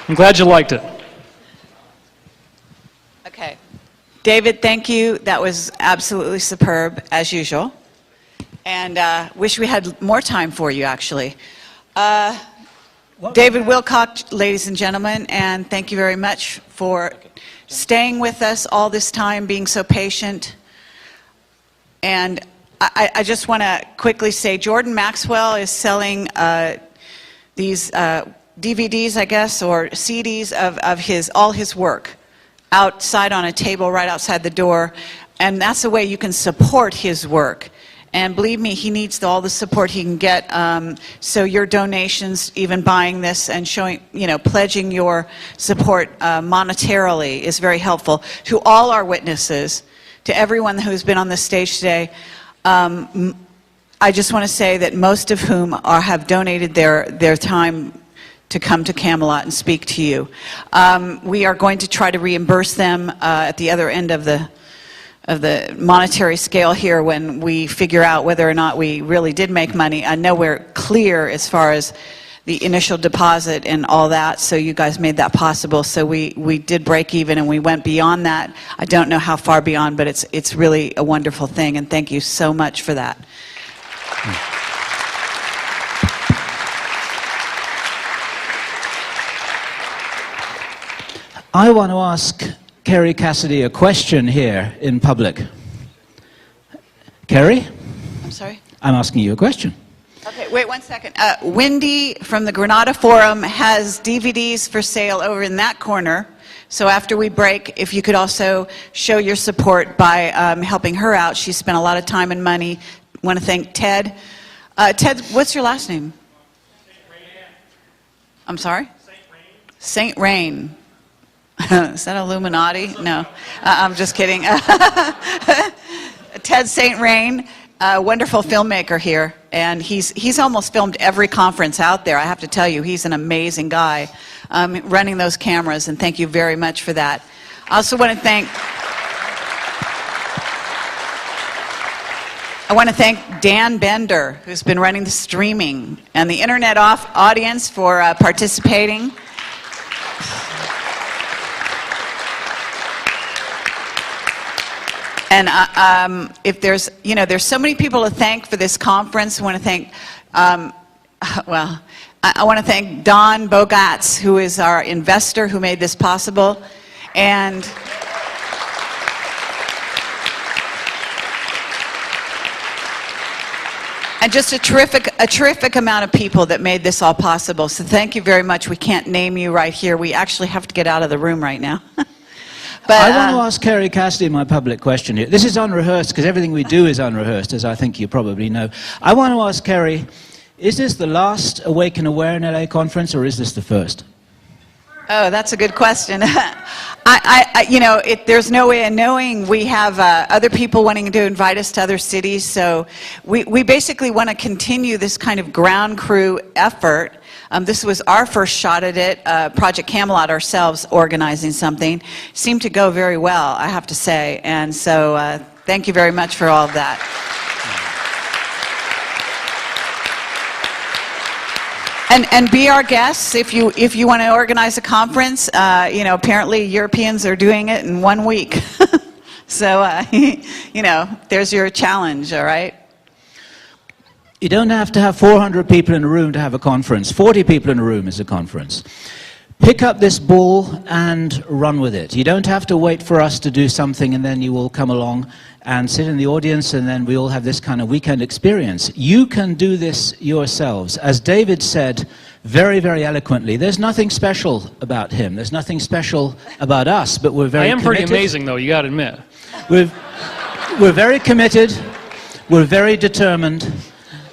I'm glad you liked it. Okay. David, thank you. That was absolutely superb, as usual. And wish we had more time for you, actually. David Wilcock, ladies and gentlemen, and thank you very much for staying with us all this time, being so patient. And I just want to quickly say, Jordan Maxwell is selling these DVDs, I guess, or CDs of all his work outside on a table right outside the door, and that's the way you can support his work. And believe me, he needs all the support he can get. So your donations, even buying this and showing, pledging your support monetarily is very helpful. To all our witnesses, to everyone who's been on the stage today, I just want to say that most of whom have donated their time to come to Camelot and speak to you. We are going to try to reimburse them at the other end of the monetary scale here when we figure out whether or not we really did make money. I know we're clear as far as the initial deposit and all that, so you guys made that possible. So we did break even, and we went beyond that. I don't know how far beyond, but it's really a wonderful thing, and thank you so much for that. I want to ask Kerry Cassidy a question here in public. Kerry? I'm sorry? I'm asking you a question. Okay, wait 1 second. Wendy from the Granada Forum has DVDs for sale over in that corner. So after we break, if you could also show your support by helping her out. She spent a lot of time and money. I want to thank Ted. Ted, what's your last name? I'm sorry? Saint Rain. Is that Illuminati? No, I'm just kidding. Ted St. Rain, a wonderful filmmaker here, and he's almost filmed every conference out there. I have to tell you, he's an amazing guy running those cameras, and thank you very much for that. I also want to thank Dan Bender, who's been running the streaming, and the internet audience for participating. And if there's so many people to thank for this conference. I want to thank, I want to thank Don Bogatz, who is our investor who made this possible, and just a terrific amount of people that made this all possible. So thank you very much. We can't name you right here. We actually have to get out of the room right now. But, I want to ask Kerry Cassidy my public question here. This is unrehearsed, because everything we do is unrehearsed, as I think you probably know. I want to ask Kerry, is this the last Awaken Aware in LA conference, or is this the first? Oh, that's a good question. There's no way of knowing. We have other people wanting to invite us to other cities, so we basically want to continue this kind of ground crew effort. This was our first shot at it, Project Camelot ourselves organizing something. Seemed to go very well, I have to say, and so thank you very much for all of that. And be our guests if you want to organize a conference. Apparently Europeans are doing it in 1 week. So, there's your challenge, all right? You don't have to have 400 people in a room to have a conference. 40 people in a room is a conference. Pick up this ball and run with it. You don't have to wait for us to do something and then you will come along and sit in the audience and then we all have this kind of weekend experience. You can do this yourselves. As David said very, very eloquently. There's nothing special about him. There's nothing special about us, but we're very I am committed. pretty amazing, though, you got to admit. We're very committed, we're very determined,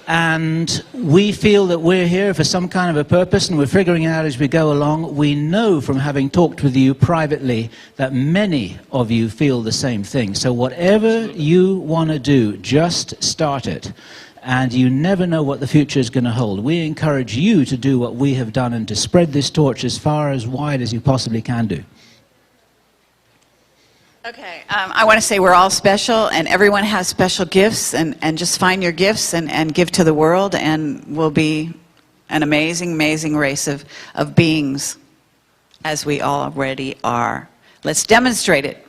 and we feel that we're here for some kind of a purpose, and we're figuring it out as we go along. We know from having talked with you privately that many of you feel the same thing. So whatever you want to do, just start it. And you never know what the future is going to hold. We encourage you to do what we have done and to spread this torch as far as wide as you possibly can do. Okay, I want to say we're all special, and everyone has special gifts, and just find your gifts and give to the world, and we'll be an amazing, amazing race of beings, as we already are. Let's demonstrate it.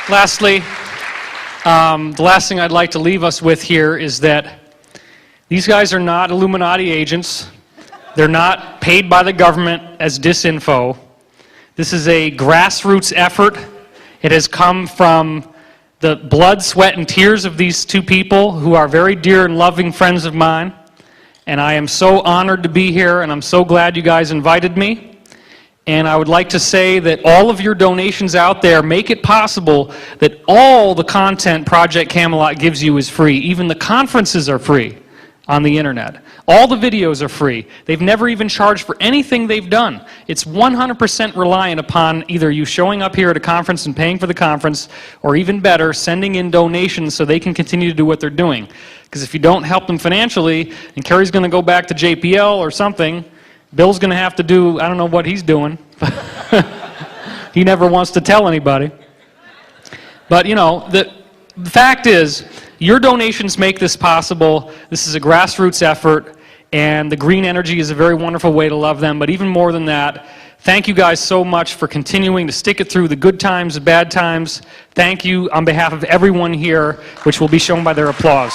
Lastly, the last thing I'd like to leave us with here is that these guys are not Illuminati agents. They're not paid by the government as disinfo. This is a grassroots effort. It has come from the blood, sweat, and tears of these two people who are very dear and loving friends of mine. And I am so honored to be here, and I'm so glad you guys invited me. And I would like to say that all of your donations out there make it possible that all the content Project Camelot gives you is free. Even the conferences are free on the internet. All the videos are free. They've never even charged for anything they've done. It's 100% reliant upon either you showing up here at a conference and paying for the conference, or even better, sending in donations so they can continue to do what they're doing. Because if you don't help them financially, and Kerry's going to go back to JPL or something, Bill's going to have to do, I don't know what he's doing. He never wants to tell anybody. But, you know, the fact is, your donations make this possible. This is a grassroots effort, and the green energy is a very wonderful way to love them. But even more than that, thank you guys so much for continuing to stick it through the good times, the bad times. Thank you on behalf of everyone here, which will be shown by their applause.